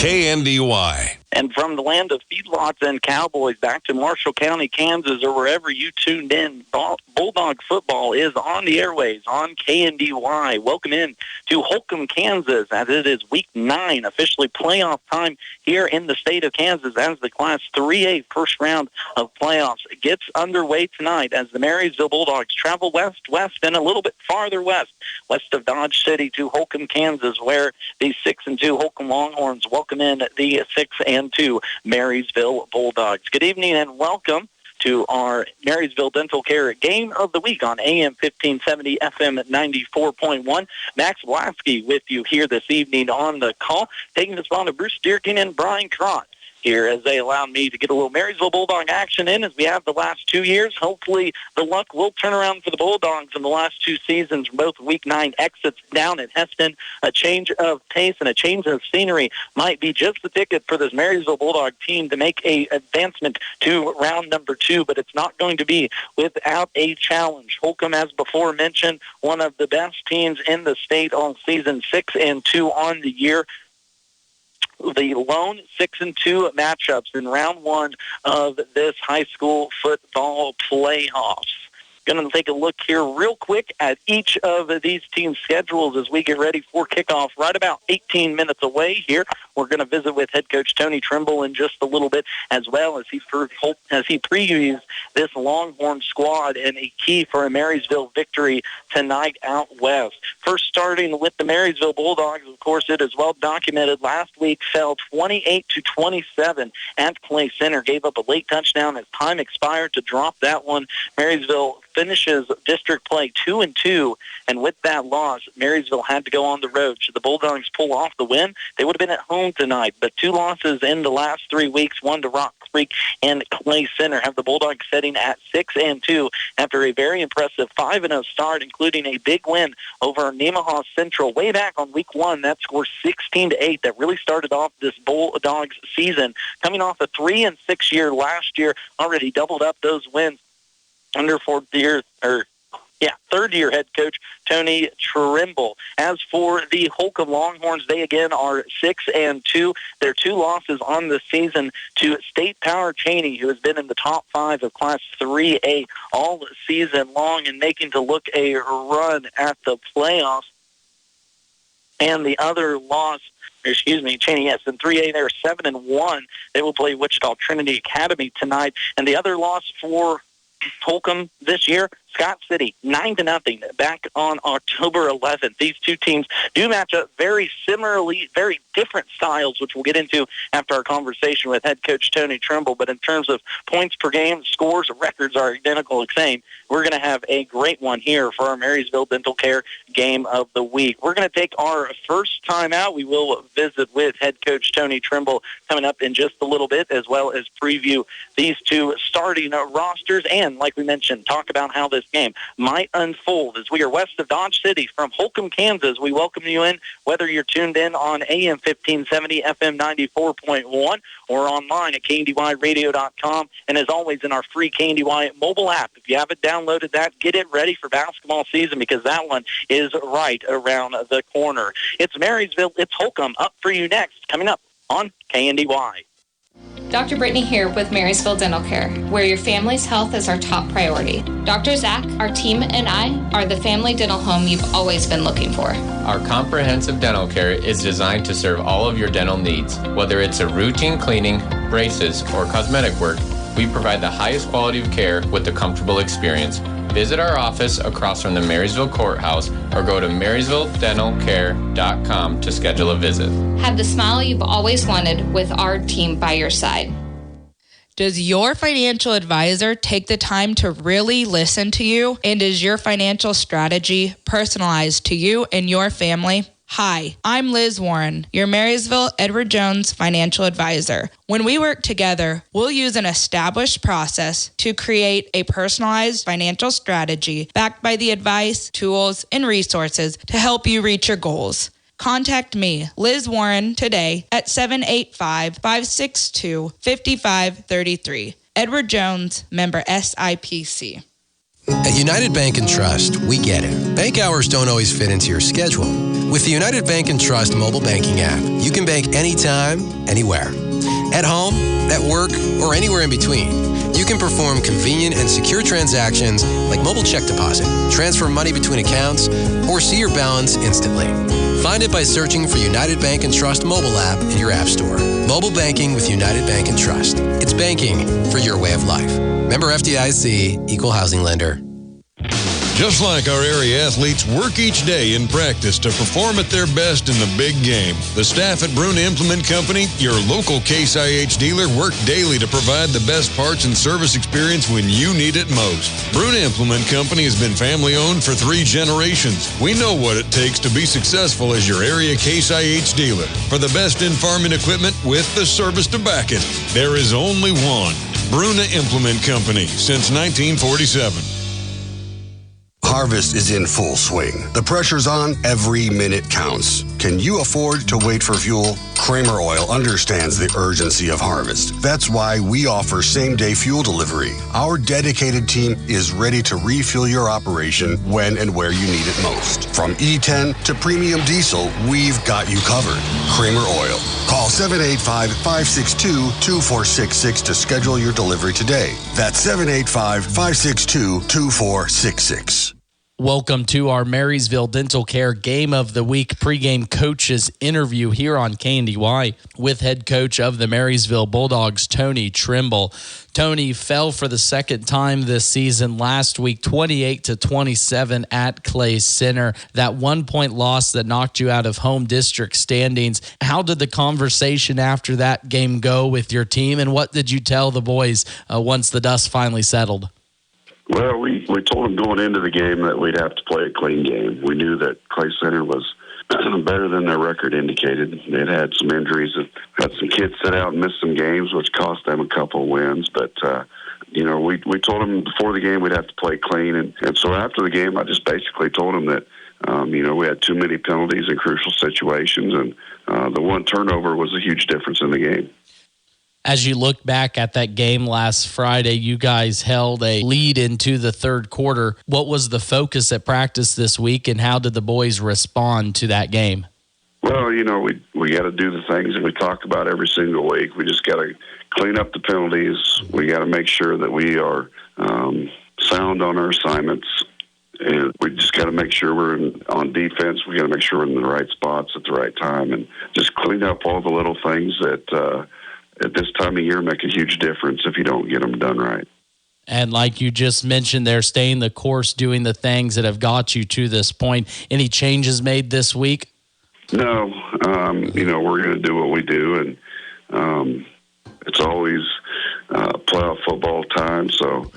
KNDY. And from the land of feedlots and cowboys back to Marshall County, Kansas, or wherever you tuned in, Bulldog football is on the airways on KNDY. Welcome in to Holcomb, Kansas, as it is Week 9, officially playoff time here in the state of Kansas as the Class 3A first round of playoffs gets underway tonight as the Marysville Bulldogs travel west, and a little bit farther west of Dodge City to Holcomb, Kansas, where the 6-2 Holcomb Longhorns welcome in the 6-2 Marysville Bulldogs. Good evening and welcome to our Marysville Dental Care Game of the Week on AM 1570, FM 94.1. Max Lasky with you here this evening on the call, taking the spot of Bruce Deerkin and Brian Crott here as they allow me to get a little Marysville Bulldog action in as we have the last 2 years. Hopefully the luck will turn around for the Bulldogs in the last 2 seasons, both Week 9 exits down at Heston. A change of pace and a change of scenery might be just the ticket for this Marysville Bulldog team to make a advancement to round number 2, but it's not going to be without a challenge. Holcomb, as before mentioned, one of the best teams in the state on season 6-2 on the year. The lone 6-2 matchups in round 1 of this high school football playoffs. Going to take a look here real quick at each of these teams' schedules as we get ready for kickoff right about 18 minutes away here. We're going to visit with head coach Tony Trimble in just a little bit as well as he previews this Longhorn squad and a key for a Marysville victory tonight out west. First starting with the Marysville Bulldogs, of course, it is well documented. Last week fell 28-27 at Clay Center. Gave up a late touchdown as time expired to drop that one. Marysville finishes district play 2-2, and with that loss, Marysville had to go on the road. Should the Bulldogs pull off the win, they would have been at home tonight. But 2 losses in the last 3 weeks, one to Rock Creek and Clay Center, have the Bulldogs sitting at 6-2 after a very impressive 5-0 start, including a big win over Nemaha Central way back on Week 1. That score 16-8. That really started off this Bulldogs season, coming off a 3-6 year last year, already doubled up those wins under third-year head coach Tony Trimble. As for the Holcomb Longhorns, they again are 6-2. Their 2 losses on the season to State Power Cheney, who has been in the top 5 of Class 3A all season long and making to look a run at the playoffs. And the other loss, Cheney, yes, in 3A, they're 7-1. They will play Wichita Trinity Academy tonight. And the other loss for Holcomb this year, Scott City, 9-0 back on October 11th. These two teams do match up very similarly, very different styles, which we'll get into after our conversation with head coach Tony Trimble. But in terms of points per game, scores, records are identical, the same. We're going to have a great one here for our Marysville Dental Care Game of the Week. We're going to take our first time out. We will visit with head coach Tony Trimble coming up in just a little bit, as well as preview these two starting rosters and, like we mentioned, talk about how this game might unfold as we are west of Dodge City from Holcomb, Kansas. We welcome you in, whether you're tuned in on AM 1570, FM 94.1, or online at KNDYradio.com, and as always in our free KNDY mobile app. If you haven't downloaded that, get it ready for basketball season because that one is right around the corner. It's Marysville, it's Holcomb, up for you next, coming up on KNDY. Dr. Brittany here with Marysville Dental Care, where your family's health is our top priority. Dr. Zach, our team, and I are the family dental home you've always been looking for. Our comprehensive dental care is designed to serve all of your dental needs. Whether it's a routine cleaning, braces, or cosmetic work, we provide the highest quality of care with a comfortable experience. Visit our office across from the Marysville Courthouse or go to marysvilledentalcare.com to schedule a visit. Have the smile you've always wanted with our team by your side. Does your financial advisor take the time to really listen to you? And is your financial strategy personalized to you and your family? Hi, I'm Liz Warren, your Marysville Edward Jones financial advisor. When we work together, we'll use an established process to create a personalized financial strategy backed by the advice, tools, and resources to help you reach your goals. Contact me, Liz Warren, today at 785-562-5533. Edward Jones, member SIPC. At United Bank and Trust, we get it. Bank hours don't always fit into your schedule. With the United Bank and Trust mobile banking app, you can bank anytime, anywhere. At home, at work, or anywhere in between. You can perform convenient and secure transactions like mobile check deposit, transfer money between accounts, or see your balance instantly. Find it by searching for United Bank and Trust mobile app in your app store. Mobile banking with United Bank and Trust. It's banking for your way of life. Member FDIC, Equal Housing Lender. Just like our area athletes work each day in practice to perform at their best in the big game, the staff at Bruna Implement Company, your local Case IH dealer, work daily to provide the best parts and service experience when you need it most. Bruna Implement Company has been family-owned for 3 generations. We know what it takes to be successful as your area Case IH dealer. For the best in farming equipment with the service to back it, there is only one. Bruna Implement Company, since 1947. Harvest is in full swing. The pressure's on. Every minute counts. Can you afford to wait for fuel? Kramer Oil understands the urgency of harvest. That's why we offer same-day fuel delivery. Our dedicated team is ready to refuel your operation when and where you need it most. From E10 to premium diesel, we've got you covered. Kramer Oil. Call 785-562-2466 to schedule your delivery today. That's 785-562-2466. Welcome to our Marysville Dental Care Game of the Week pregame coaches interview here on KNDY with head coach of the Marysville Bulldogs, Tony Trimble. Tony fell for the second time this season last week, 28-27 at Clay Center. That 1-point loss that knocked you out of home district standings. How did the conversation after that game go with your team, and what did you tell the boys once the dust finally settled? Well, we told them going into the game that we'd have to play a clean game. We knew that Clay Center was better than their record indicated. They'd had some injuries, had some kids sit out and miss some games, which cost them a couple of wins. But, we told them before the game we'd have to play clean. And so after the game, I just basically told them that, we had too many penalties in crucial situations, and the one turnover was a huge difference in the game. As you look back at that game last Friday, you guys held a lead into the third quarter. What was the focus at practice this week, and how did the boys respond to that game? Well, we got to do the things that we talk about every single week. We just got to clean up the penalties. We got to make sure that we are sound on our assignments. And we just got to make sure we're on defense. We got to make sure we're in the right spots at the right time, and just clean up all the little things that at this time of year make a huge difference if you don't get them done right. And like you just mentioned, they're staying the course, doing the things that have got you to this point. Any changes made this week? No. We're going to do what we do, and it's always playoff football time. So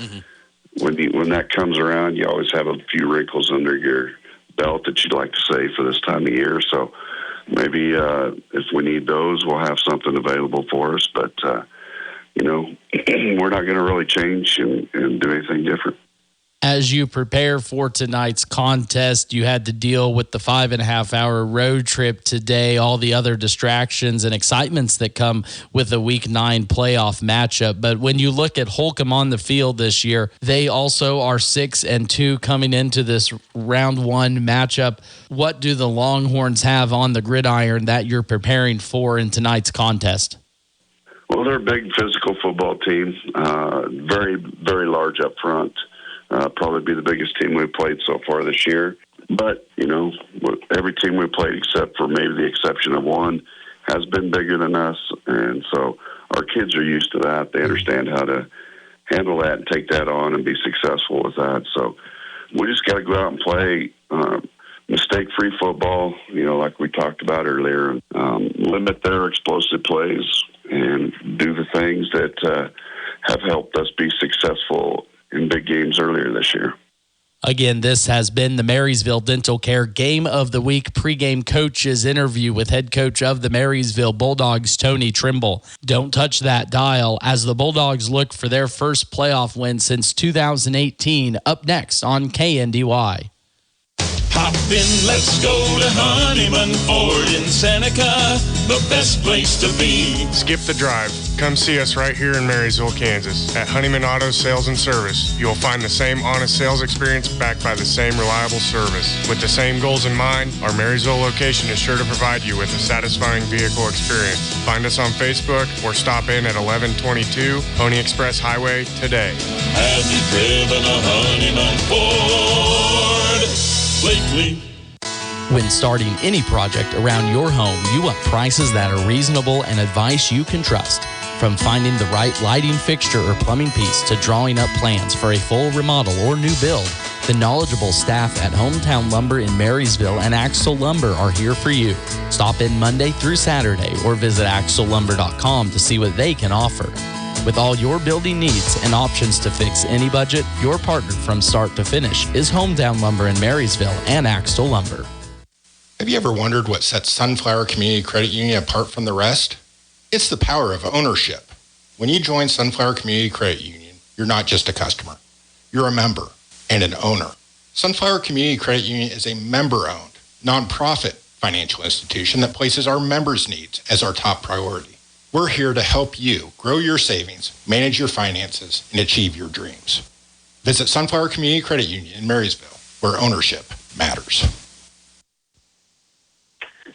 when that comes around, you always have a few wrinkles under your belt that you'd like to say for this time of year. So maybe if we need those, we'll have something available for us. But, we're not going to really change and do anything different. As you prepare for tonight's contest, you had to deal with the 5.5-hour road trip today, all the other distractions and excitements that come with a Week 9 playoff matchup. But when you look at Holcomb on the field this year, they also are 6-2 coming into this round 1 matchup. What do the Longhorns have on the gridiron that you're preparing for in tonight's contest? Well, they're a big physical football team, very, very large up front. Probably be the biggest team we've played so far this year. But, every team we played except for maybe the exception of one has been bigger than us. And so our kids are used to that. They understand how to handle that and take that on and be successful with that. So we just got to go out and play mistake-free football, like we talked about earlier, limit their explosive plays and do the things that have helped us be successful in big games earlier this year. Again, this has been the Marysville Dental Care Game of the Week pregame coaches interview with head coach of the Marysville Bulldogs, Tony Trimble. Don't touch that dial as the Bulldogs look for their first playoff win since 2018. Up next on KNDY. Pop then let's go to Honeyman Ford in Seneca, the best place to be. Skip the drive. Come see us right here in Marysville, Kansas. At Honeyman Auto Sales and Service, you'll find the same honest sales experience backed by the same reliable service. With the same goals in mind, our Marysville location is sure to provide you with a satisfying vehicle experience. Find us on Facebook or stop in at 1122 Pony Express Highway today. Have you driven a Honeyman Ford lately? When starting any project around your home, you want prices that are reasonable and advice you can trust. From finding the right lighting fixture or plumbing piece to drawing up plans for a full remodel or new build, the knowledgeable staff at Hometown Lumber in Marysville and Axel Lumber are here for you. Stop in Monday through Saturday or visit axellumber.com to see what they can offer. With all your building needs and options to fix any budget, your partner from start to finish is Hometown Lumber in Marysville and Axel Lumber. Have you ever wondered what sets Sunflower Community Credit Union apart from the rest? It's the power of ownership. When you join Sunflower Community Credit Union, you're not just a customer. You're a member and an owner. Sunflower Community Credit Union is a member-owned, nonprofit financial institution that places our members' needs as our top priority. We're here to help you grow your savings, manage your finances, and achieve your dreams. Visit Sunflower Community Credit Union in Marysville, where ownership matters.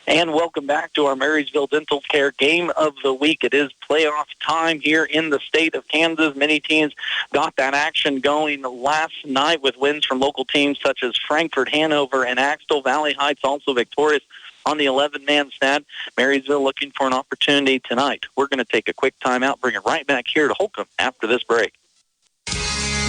And welcome back to our Marysville Dental Care Game of the Week. It is playoff time here in the state of Kansas. Many teams got that action going last night with wins from local teams such as Frankfort, Hanover, and Axtell. Valley Heights also victorious on the 11-man stand. Marysville looking for an opportunity tonight. We're going to take a quick timeout, bring it right back here to Holcomb after this break.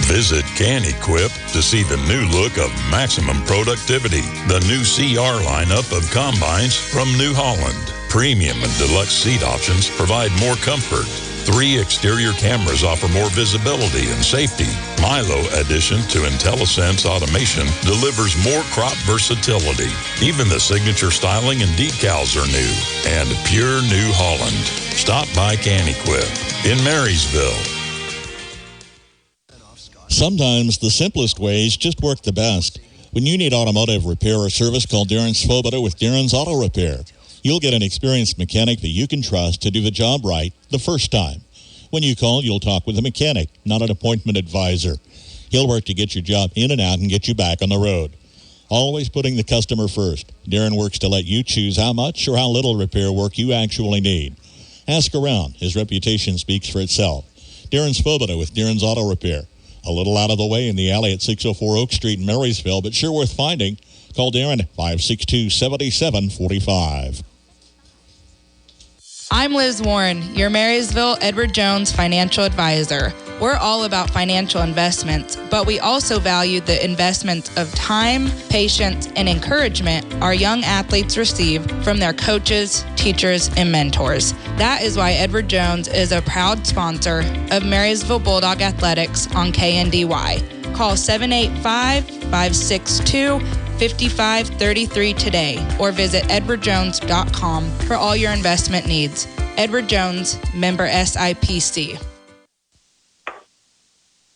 Visit CanEquip to see the new look of maximum productivity. The new CR lineup of combines from New Holland. Premium and deluxe seat options provide more comfort. 3 exterior cameras offer more visibility and safety. Milo addition to IntelliSense automation delivers more crop versatility. Even the signature styling and decals are new. And pure New Holland. Stop by CanEquip in Marysville. Sometimes the simplest ways just work the best. When you need automotive repair or service, call Darren Svoboda with Darren's Auto Repair. You'll get an experienced mechanic that you can trust to do the job right the first time. When you call, you'll talk with a mechanic, not an appointment advisor. He'll work to get your job in and out and get you back on the road. Always putting the customer first. Darren works to let you choose how much or how little repair work you actually need. Ask around. His reputation speaks for itself. Darren Svoboda with Darren's Auto Repair. A little out of the way in the alley at 604 Oak Street in Marysville, but sure worth finding. Call Darren 562-7745. I'm Liz Warren, your Marysville Edward Jones financial advisor. We're all about financial investments, but we also value the investments of time, patience, and encouragement our young athletes receive from their coaches, teachers, and mentors. That is why Edward Jones is a proud sponsor of Marysville Bulldog Athletics on KNDY. Call 785-562-5533 today or visit edwardjones.com for all your investment needs. Edward Jones, member SIPC.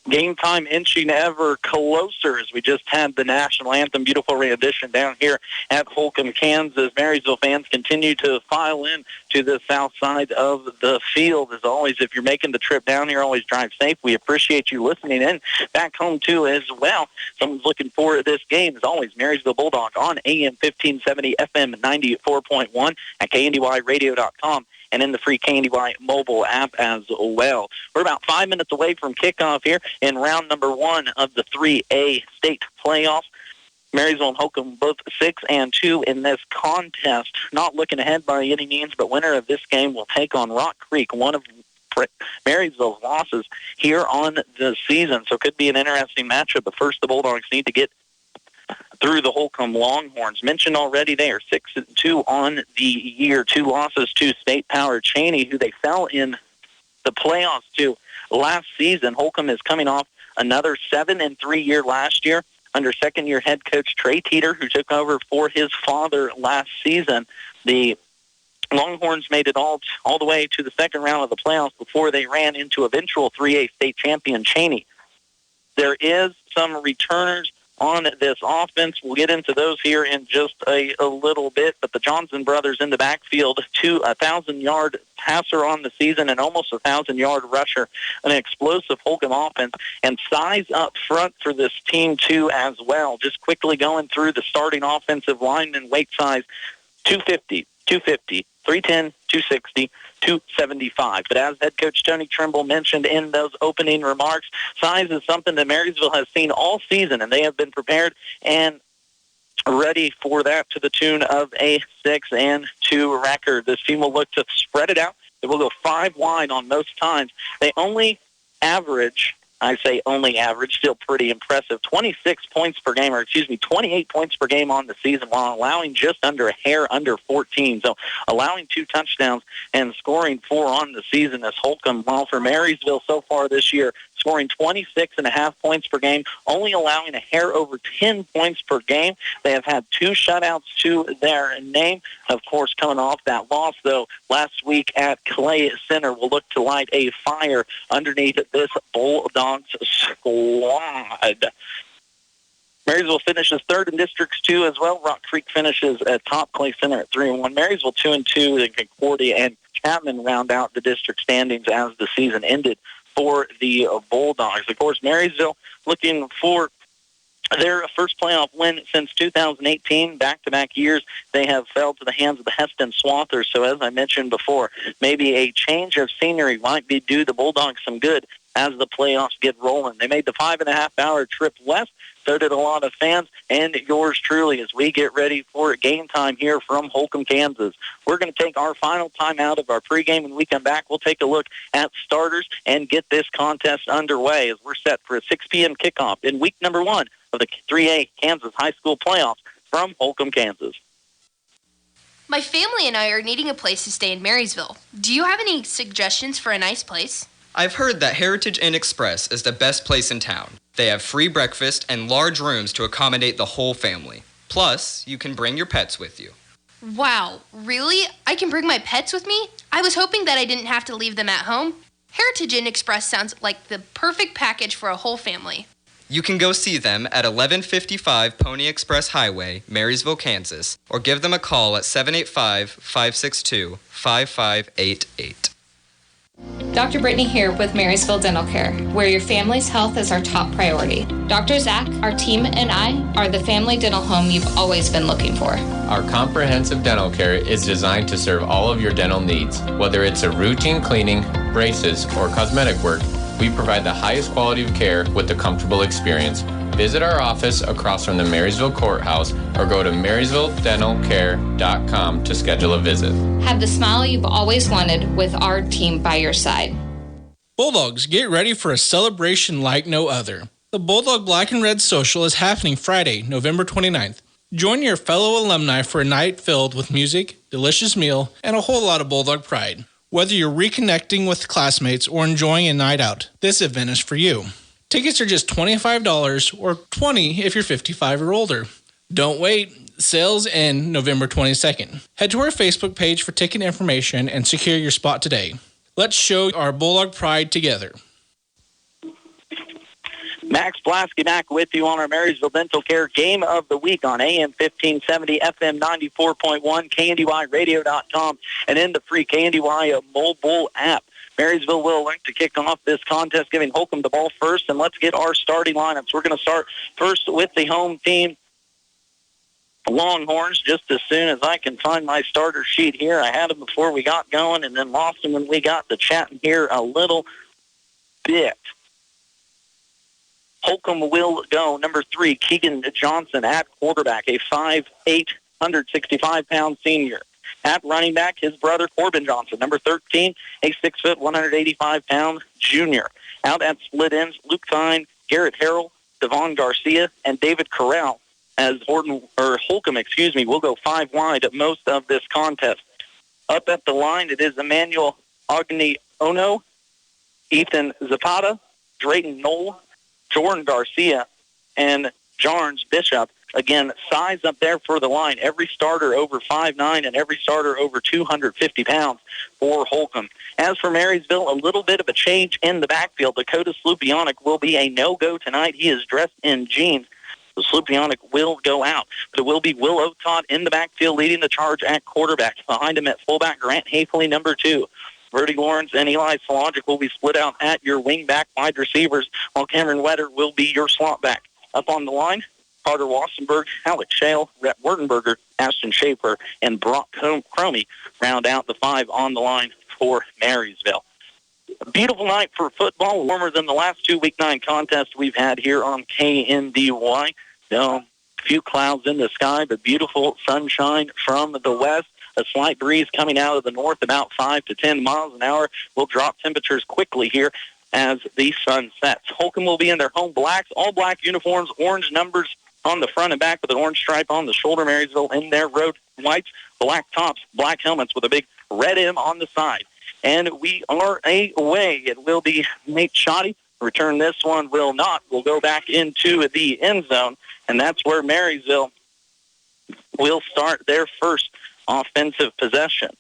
Game time inching ever closer as we just had the national anthem, beautiful rendition down here at Holcomb, Kansas. Marysville fans continue to file in to the south side of the field. As always, if you're making the trip down here, always drive safe. We appreciate you listening in back home, too, as well. Someone's looking forward to this game. As always, Marysville Bulldog on AM 1570, FM 94.1 at KNDYradio.com. and in the free KNDY mobile app as well. We're about 5 minutes away from kickoff here in round number 1 of the 3A state playoffs. Marysville and Holcomb both 6-2 in this contest. Not looking ahead by any means, but winner of this game will take on Rock Creek, one of Marysville's losses here on the season. So it could be an interesting matchup, but first the Bulldogs need to get through the Holcomb Longhorns. Mentioned already, they are 6-2 on the year. 2 losses to State Power Cheney, who they fell in the playoffs to last season. Holcomb is coming off another 7-3 year last year under second-year head coach Trey Teeter, who took over for his father last season. The Longhorns made it all the way to the second round of the playoffs before they ran into eventual 3A state champion Cheney. There is some returners on this offense. We'll get into those here in just a little bit, but the Johnson brothers in the backfield, 1,000-yard passer on the season and almost 1,000-yard rusher, an explosive Holcomb offense, and size up front for this team too as well. Just quickly going through the starting offensive lineman weight size, 250, 310, 260, 275. But as head coach Tony Trimble mentioned in those opening remarks, size is something that Marysville has seen all season, and they have been prepared and ready for that to the tune of a 6-2 record. This team will look to spread it out. They will go 5 wide on most times. They only average, I say only average, still pretty impressive, 28 points per game on the season, while allowing just under a hair under 14. So allowing 2 touchdowns and scoring 4 on the season as Holcomb, while for Marysville so far this year, scoring 26.5 points per game, only allowing a hair over 10 points per game. They have had 2 shutouts to their name. Of course, coming off that loss, though, last week at Clay Center, will look to light a fire underneath this Bulldogs squad. Marysville finishes 3rd in Districts 2 as well. Rock Creek finishes at top. Clay Center at 3-1. Marysville 2-2, and Concordia and Chapman round out the district standings as the season ended for the Bulldogs. Of course, Marysville looking for their first playoff win since 2018. Back-to-back years, they have fell to the hands of the Heston Swathers. So as I mentioned before, maybe a change of scenery might be do the Bulldogs some good as the playoffs get rolling. They made the 5.5-hour trip west. So did a lot of fans and yours truly as we get ready for game time here from Holcomb, Kansas. We're going to take our final time out of our pregame. When we come back, we'll take a look at starters and get this contest underway as we're set for a 6 p.m. kickoff in week number 1 of the 3A Kansas High School Playoffs from Holcomb, Kansas. My family and I are needing a place to stay in Marysville. Do you have any suggestions for a nice place? I've heard that Heritage Inn Express is the best place in town. They have free breakfast and large rooms to accommodate the whole family. Plus, you can bring your pets with you. Wow, really? I can bring my pets with me? I was hoping that I didn't have to leave them at home. Heritage Inn Express sounds like the perfect package for a whole family. You can go see them at 1155 Pony Express Highway, Marysville, Kansas, or give them a call at 785-562-5588. Dr. Brittany here with Marysville Dental Care, where your family's health is our top priority. Dr. Zach, our team, and I are the family dental home you've always been looking for. Our comprehensive dental care is designed to serve all of your dental needs. Whether it's a routine cleaning, braces, or cosmetic work, we provide the highest quality of care with a comfortable experience. Visit our office across from the Marysville Courthouse or go to marysvilledentalcare.com to schedule a visit. Have the smile you've always wanted with our team by your side. Bulldogs, get ready for a celebration like no other. The Bulldog Black and Red Social is happening Friday, November 29th. Join your fellow alumni for a night filled with music, delicious meal, and a whole lot of Bulldog pride. Whether you're reconnecting with classmates or enjoying a night out, this event is for you. Tickets are just $25 or $20 if you're 55 or older. Don't wait. Sales end November 22nd. Head to our Facebook page for ticket information and secure your spot today. Let's show our Bulldog pride together. Max Blasky back with you on our Marysville Dental Care Game of the Week on AM 1570, FM 94.1, KNDYradio.com, and in the free KNDY mobile app. Marysville will like to kick off this contest, giving Holcomb the ball first, and let's get our starting lineups. We're going to start first with the home team, Longhorns, just as soon as I can find my starter sheet here. I had them before we got going and then lost them when we got to chatting here a little bit. Holcomb will go number 3, Keegan Johnson at quarterback, a 5'8", 165-pound senior. At running back, his brother Corbin Johnson, number 13, a 6', 185-pound junior. Out at split ends, Luke Thine, Garrett Harrell, Devon Garcia, and David Corral. As Holcomb, will go 5 wide at most of this contest. Up at the line, it is Emmanuel Ogniono, Ethan Zapata, Drayton Knoll, Jordan Garcia, and Jarns Bishop. Again, size up there for the line. Every starter over 5'9", and every starter over 250 pounds for Holcomb. As for Marysville, a little bit of a change in the backfield. Dakota Slupionic will be a no-go tonight. He is dressed in jeans. The Slupionic will go out, but it will be Will Otot in the backfield leading the charge at quarterback. Behind him at fullback, Grant Hafley, number 2. Verdi Lawrence and Eli Sologic will be split out at your wingback wide receivers, while Cameron Wetter will be your slot back. Up on the line, Carter Wassenberg, Alex Shale, Rhett Werdenberger, Ashton Schaefer, and Brock Cromie round out the 5 on the line for Marysville. A beautiful night for football, warmer than the last 2 Week 9 contests we've had here on KNDY. A few clouds in the sky, but beautiful sunshine from the west. A slight breeze coming out of the north, about 5 to 10 miles an hour, will drop temperatures quickly here as the sun sets. Holcomb will be in their home blacks, all black uniforms, orange numbers on the front and back with an orange stripe on the shoulder. Marysville in their road whites, black tops, black helmets with a big red M on the side. And we are away. It will be Nate Shoddy. Return this one will not. We'll go back into the end zone, and that's where Marysville will start their first offensive possession.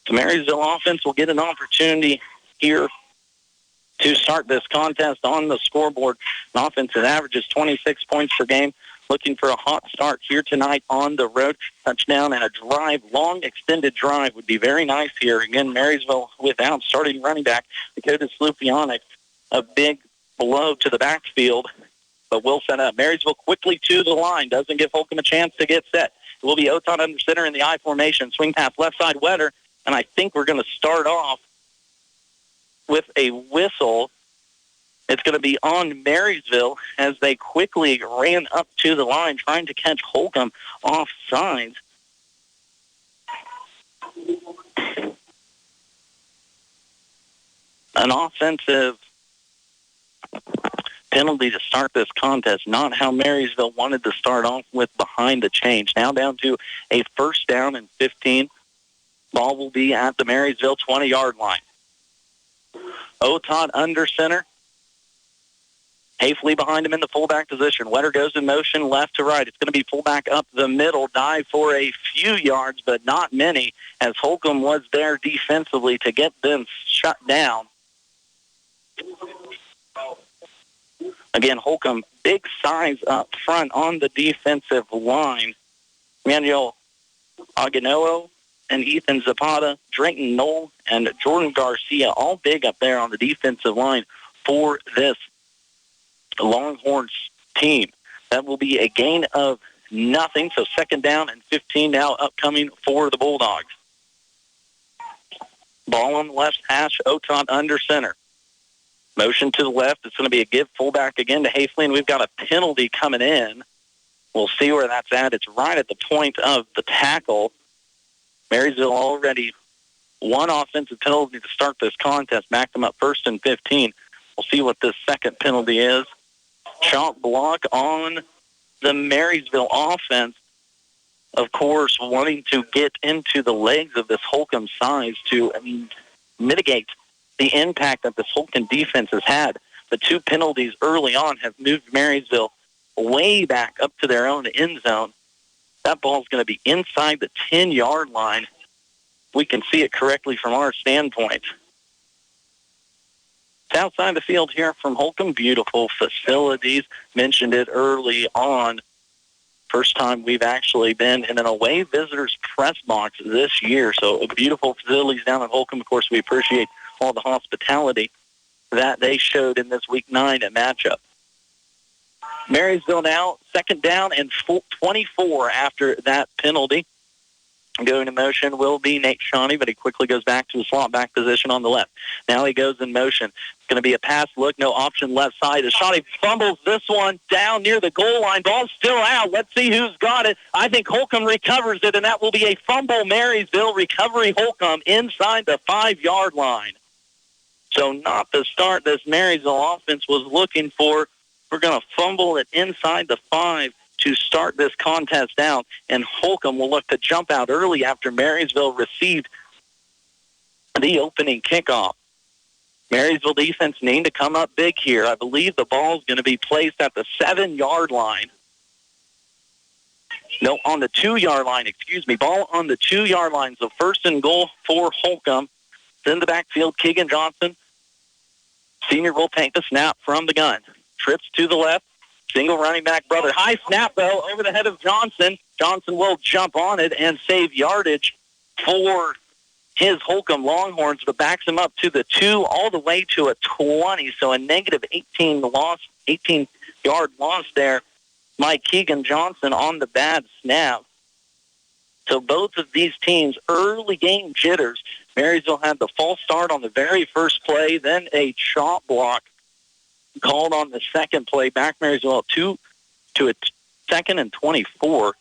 The Marysville offense will get an opportunity here to start this contest on the scoreboard. An offense that averages 26 points per game, looking for a hot start here tonight on the road. Touchdown and a drive, long extended drive would be very nice here. Again, Marysville without starting running back Dakota Slupionic, a big blow to the backfield, but will set up. Marysville quickly to the line, doesn't give Holcomb a chance to get set. It will be Oton under center in the I formation, swing pass left side Wetter, and I think we're going to start off with a whistle. It's going to be on Marysville as they quickly ran up to the line trying to catch Holcomb off sides. An offensive penalty to start this contest, not how Marysville wanted to start off with behind the change. Now down to a first down and 15. Ball will be at the Marysville 20-yard line. Otot under center. Hafley behind him in the fullback position. Wetter goes in motion left to right. It's going to be fullback up the middle. Dive for a few yards, but not many, as Holcomb was there defensively to get them shut down. Again, Holcomb, big size up front on the defensive line. Manuel Aguinaldo and Ethan Zapata, Drayton Knoll, and Jordan Garcia, all big up there on the defensive line for this Longhorns team. That will be a gain of nothing, so second down and 15 now upcoming for the Bulldogs. Ball on the left hash, Oton under center. Motion to the left. It's going to be a give fullback again to Hafley, and we've got a penalty coming in. We'll see where that's at. It's right at the point of the tackle. Marysville already one offensive penalty to start this contest. Back them up first and 15. We'll see what this second penalty is. Shot block on the Marysville offense. Of course, wanting to get into the legs of this Holcomb size to mitigate the impact that this Holcomb defense has had. The two penalties early on have moved Marysville way back up to their own end zone. That ball's going to be inside the 10-yard line. We can see it correctly from our standpoint. It's outside the field here from Holcomb. Beautiful facilities. Mentioned it early on. First time we've actually been in an away visitors press box this year. So beautiful facilities down at Holcomb. Of course, we appreciate all the hospitality that they showed in this Week 9 matchup. Marysville now, second down and 24 after that penalty. Going in motion will be Nate Shawnee, but he quickly goes back to the slot back position on the left. Now he goes in motion. It's going to be a pass look, no option left side. As Shawnee fumbles this one down near the goal line. Ball's still out. Let's see who's got it. I think Holcomb recovers it, and that will be a fumble. Marysville recovery Holcomb inside the 5-yard line. So not the start this Marysville offense was looking for. We're going to fumble it inside the 5 to start this contest out, and Holcomb will look to jump out early after Marysville received the opening kickoff. Marysville defense needing to come up big here. I believe the ball is going to be placed at the 7-yard line. No, on the 2-yard line, Ball on the 2-yard line. So first and goal for Holcomb. Then the backfield, Keegan Johnson Senior will take the snap from the gun. Trips to the left. Single running back brother. High snap, though, over the head of Johnson. Johnson will jump on it and save yardage for his Holcomb Longhorns, but backs him up to the 2 all the way to a 20. So a negative 18-yard loss there. Mike Keegan Johnson on the bad snap. So both of these teams, early game jitters. Marysville had the false start on the very first play, then a chop block called on the second play. Back Marysville to a 2nd and 24.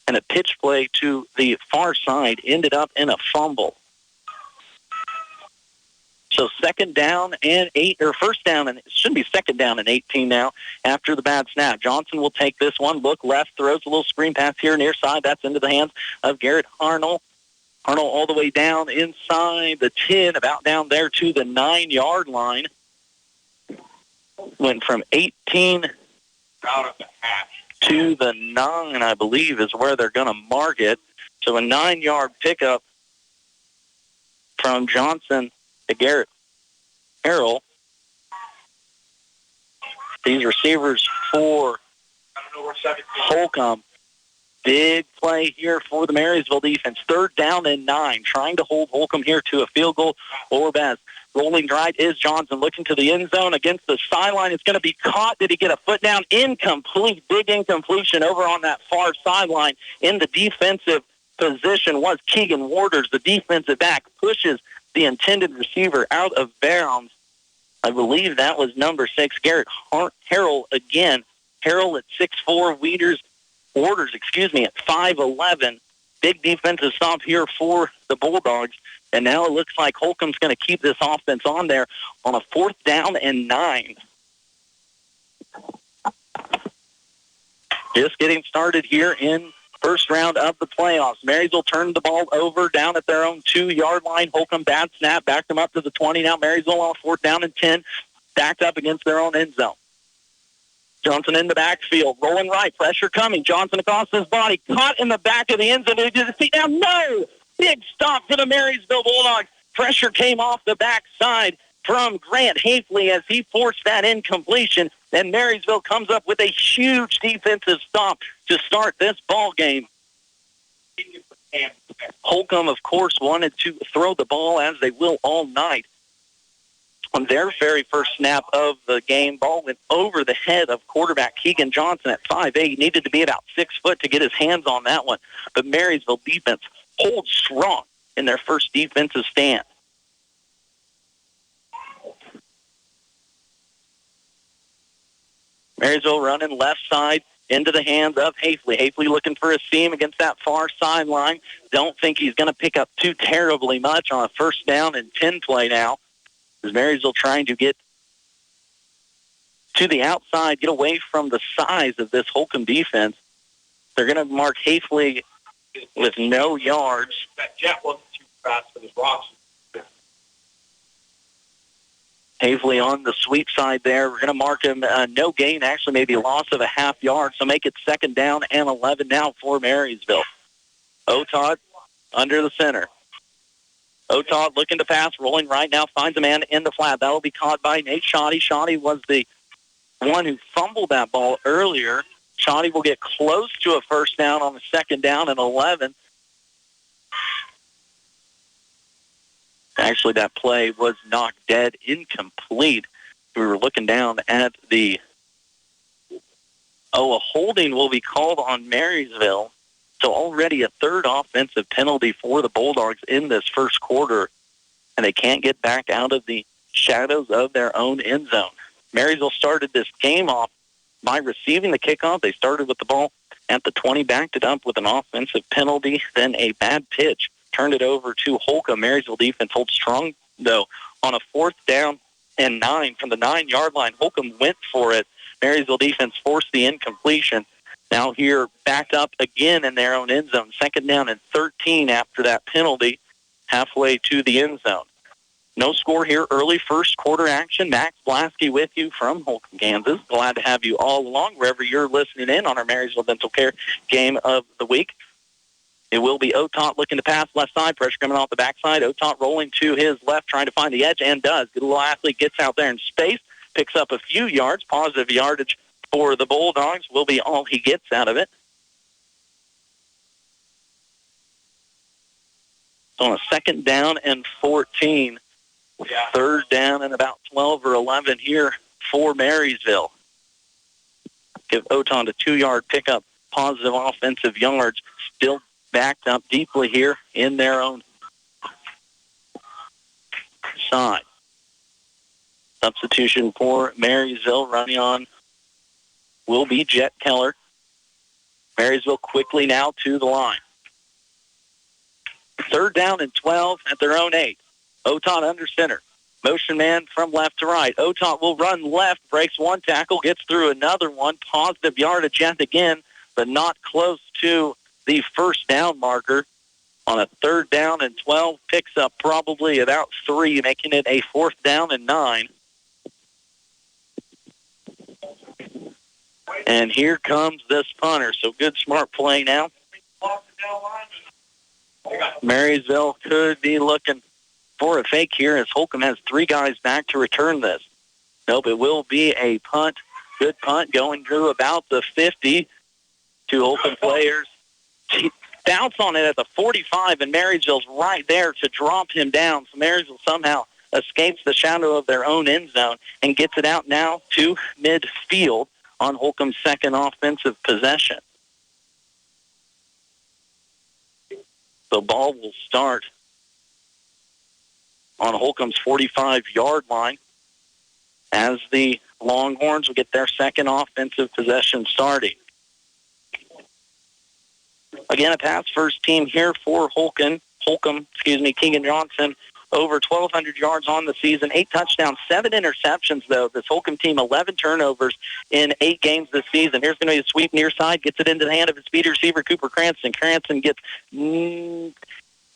And a pitch play to the far side ended up in a fumble. So first down, and it should be 2nd down and 18 now after the bad snap. Johnson will take this one, look left, throws a little screen pass here near side. That's into the hands of Garrett Arnold. Arnold all the way down inside the 10, about down there to the 9-yard line. Went from 18 to the 9, I believe, is where they're going to mark it. So a 9-yard pickup from Johnson to Garrett Harrell. These receivers for Holcomb. Big play here for the Marysville defense. 3rd down and 9, trying to hold Holcomb here to a field goal or best. Rolling right is Johnson, looking to the end zone against the sideline. It's going to be caught. Did he get a foot down? Incomplete. Big incompletion over on that far sideline. In the defensive position was Keegan Waters. The defensive back pushes the intended receiver out of bounds. I believe that was number 6, Garrett Harrell again. Harrell at 6'4", Waters, at 5'11". Big defensive stop here for the Bulldogs. And now it looks like Holcomb's going to keep this offense on there on a 4th down and 9. Just getting started here in first round of the playoffs. Marysville turned the ball over down at their own 2-yard line. Holcomb bad snap, backed them up to the 20. Now Marysville on 4th down and 10, backed up against their own end zone. Johnson in the backfield, rolling right, pressure coming. Johnson across his body, caught in the back of the end zone. Did he see now? No! Big stop for the Marysville Bulldogs. Pressure came off the backside from Grant Hafley as he forced that incompletion. And Marysville comes up with a huge defensive stop to start this ball game. Holcomb, of course, wanted to throw the ball, as they will all night. On their very first snap of the game, ball went over the head of quarterback Keegan Johnson at 5'8". He needed to be about 6 foot to get his hands on that one. But Marysville defense holds strong in their first defensive stand. Marysville running left side into the hands of Hafley. Hafley looking for a seam against that far sideline. Don't think he's going to pick up too terribly much on a 1st down and 10 play now. As Marysville trying to get to the outside, get away from the size of this Holcomb defense. They're going to mark Hafley with no yards. That jet wasn't too fast for this Ross. Hafley on the sweep side there. We're going to mark him no gain, actually maybe a loss of a half yard, so make it 2nd down and 11 now for Marysville. Otod under the center. Otod looking to pass, rolling right now, finds a man in the flat. That will be caught by Nate Shoddy. Shoddy was the one who fumbled that ball earlier. Shoddy will get close to a 1st down on the 2nd down and 11. Actually, that play was knocked dead, incomplete. We were looking down at a holding will be called on Marysville. So already a 3rd offensive penalty for the Bulldogs in this first quarter, and they can't get back out of the shadows of their own end zone. Marysville started this game off by receiving the kickoff. They started with the ball at the 20, backed it up with an offensive penalty, then a bad pitch, turned it over to Holcomb. Marysville defense holds strong, though, on a 4th down and 9 from the 9-yard line. Holcomb went for it. Marysville defense forced the incompletion. Now here, backed up again in their own end zone. 2nd down and 13 after that penalty, halfway to the end zone. No score here, early first quarter action. Max Blasky with you from Holcomb, Kansas. Glad to have you all along wherever you're listening in on our Marysville Dental Care game of the week. It will be Otot looking to pass left side. Pressure coming off the backside. Otot rolling to his left, trying to find the edge, and does. Good little athlete gets out there in space, picks up a few yards. Positive yardage for the Bulldogs will be all he gets out of it. On a 2nd down and 14. Third down and about 12 or 11 here for Marysville. Give Oton a 2-yard pickup. Positive offensive yards. Still backed up deeply here in their own side. Substitution for Marysville. Running on will be Jet Keller. Marysville quickly now to the line. 3rd down and 12 at their own 8. Otot under center. Motion man from left to right. Otot will run left, breaks one tackle, gets through another one. Positive yardage yet again, but not close to the first down marker. On a 3rd down and 12, picks up probably about 3, making it a 4th down and 9. And here comes this punter. So good, smart play now. Marysville could be looking for a fake here as Holcomb has 3 guys back to return this. Nope, it will be a punt. Good punt going through about the 50. 2 Holcomb players bounce on it at the 45, and Marysville's right there to drop him down. So Marysville somehow escapes the shadow of their own end zone and gets it out now to midfield on Holcomb's 2nd offensive possession. The ball will start on Holcomb's 45-yard line as the Longhorns will get their 2nd offensive possession starting. Again, a pass-first team here for Holcomb, Keegan Johnson, over 1,200 yards on the season, 8 touchdowns, 7 interceptions, though. This Holcomb team, 11 turnovers in 8 games this season. Here's going to be a sweep near side, gets it into the hand of his speed receiver, Cooper Cranston. Cranston gets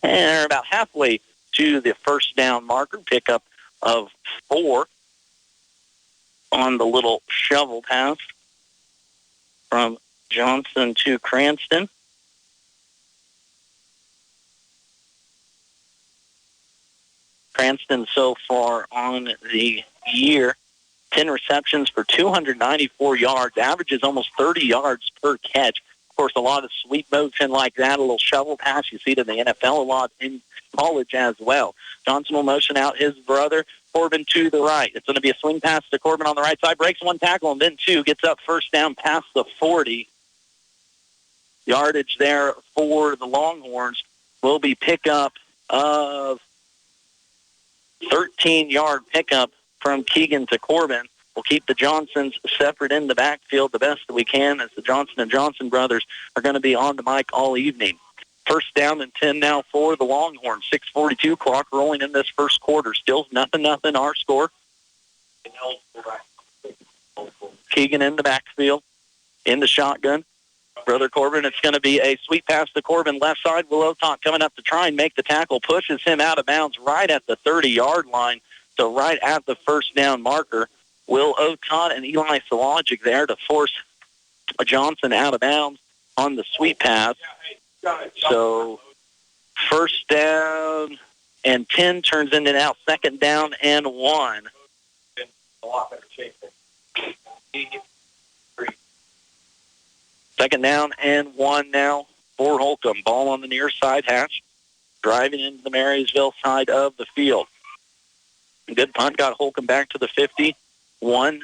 about halfway to the first down marker, pickup of 4 on the little shovel pass from Johnson to Cranston. Cranston so far on the year, 10 receptions for 294 yards, averages almost 30 yards per catch. Of course, a lot of sweep motion like that, a little shovel pass. You see it in the NFL a lot, in college as well. Johnson will motion out his brother, Corbin, to the right. It's going to be a swing pass to Corbin on the right side, breaks 1 tackle, and then 2, gets up first down past the 40. Yardage there for the Longhorns will be pickup of 13-yard pickup from Keegan to Corbin. We'll keep the Johnsons separate in the backfield the best that we can, as the Johnson & Johnson brothers are going to be on the mic all evening. First down and 10 now for the Longhorns. 6:42 clock rolling in this first quarter. Still 0-0 our score. Keegan in the backfield, in the shotgun. Brother Corbin, it's going to be a sweep pass to Corbin left side. Will Otot coming up to try and make the tackle, pushes him out of bounds right at the 30-yard line, so right at the first down marker. Will Otot and Eli Sologic there to force Johnson out of bounds on the sweep pass. So first down and 10 turns into now 2nd down and 1. A lot better shape there. 2nd down and 1 now for Holcomb. Ball on the near side hash, driving into the Marysville side of the field. Good punt, got Holcomb back to the 51.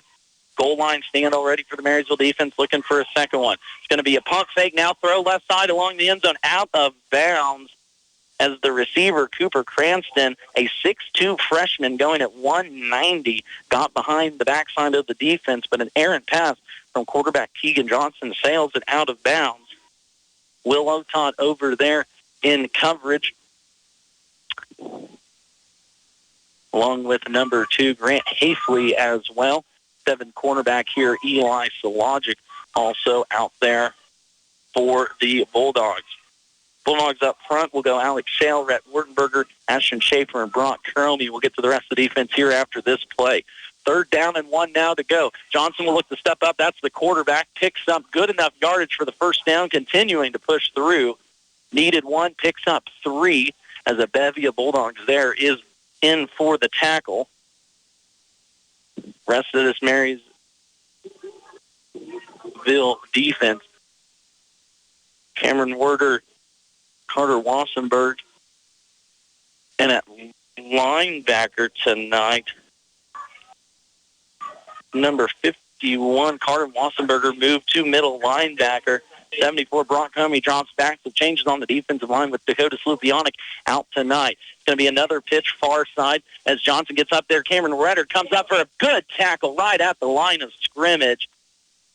Goal line stand already for the Marysville defense, looking for a second one. It's going to be a pump fake now, throw left side along the end zone, out of bounds as the receiver, Cooper Cranston, a 6'2 freshman going at 190, got behind the backside of the defense, but an errant pass from quarterback Keegan Johnson sails it out of bounds. Will Otot over there in coverage, along with number 2, Grant Hafley as well. 7 cornerback here, Eli Sologic, also out there for the Bulldogs. Bulldogs up front will go Alex Shale, Rhett Wurtenberger, Ashton Schaefer, and Brock Cromie. We'll get to the rest of the defense here after this play. 3rd down and 1 now to go. Johnson will look to step up. That's the quarterback. Picks up good enough yardage for the first down, continuing to push through needed one, picks up 3 as a bevy of Bulldogs there is in for the tackle. Rest of this Marysville defense. Cameron Werder, Carter Wassenberg, and at linebacker tonight, number 51, Carter Wassenberger, moved to middle linebacker. 74, Brock Comey drops back. So changes on the defensive line with Dakota Slupionic out tonight. It's going to be another pitch far side as Johnson gets up there. Cameron Wetter comes up for a good tackle right at the line of scrimmage.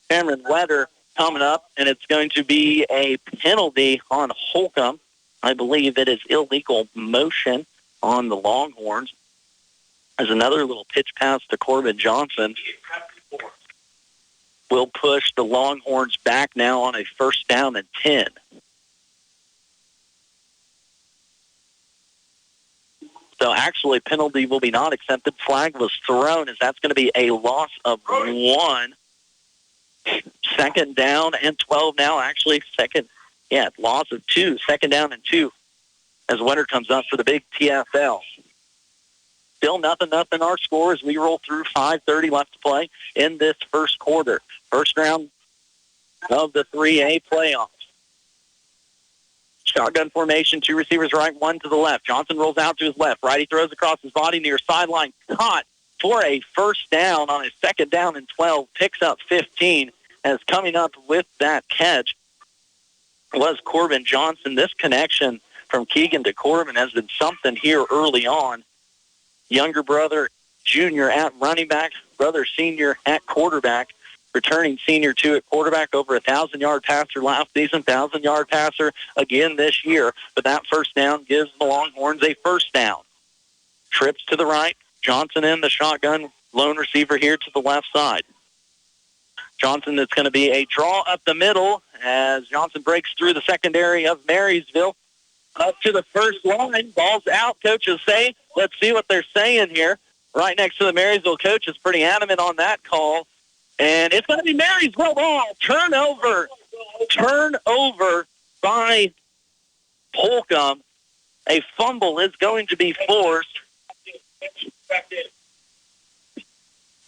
Cameron Wetter coming up, and it's going to be a penalty on Holcomb. I believe it is illegal motion on the Longhorns. There's another little pitch pass to Corbin Johnson. Will push the Longhorns back now on a 1st down and 10. So actually, penalty will be not accepted. Flag was thrown as that's going to be a loss of 1. 2nd down and 12 now. Actually, loss of 2. 2nd down and 2 as Winter comes up for the big TFL. Still nothing our score as we roll through 5:30 left to play in this first quarter. First round of the 3A playoffs. Shotgun formation, 2 receivers right, 1 to the left. Johnson rolls out to his left. Righty throws across his body near sideline. Caught for a 1st down on a 2nd down and 12. Picks up 15 as coming up with that catch was Corbin Johnson. This connection from Keegan to Corbin has been something here early on. Younger brother, junior at running back, brother senior at quarterback, returning senior 2 at quarterback, over 1,000-yard passer last season, 1,000-yard passer again this year. But that 1st down gives the Longhorns a 1st down. Trips to the right, Johnson in the shotgun, lone receiver here to the left side. Johnson, it's going to be a draw up the middle as Johnson breaks through the secondary of Marysville. Up to the first line, ball's out, coaches say. Let's see what they're saying here. Right next to the Marysville coach is pretty adamant on that call. And it's going to be Marysville ball. Turnover by Holcomb. A fumble is going to be forced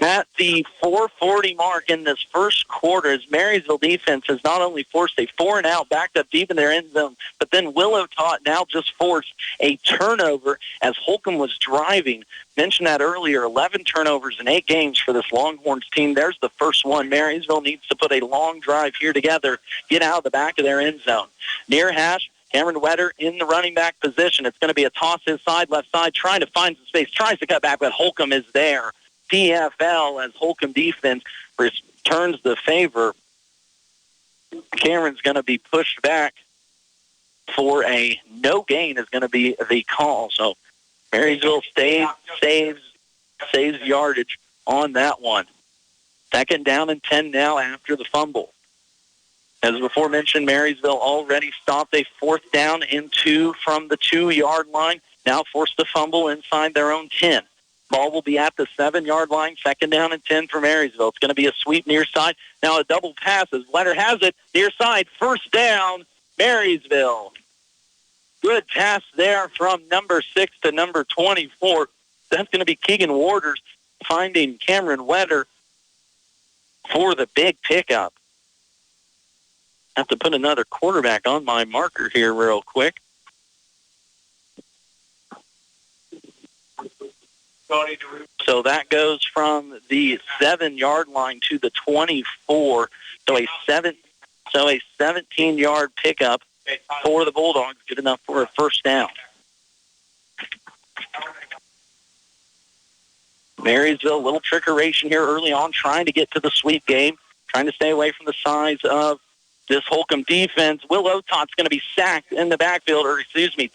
at the 4:40 mark in this first quarter, as Marysville defense has not only forced a 4-and-out backed up deep in their end zone, but then Willow Tot now just forced a turnover as Holcomb was driving. Mentioned that earlier, 11 turnovers in 8 games for this Longhorns team. There's the first one. Marysville needs to put a long drive here together, get out of the back of their end zone. Near hash, Cameron Wetter in the running back position. It's going to be a toss his side, left side, trying to find some space, tries to cut back, but Holcomb is there. TFL as Holcomb defense returns the favor. Cameron's going to be pushed back for a no gain is going to be the call. So Marysville saves yardage on that one. 2nd down and 10 now after the fumble. As before mentioned, Marysville already stopped a 4th down and 2 from the 2-yard line. Now forced to fumble inside their own 10. Ball will be at the 7-yard line. 2nd down and 10 for Marysville. It's going to be a sweep near side. Now a double pass as Leonard has it near side. 1st down, Marysville. Good pass there from number 6 to number 24. That's going to be Keegan Waters finding Cameron Wetter for the big pickup. I have to put another quarterback on my marker here real quick. So that goes from the 7-yard line to the 24. So a 17-yard pickup for the Bulldogs, good enough for a 1st down. Marysville, a little trickeration here early on, trying to get to the sweep game, trying to stay away from the size of this Holcomb defense. Will Otot's going to be sacked in the backfield,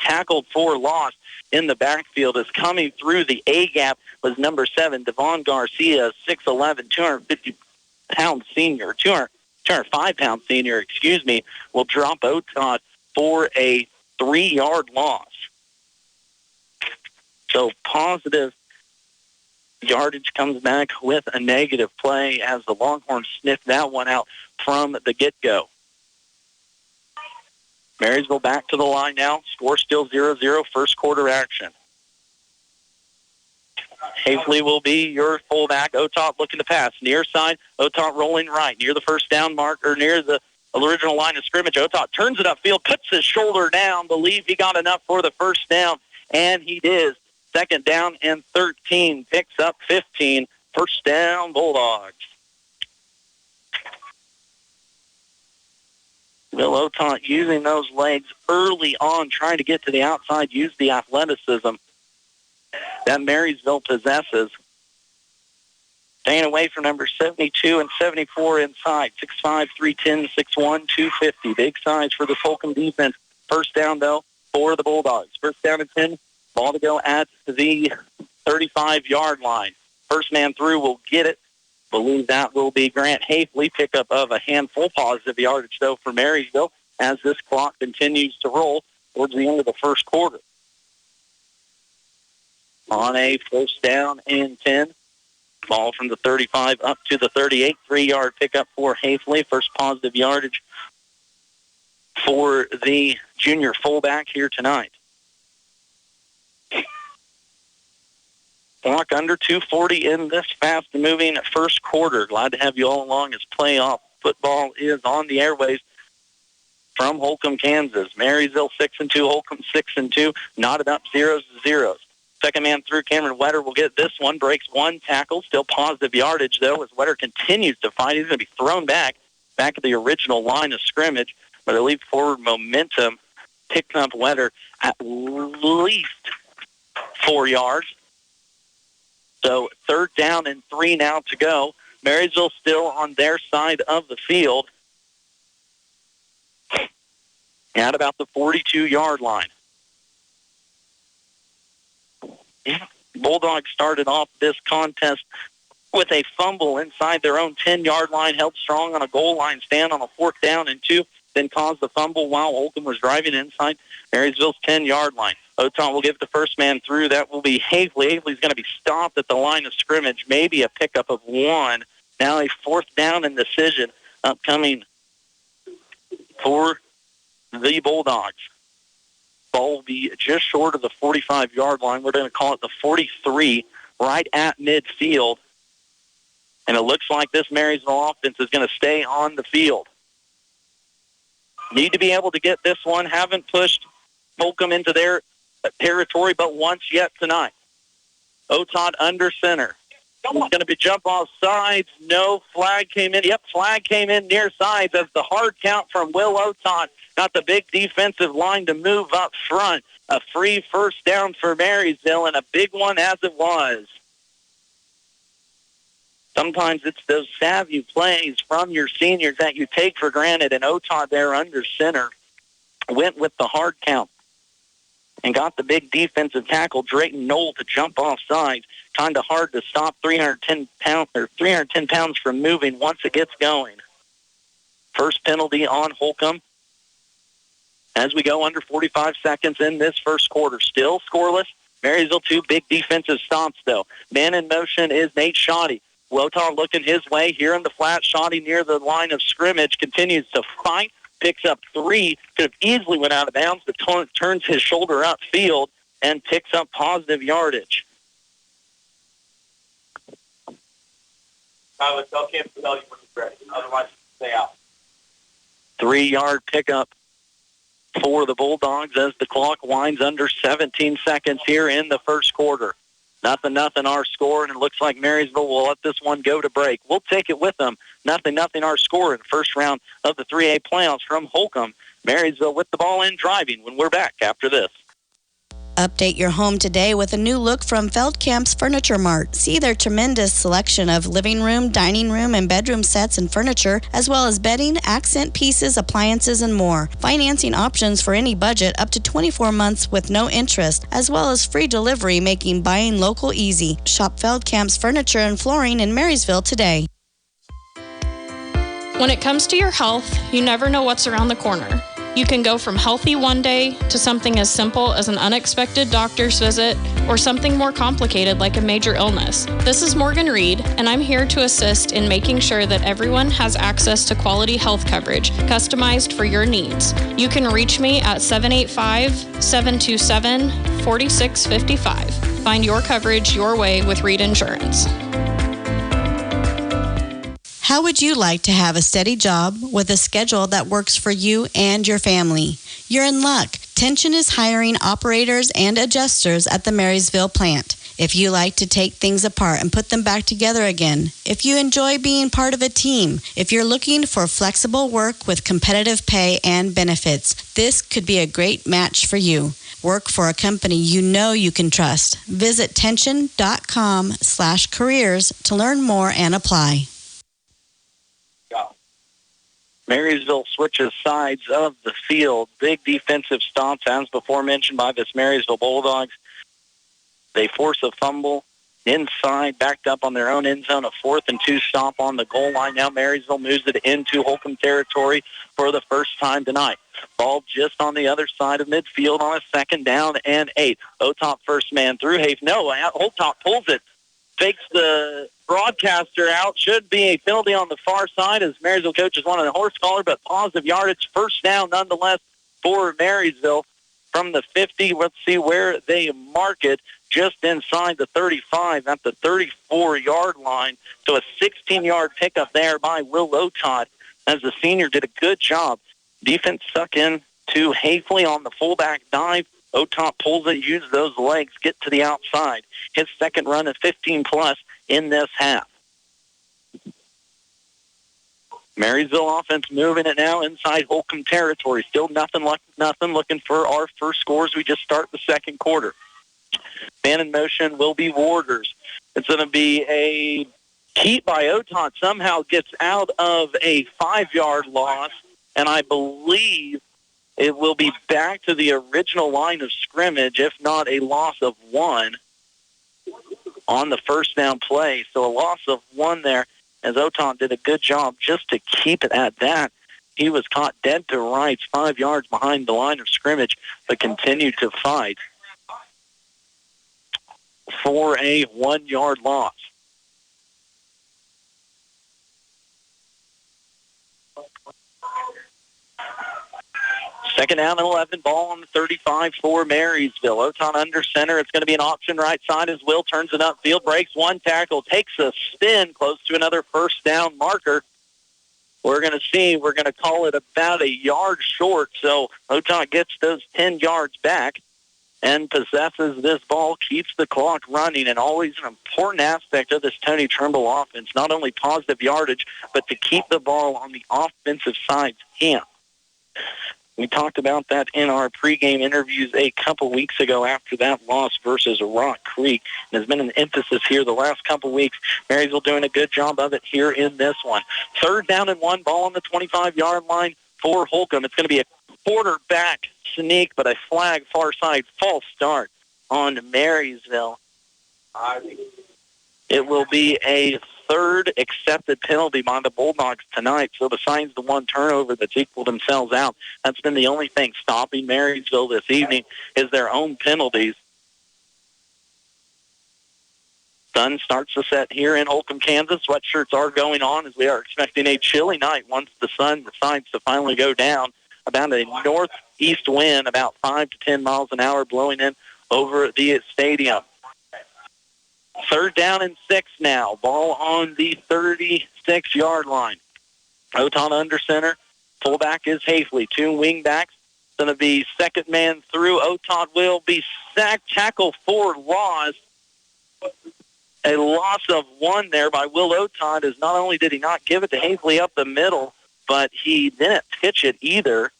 tackled for loss in the backfield. Is coming through the A-gap was number 7, Devon Garcia, 6'11", 250-pound senior, 205-pound senior, will drop Otot for a 3-yard loss. So positive yardage comes back with a negative play as the Longhorns sniffed that one out from the get-go. Marysville back to the line now. Score still 0-0, first quarter action. Hafley will be your fullback. Otot looking to pass. Near side, Otot rolling right. Near the first down mark, or near the original line of scrimmage. Otot turns it upfield, puts his shoulder down, believe he got enough for the first down, and he did. Second down and 13, picks up 15. First down, Bulldogs. Will Otot using those legs early on, trying to get to the outside, use the athleticism that Marysville possesses. Staying away from number 72 and 74 inside. 6'5", 310, 6'1", 250. Big size for the Holcomb defense. First down, though, for the Bulldogs. First down and 10. Ball to go at the 35-yard line. First man through will get it. Believe that will be Grant Hafley. Pickup of a handful. Positive yardage, though, for Marysville as this clock continues to roll towards the end of the first quarter. On a first down and 10. Ball from the 35 up to the 38. 3-yard pickup for Hafley. First positive yardage for the junior fullback here tonight. Clock under 2:40 in this fast-moving first quarter. Glad to have you all along as playoff football is on the airways from Holcomb, Kansas. Marysville 6-2, Holcomb 6-2. Knotted up 0-0. Second man through, Cameron Wetter will get this one. Breaks one tackle. Still positive yardage, though, as Wetter continues to fight. He's going to be thrown back at the original line of scrimmage. But I leave forward momentum, picking up Wetter at least 4 yards. So third down and 3 now to go. Marysville still on their side of the field at about the 42-yard line. Bulldogs started off this contest with a fumble inside their own 10-yard line, held strong on a goal line stand on a 4th down and 2, then caused the fumble while Holcomb was driving inside Marysville's 10-yard line. Oton will give the first man through. That will be Hafley. Hafley's going to be stopped at the line of scrimmage, maybe a pickup of 1. Now a 4th down and decision upcoming for the Bulldogs. Ball will be just short of the 45-yard line. We're going to call it the 43, right at midfield. And it looks like this Marysville offense is going to stay on the field. Need to be able to get this one. Haven't pushed Holcomb into their territory but once yet tonight. Otot under center. Going to be jump off sides. No, flag came in. Yep, flag came in near sides as the hard count from Will Otot got the big defensive line to move up front. A free first down for Marysville, and a big one as it was. Sometimes it's those savvy plays from your seniors that you take for granted, and Otot there under center went with the hard count and got the big defensive tackle, Drayton Knoll, to jump off sides. Kind of hard to stop 310 pounds from moving once it gets going. First penalty on Holcomb as we go under 45 seconds in this first quarter. Still scoreless. Marysville 2 big defensive stops, though. Man in motion is Nate Shoddy. Wotan looking his way here in the flat. Shoddy near the line of scrimmage continues to fight. Picks up 3. Could have easily went out of bounds, but turns his shoulder upfield and picks up positive yardage. Tyler, tell Kim to tell you when he's ready. Otherwise, stay out. 3-yard pickup for the Bulldogs as the clock winds under 17 seconds here in the first quarter. 0-0 our score, and it looks like Marysville will let this one go to break. We'll take it with them. 0-0 our score in the first round of the 3A playoffs from Holcomb. Marysville with the ball in, driving when we're back after this. Update your home today with a new look from Feldkamp's Furniture Mart. See their tremendous selection of living room, dining room, and bedroom sets and furniture, as well as bedding, accent pieces, appliances, and more. Financing options for any budget up to 24 months with no interest, as well as free delivery, making buying local easy. Shop Feldkamp's Furniture and Flooring in Marysville today. When it comes to your health, you never know what's around the corner. You can go from healthy one day to something as simple as an unexpected doctor's visit or something more complicated like a major illness. This is Morgan Reed, and I'm here to assist in making sure that everyone has access to quality health coverage customized for your needs. You can reach me at 785-727-4655. Find your coverage your way with Reed Insurance. How would you like to have a steady job with a schedule that works for you and your family? You're in luck. Tension is hiring operators and adjusters at the Marysville plant. If you like to take things apart and put them back together again, if you enjoy being part of a team, if you're looking for flexible work with competitive pay and benefits, this could be a great match for you. Work for a company you know you can trust. Visit tension.com/careers to learn more and apply. Marysville switches sides of the field. Big defensive stomps, as before mentioned by this Marysville Bulldogs. They force a fumble inside, backed up on their own end zone, a 4th and 2 stop on the goal line. Now Marysville moves it into Holcomb territory for the first time tonight. Ball just on the other side of midfield on a 2nd down and 8. Otop first man through. Otop pulls it, fakes the broadcaster out. Should be a penalty on the far side as Marysville coaches wanted a horse collar, but positive yardage. First down nonetheless for Marysville from the 50. Let's see where they mark it. Just inside the 35 at the 34-yard line. So a 16-yard pickup there by Will Otop as the senior did a good job. Defense stuck in to Hafley on the fullback dive. Otop pulls it, uses those legs, get to the outside. His second run is 15-plus in this half. Marysville offense moving it now inside Holcomb territory. Still nothing, looking for our first scores. We just start the second quarter. Man in motion will be Warders. It's going to be a keep by Otop. Somehow gets out of a 5-yard loss, and I believe it will be back to the original line of scrimmage, if not a loss of 1 on the first down play. So a loss of 1 there, as Otop did a good job just to keep it at that. He was caught dead to rights 5 yards behind the line of scrimmage, but continued to fight for a 1-yard loss. Second down and 11, ball on the 35 for Marysville. Otop under center. It's going to be an option right side as Will turns it upfield, breaks one tackle, takes a spin close to another first down marker. We're going to call it about a yard short, so Otop gets those 10 yards back and possesses this ball, keeps the clock running, and always an important aspect of this Tony Trimble offense, not only positive yardage, but to keep the ball on the offensive side's hand. We talked about that in our pregame interviews a couple weeks ago after that loss versus Rock Creek. There's been an emphasis here the last couple weeks. Marysville doing a good job of it here in this one. Third down and 1, ball on the 25-yard line for Holcomb. It's going to be a quarterback sneak, but a flag far side false start on Marysville. It will be a third accepted penalty by the Bulldogs tonight. So besides the 1 turnover that's equaled themselves out, that's been the only thing stopping Marysville this evening is their own penalties. Sun starts the set here in Holcomb, Kansas. Sweatshirts are going on as we are expecting a chilly night once the sun decides to finally go down. About a northeast wind, about 5 to 10 miles an hour blowing in over the stadium. Third down and 6 now. Ball on the 36-yard line. Otop under center. Fullback is Hafley. 2 wing backs. Going to be second man through. Otop will be sacked. Tackle for loss. A loss of 1 there by Will Otop, as not only did he not give it to Hafley up the middle, but he didn't pitch it either.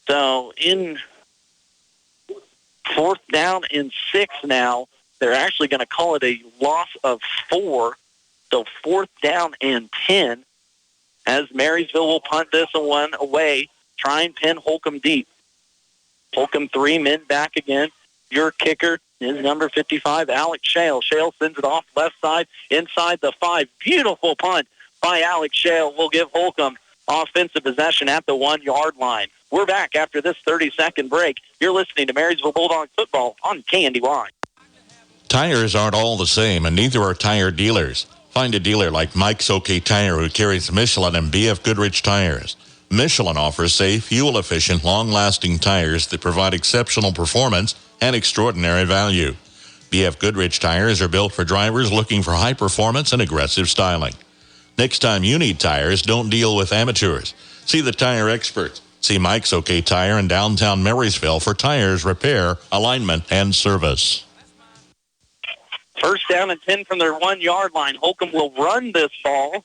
So in 4th down and 6 now, they're actually going to call it a loss of 4. So 4th down and 10 as Marysville will punt this one away, try and pin Holcomb deep. Holcomb 3 men back again. Your kicker is number 55, Alex Shale. Shale sends it off left side inside the 5. Beautiful punt by Alex Shale will give Holcomb offensive possession at the 1-yard line. We're back after this 30-second break. You're listening to Marysville Bulldog football on KNDY. Tires aren't all the same, and neither are tire dealers. Find a dealer like Mike's OK Tire who carries Michelin and BF Goodrich tires. Michelin offers safe, fuel-efficient, long-lasting tires that provide exceptional performance and extraordinary value. BF Goodrich tires are built for drivers looking for high performance and aggressive styling. Next time you need tires, don't deal with amateurs. See the tire experts. See Mike's OK Tire in downtown Marysville for tires, repair, alignment, and service. First down and 10 from their 1-yard line. Holcomb will run this ball.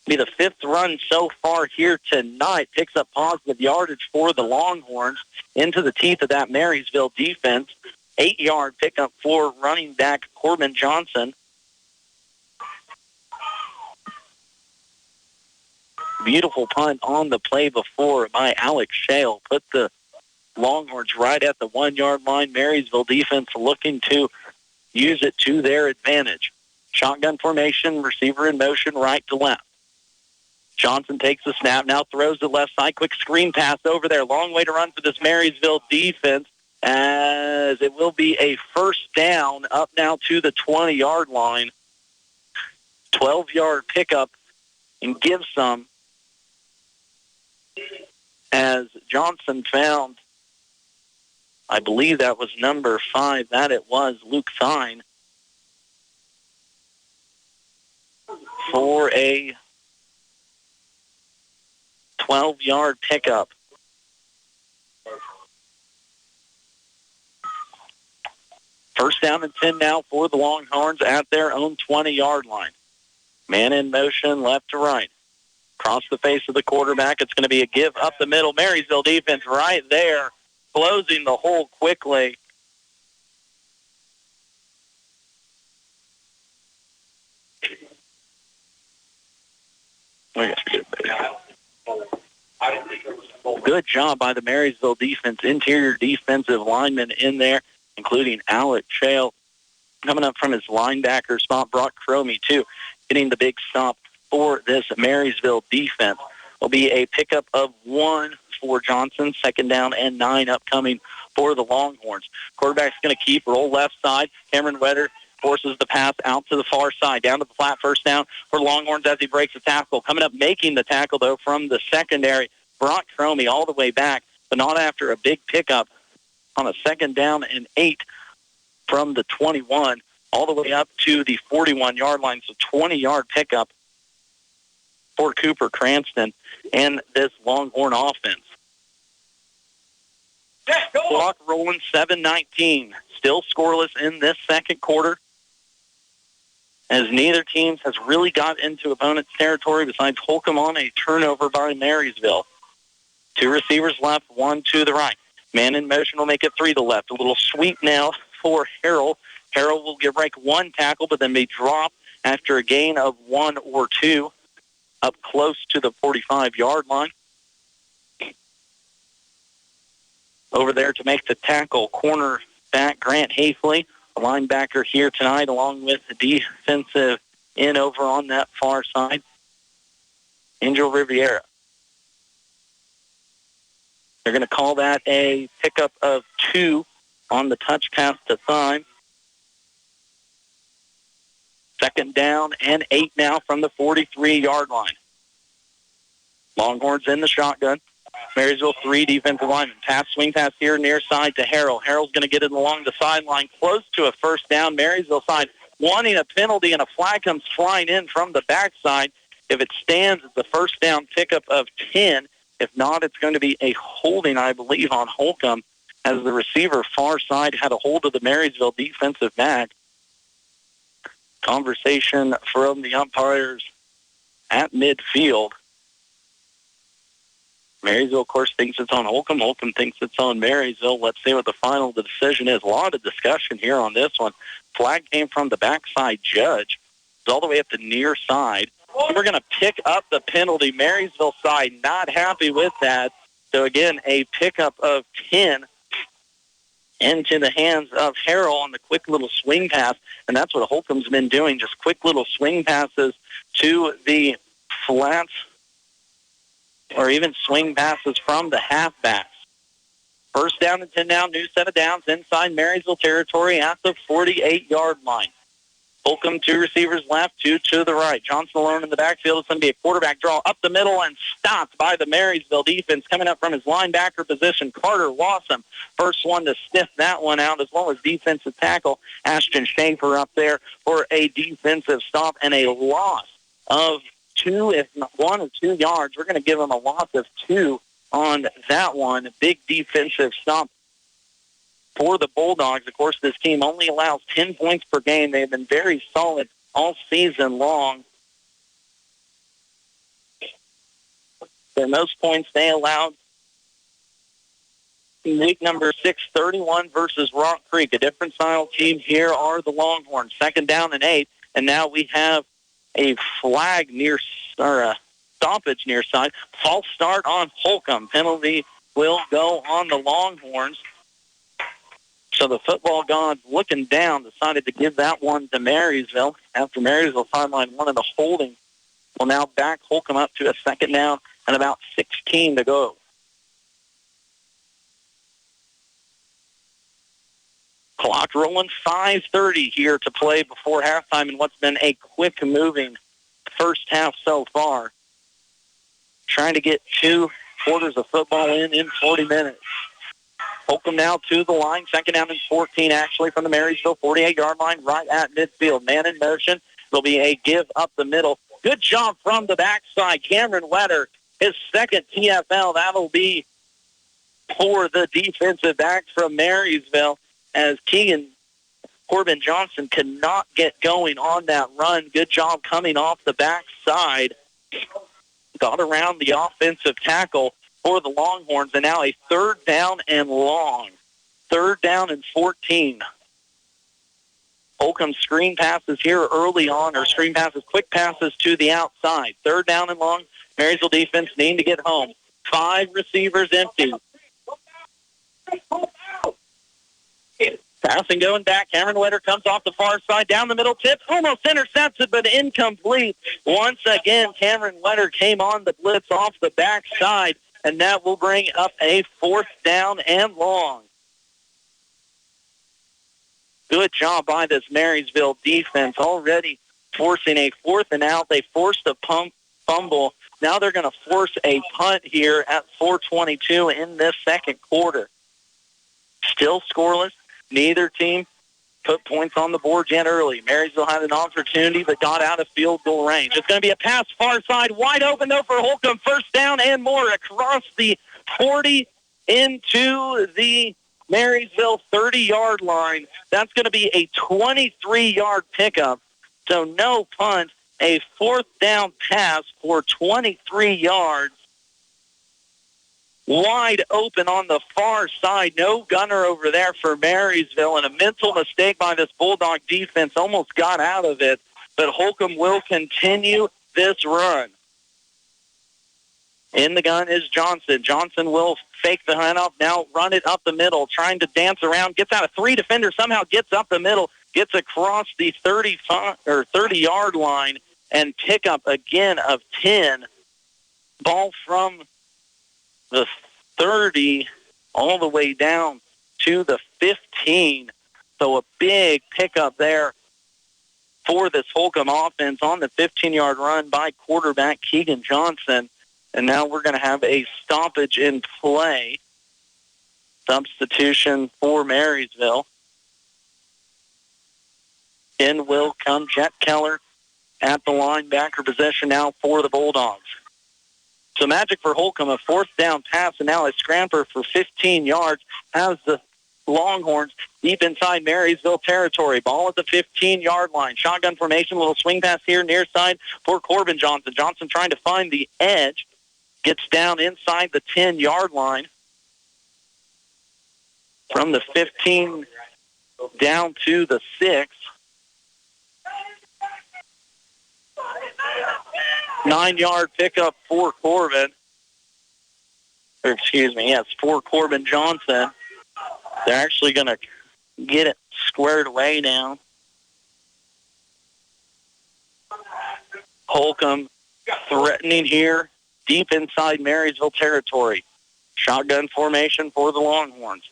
Be the 5th run so far here tonight. Picks up positive yardage for the Longhorns into the teeth of that Marysville defense. 8-yard pickup for running back Corbin Johnson. Beautiful punt on the play before by Alex Shale. Put the Longhorns right at the 1-yard line. Marysville defense looking to use it to their advantage. Shotgun formation, receiver in motion, right to left. Johnson takes the snap, now throws it left side. Quick screen pass over there. Long way to run for this Marysville defense as it will be a first down up now to the 20-yard line. 12-yard pickup and give some as Johnson found, I believe that was number 5. That it was Luke Thine for a 12-yard pickup. First down and 10 now for the Longhorns at their own 20-yard line. Man in motion, left to right. Across the face of the quarterback, it's going to be a give up the middle. Marysville defense right there, closing the hole quickly. Good job by the Marysville defense. Interior defensive lineman in there, including Alex Shale. Coming up from his linebacker spot, Brock Cromie, too, getting the big stop for this Marysville defense. Will be a pickup of 1 for Johnson. 2nd down and 9 upcoming for the Longhorns. Quarterback's going to keep, roll left side. Cameron Wetter forces the pass out to the far side. Down to the flat, first down for Longhorns as he breaks the tackle. Coming up, making the tackle, though, from the secondary. Brock Cromie all the way back, but not after a big pickup on a 2nd down and 8 from the 21 all the way up to the 41-yard line. So 20-yard pickup for Cooper Cranston and this Longhorn offense. Clock rolling, 7:19. Still scoreless in this second quarter, as neither team has really got into opponent's territory besides Holcomb on a turnover by Marysville. 2 receivers left, 1 to the right. Man in motion will make it 3 to the left. A little sweep now for Harrell. Harrell will break 1 tackle, but then be dropped after a gain of 1 or 2 up close to the 45-yard line. Over there to make the tackle, cornerback Grant Hafley, a linebacker here tonight, along with the defensive end over on that far side, Angel Riviera. They're going to call that a pickup of 2 on the touch pass to Thine. 2nd down and 8 now from the 43-yard line. Longhorns in the shotgun. Marysville 3 defensive linemen. Pass, swing pass here near side to Harrell. Harrell's going to get it along the sideline, close to a first down. Marysville side wanting a penalty, and a flag comes flying in from the backside. If it stands, it's a first down pickup of 10. If not, it's going to be a holding, I believe, on Holcomb, as the receiver far side had a hold of the Marysville defensive back. Conversation from the umpires at midfield. Marysville, of course, thinks it's on Holcomb. Holcomb thinks it's on Marysville. Let's see what the final decision is. A lot of discussion here on this one. Flag came from the backside judge. It's all the way up the near side. We're going to pick up the penalty. Marysville side not happy with that. So, again, a pickup of 10 into the hands of Harrell on the quick little swing pass. And that's what Holcomb's been doing, just quick little swing passes to the flats or even swing passes from the halfbacks. First down and 10 now, new set of downs inside Marysville territory at the 48-yard line. Holcomb, 2 receivers left, 2 to the right. Johnson alone in the backfield. It's going to be a quarterback draw up the middle and stopped by the Marysville defense. Coming up from his linebacker position, Carter Wassam. First one to sniff that one out, as well as defensive tackle Ashton Schaefer up there for a defensive stop and a loss of 2, if not 1 or 2 yards. We're going to give him a loss of 2 on that one. Big defensive stop for the Bulldogs. Of course, this team only allows 10 points per game. They've been very solid all season long. Their most points they allowed in week number 631 versus Rock Creek. A different style team here are the Longhorns. 2nd down and 8, and now we have a flag or a stoppage near side. False start on Holcomb. Penalty will go on the Longhorns. So the football gods, looking down, decided to give that one to Marysville. After Marysville sideline one of the holding, will now back Holcomb up to a 2nd down and about 16 to go. Clock rolling, 5:30 here to play before halftime in what's been a quick-moving first half so far. Trying to get 2 quarters of football in 40 minutes. Holcomb now to the line, 2nd down and 14 actually from the Marysville 48-yard line right at midfield. Man in motion. There'll be a give up the middle. Good job from the backside. Cameron Wetter, his 2nd TFL. That'll be for the defensive backs from Marysville as Corbin Johnson cannot get going on that run. Good job coming off the backside. Got around the offensive tackle for the Longhorns, and now a 3rd down and long. 3rd down and 14. Holcomb screen passes here early on, or screen passes, quick passes to the outside. 3rd down and long. Marysville defense needing to get home. 5 receivers empty. Passing going back. Cameron Wetter comes off the far side. Down the middle, tips. Almost intercepted, but incomplete. Once again, Cameron Wetter came on the blitz off the backside, and that will bring up a 4th down and long. Good job by this Marysville defense, already forcing a 4th and out. They forced a fumble. Now they're going to force a punt here at 4:22 in this 2nd quarter. Still scoreless. Neither team put points on the board yet early. Marysville had an opportunity but got out of field goal range. It's going to be a pass far side, wide open though for Holcomb. 1st down and more across the 40 into the Marysville 30-yard line. That's going to be a 23-yard pickup. So no punt, a 4th down pass for 23 yards. Wide open on the far side. No gunner over there for Marysville, and a mental mistake by this Bulldog defense. Almost got out of it, but Holcomb will continue this run. In the gun is Johnson. Johnson will fake the handoff, now run it up the middle, trying to dance around, gets out of 3 defenders, somehow gets up the middle, gets across the 30-yard line, and pick up again of 10. Ball from the 30 all the way down to the 15. So a big pickup there for this Holcomb offense on the 15-yard run by quarterback Keegan Johnson. And now we're going to have a stoppage in play. Substitution for Marysville. In will come Jet Keller at the linebacker position now for the Bulldogs. So magic for Holcomb, a 4th down pass, and now a scrambler for 15 yards has the Longhorns deep inside Marysville territory. Ball at the 15-yard line. Shotgun formation, little swing pass here near side for Corbin Johnson. Johnson trying to find the edge. Gets down inside the 10-yard line. From the 15 down to the 6. 9-yard pickup for Corbin. Or excuse me, yes, for Corbin Johnson. They're actually going to get it squared away now. Holcomb threatening here deep inside Marysville territory. Shotgun formation for the Longhorns.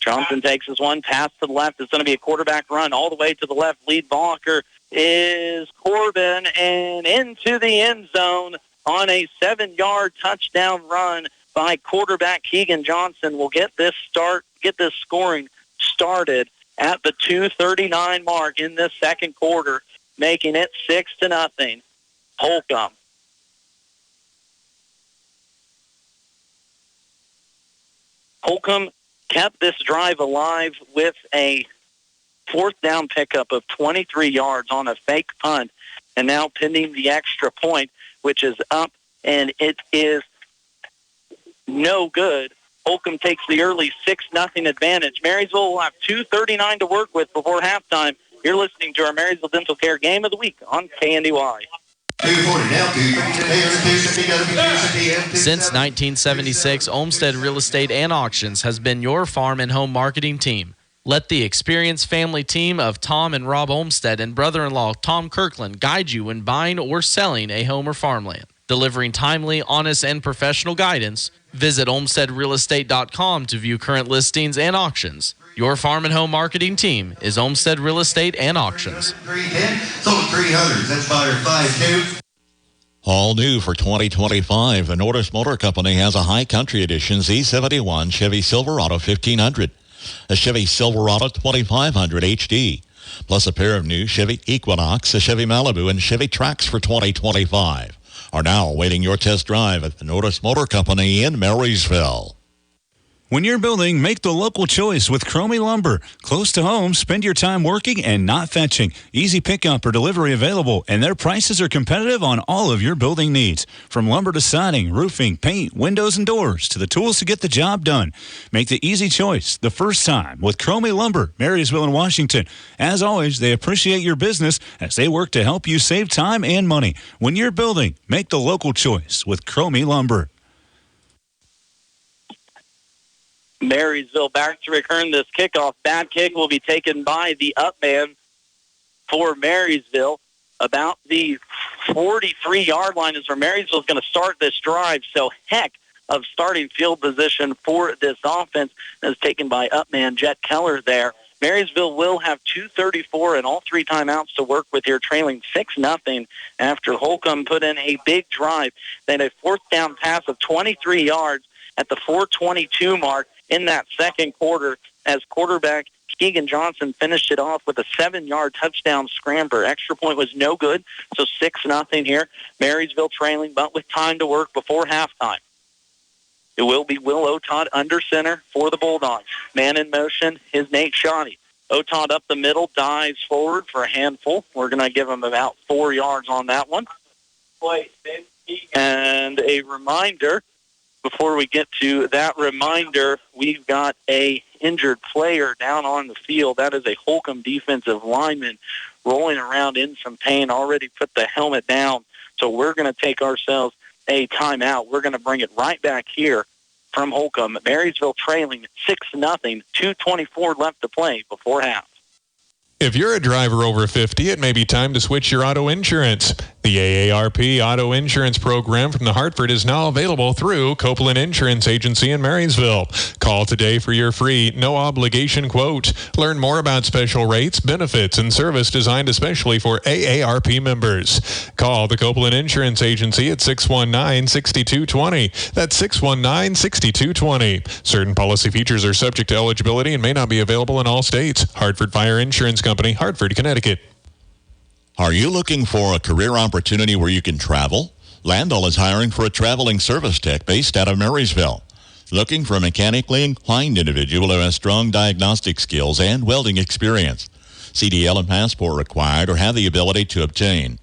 Johnson takes his one, pass to the left. It's going to be a quarterback run all the way to the left. Lead blocker is Corbin, and into the end zone on a 7-yard touchdown run by quarterback Keegan Johnson. Will get this scoring started at the 2:39 mark in this second quarter, making it 6-0. Holcomb. Holcomb kept this drive alive with a fourth down pickup of 23 yards on a fake punt, and now pending the extra point, which is up, and it is no good. Holcomb takes the early 6-0 advantage. Marysville will have 2:39 to work with before halftime. You're listening to our Marysville Dental Care Game of the Week on KNDY. Since 1976, Olmsted Real Estate and Auctions has been your farm and home marketing team. Let the experienced family team of Tom and Rob Olmsted and brother-in-law Tom Kirkland guide you when buying or selling a home or farmland. Delivering timely, honest, and professional guidance, visit olmstedrealestate.com to view current listings and auctions. Your farm and home marketing team is Olmsted Real Estate and Auctions. 300. That's buyer 5-2. All new for 2025, the Nordis Motor Company has a High Country Edition Z71 Chevy Silverado 1500, a Chevy Silverado 2500 HD, plus a pair of new Chevy Equinox, a Chevy Malibu, and Chevy Trax for 2025. Are now awaiting your test drive at the Nordis Motor Company in Marysville. When you're building, make the local choice with Cromie Lumber. Close to home, spend your time working and not fetching. Easy pickup or delivery available, and their prices are competitive on all of your building needs. From lumber to siding, roofing, paint, windows, and doors, to the tools to get the job done. Make the easy choice the first time with Cromie Lumber, Marysville and Washington. As always, they appreciate your business as they work to help you save time and money. When you're building, make the local choice with Cromie Lumber. Marysville back to return this kickoff. Bad kick will be taken by the up man for Marysville. About the 43-yard line is where Marysville's going to start this drive. So heck of starting field position for this offense is taken by up man Jet Keller there. Marysville will have 2:34 and all three timeouts to work with here, trailing 6-0 after Holcomb put in a big drive. They had a fourth down pass of 23 yards at the 4:22 mark in that second quarter as quarterback Keegan Johnson finished it off with a 7-yard touchdown scrambler. Extra point was no good, so 6-0 here. Marysville trailing, but with time to work before halftime. It will be Will Otod under center for the Bulldogs. Man in motion is Nate Shoddy. Otod up the middle, dives forward for a handful. We're going to give him about 4 yards on that one. And a reminder, before we get to that reminder, we've got a injured player down on the field. That is a Holcomb defensive lineman rolling around in some pain, already put the helmet down. So we're going to take ourselves a timeout. We're going to bring it right back here from Holcomb. Marysville trailing 6-0, 2:24 left to play before half. If you're a driver over 50, it may be time to switch your auto insurance. The AARP Auto Insurance Program from the Hartford is now available through Copeland Insurance Agency in Marysville. Call today for your free, no-obligation quote. Learn more about special rates, benefits, and service designed especially for AARP members. Call the Copeland Insurance Agency at 619-6220. That's 619-6220. Certain policy features are subject to eligibility and may not be available in all states. Hartford Fire Insurance Company, Hartford, Connecticut. Are you looking for a career opportunity where you can travel? Landau is hiring for a traveling service tech based out of Marysville. Looking for a mechanically inclined individual who has strong diagnostic skills and welding experience. CDL and passport required or have the ability to obtain.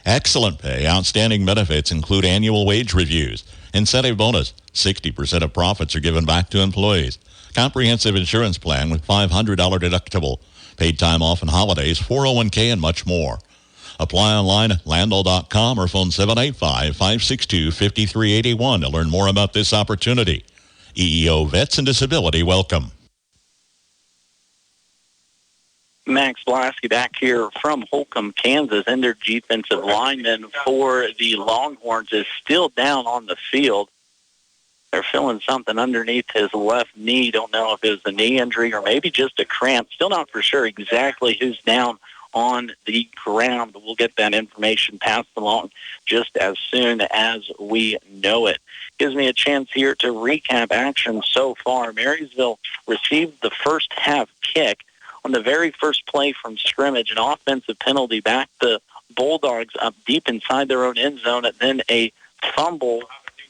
Excellent pay, outstanding benefits include annual wage reviews. Incentive bonus, 60% of profits are given back to employees. Comprehensive insurance plan with $500 deductible. Paid time off and holidays, 401k, and much more. Apply online at landau.com or phone 785-562-5381 to learn more about this opportunity. EEO Vets and Disability welcome. Max Blasky back here from Holcomb, Kansas, and their defensive lineman for the Longhorns is still down on the field. They're feeling something underneath his left knee. Don't know if it was a knee injury or maybe just a cramp. Still not for sure exactly who's down on the ground, but we'll get that information passed along just as soon as we know it. Gives me a chance here to recap action so far. Marysville received the first half kick on the very first play from scrimmage, an offensive penalty back the Bulldogs up deep inside their own end zone, and then a fumble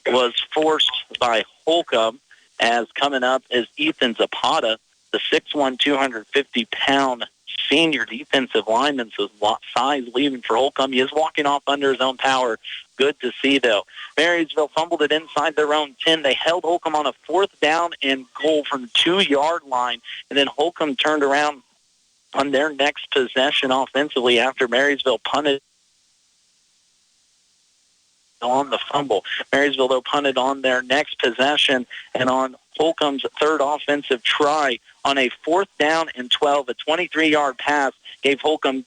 was forced by Holcomb, as coming up is Ethan Zapata, the 6'1", 250-pound senior defensive lineman, so size leaving for Holcomb. He is walking off under his own power. Good to see, though. Marysville fumbled it inside their own 10. They held Holcomb on a 4th down and goal from the 2-yard line, and then Holcomb turned around on their next possession offensively after Marysville punted on the fumble. Marysville, though, punted on their next possession, and on Holcomb's third offensive try on a 4th down and 12, a 23-yard pass gave Holcomb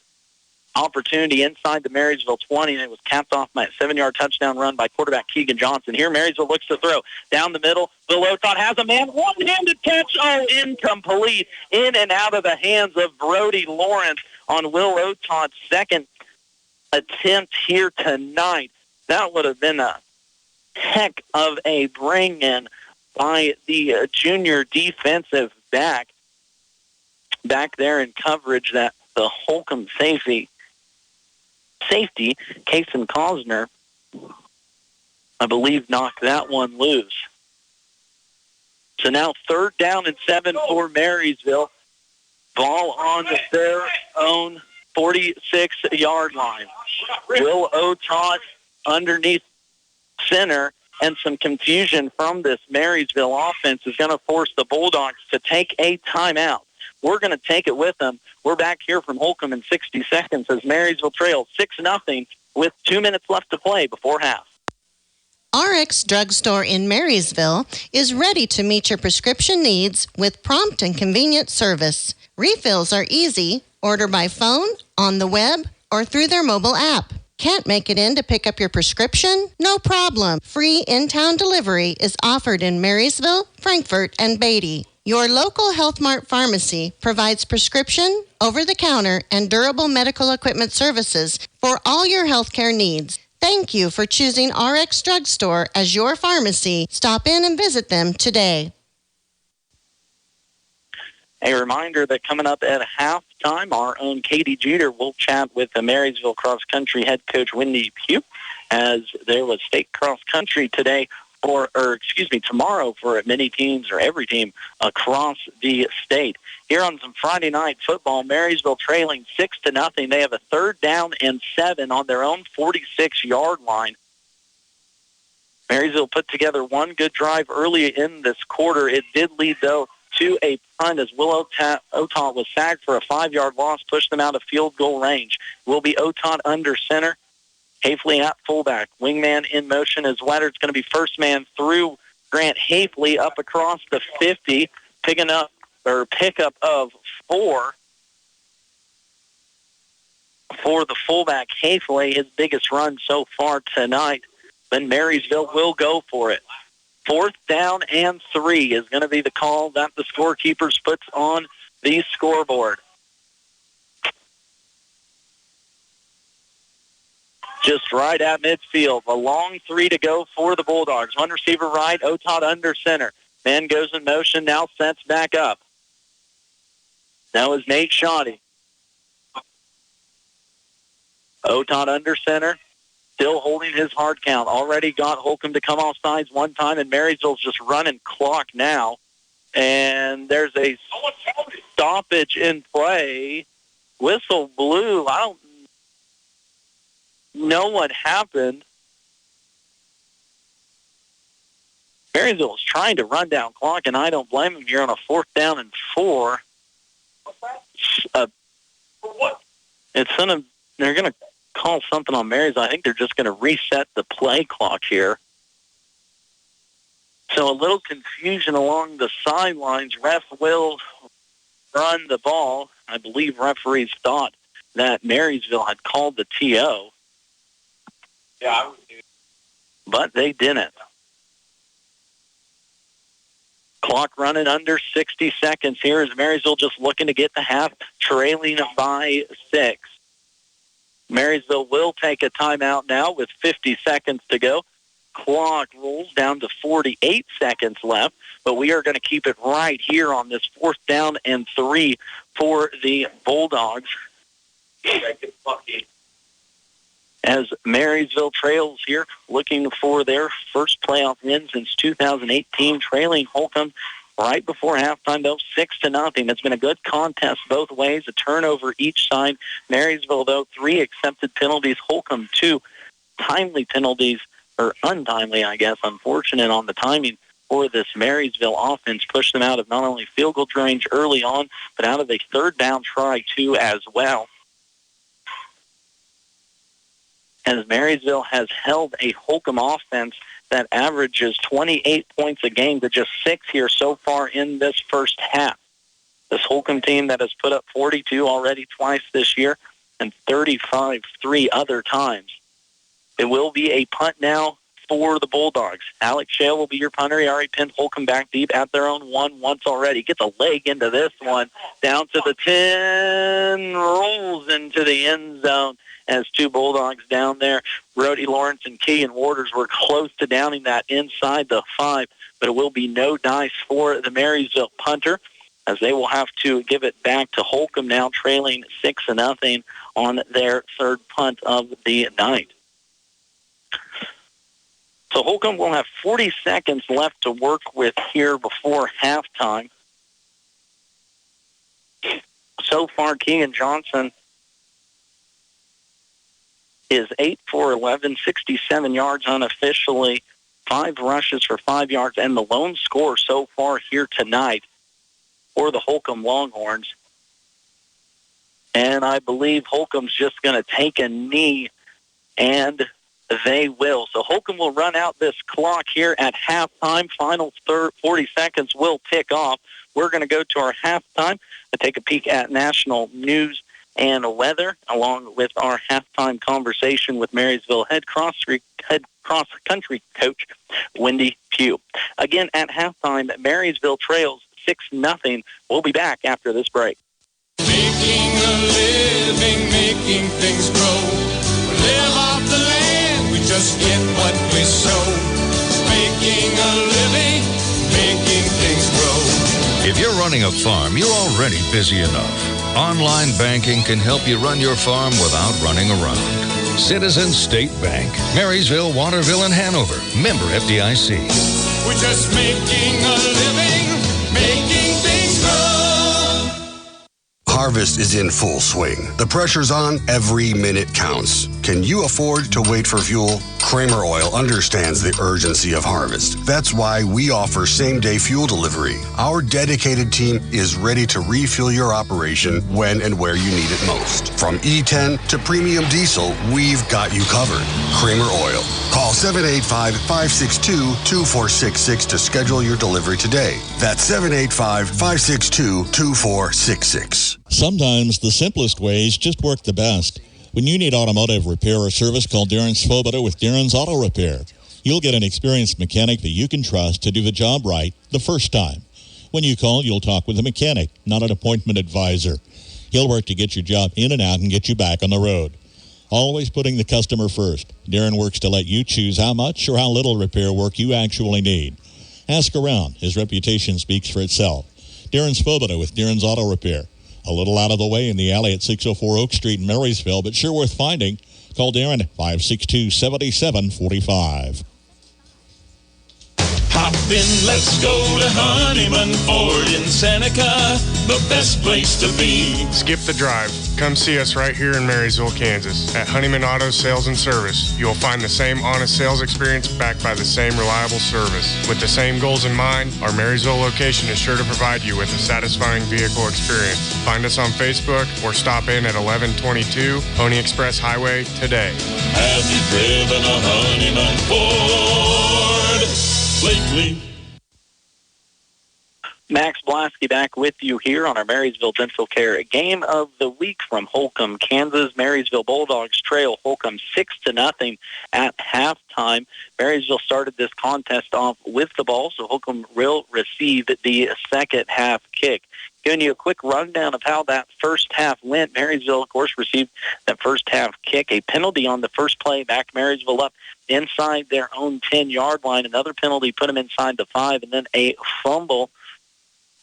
opportunity inside the Marysville 20, and it was capped off by a 7-yard touchdown run by quarterback Keegan Johnson. Here, Marysville looks to throw. Down the middle, Will Otot has a man, one-handed catch, incomplete, in and out of the hands of Brody Lawrence on Will Otot's second attempt here tonight. That would have been a heck of a bring-in by the junior defensive back there in coverage, that the Holcomb safety, Kason Cosner, I believe, knocked that one loose. So now 3rd down and 7 for Marysville. Ball on their own 46-yard line. Will Otot underneath center, and some confusion from this Marysville offense is going to force the Bulldogs to take a timeout. We're going to take it with them. We're back here from Holcomb in 60 seconds as Marysville trails 6-0 with 2 minutes left to play before half. RX Drugstore in Marysville is ready to meet your prescription needs with prompt and convenient service. Refills are easy. Order by phone, on the web, or through their mobile app. Can't make it in to pick up your prescription? No problem. Free in-town delivery is offered in Marysville, Frankfort, and Beatty. Your local Health Mart pharmacy provides prescription, over-the-counter, and durable medical equipment services for all your healthcare needs. Thank you for choosing RX Drugstore as your pharmacy. Stop in and visit them today. A reminder that coming up at halftime, our own Katie Jeter will chat with the Marysville Cross Country head coach Wendy Pugh, as there was state cross country today, tomorrow for many teams or every team across the state. Here on some Friday night football, Marysville trailing 6-0. They have a 3rd down and 7 on their own 46-yard line. Marysville put together one good drive early in this quarter. It did lead, though, to a punt as Will Otot was sacked for a 5-yard loss, pushed them out of field goal range. Will be Otot under center, Hafley at fullback. Wingman in motion as Weather's going to be first man through Grant Hafley up across the 50, pickup of 4 for the fullback Hafley, his biggest run so far tonight. Then Marysville will go for it. 4th down and 3 is going to be the call that the scorekeepers puts on the scoreboard. Just right at midfield. A long 3 to go for the Bulldogs. One receiver right, Otot under center. Man goes in motion, now sets back up. That was Nate Shoddy. Otot under center. Still holding his hard count. Already got Holcomb to come off sides one time, and Marysville's just running clock now. And there's a stoppage in play. Whistle blew. I don't know what happened. Marysville's trying to run down clock, and I don't blame him here on a 4th down and 4. They're going to call something on Marysville. I think they're just going to reset the play clock here. So a little confusion along the sidelines. Ref will run the ball. I believe referees thought that Marysville had called the TO. Yeah, but they didn't. Clock running under 60 seconds here as Marysville just looking to get the half, trailing by 6. Marysville will take a timeout now with 50 seconds to go. Clock rolls down to 48 seconds left, but we are going to keep it right here on this 4th down and 3 for the Bulldogs. As Marysville trails here, looking for their first playoff win since 2018, trailing Holcomb right before halftime, though, 6-0. It's been a good contest both ways, a turnover each side. Marysville, though, 3 accepted penalties. Holcomb, 2 timely penalties, or untimely, I guess, unfortunate on the timing for this Marysville offense. Pushed them out of not only field goal range early on, but out of a 3rd down try, too, as well. As Marysville has held a Holcomb offense that averages 28 points a game to just 6 here so far in this first half. This Holcomb team that has put up 42 already twice this year and 35 3 other times. It will be a punt now for the Bulldogs. Alex Shale will be your punter. He already pinned Holcomb back deep at their own 1 once already. Gets a leg into this one. Down to the 10. Rolls into the end zone. As 2 Bulldogs down there. Brody Lawrence and Keegan Waters were close to downing that inside the 5, but it will be no dice for the Marysville punter as they will have to give it back to Holcomb now, trailing 6-0 on their 3rd punt of the night. So Holcomb will have 40 seconds left to work with here before halftime. So far, Keegan Johnson is 8 for 11, 67 yards unofficially, 5 rushes for 5 yards, and the lone score so far here tonight for the Holcomb Longhorns. And I believe Holcomb's just going to take a knee, and they will. So Holcomb will run out this clock here at halftime. Final 40 seconds will tick off. We're going to go to our halftime and take a peek at national news and weather, along with our halftime conversation with Marysville head cross-country coach Wendy Pugh. Again, at halftime, Marysville trails 6-0. We'll be back after this break. Making a living, making things grow. We live off the land, we just get what we sow. Making a living, making things grow. If you're running a farm, you're already busy enough. Online banking can help you run your farm without running around. Citizens State Bank, Marysville, Waterville, and Hanover. Member FDIC. We're just making a living, making things grow. Harvest is in full swing. The pressure's on. Every minute counts. Can you afford to wait for fuel? Kramer Oil understands the urgency of harvest. That's why we offer same-day fuel delivery. Our dedicated team is ready to refuel your operation when and where you need it most. From E10 to premium diesel, we've got you covered. Kramer Oil. Call 785-562-2466 to schedule your delivery today. That's 785-562-2466. Sometimes the simplest ways just work the best. When you need automotive repair or service, call Darren Svoboda with Darren's Auto Repair. You'll get an experienced mechanic that you can trust to do the job right the first time. When you call, you'll talk with a mechanic, not an appointment advisor. He'll work to get your job in and out and get you back on the road. Always putting the customer first. Darren works to let you choose how much or how little repair work you actually need. Ask around. His reputation speaks for itself. Darren Svoboda with Darren's Auto Repair. A little out of the way in the alley at 604 Oak Street in Marysville, but sure worth finding. Call Darren at 562-7745. Hop in, let's go to Honeyman Ford in Seneca, the best place to be. Skip the drive. Come see us right here in Marysville, Kansas. At Honeyman Auto Sales and Service, you'll find the same honest sales experience backed by the same reliable service. With the same goals in mind, our Marysville location is sure to provide you with a satisfying vehicle experience. Find us on Facebook or stop in at 1122 Pony Express Highway today. Have you driven a Honeyman Ford lately? Max Blasky back with you here on our Marysville Dental Care Game of the Week from Holcomb, Kansas. Marysville Bulldogs trail Holcomb 6-0 at halftime. Marysville started this contest off with the ball, so Holcomb will receive the second half kick. Giving you a quick rundown of how that first half went. Marysville, of course, received that first half kick. A penalty on the first play backed Marysville up inside their own 10-yard line. Another penalty put them inside the 5, and then a fumble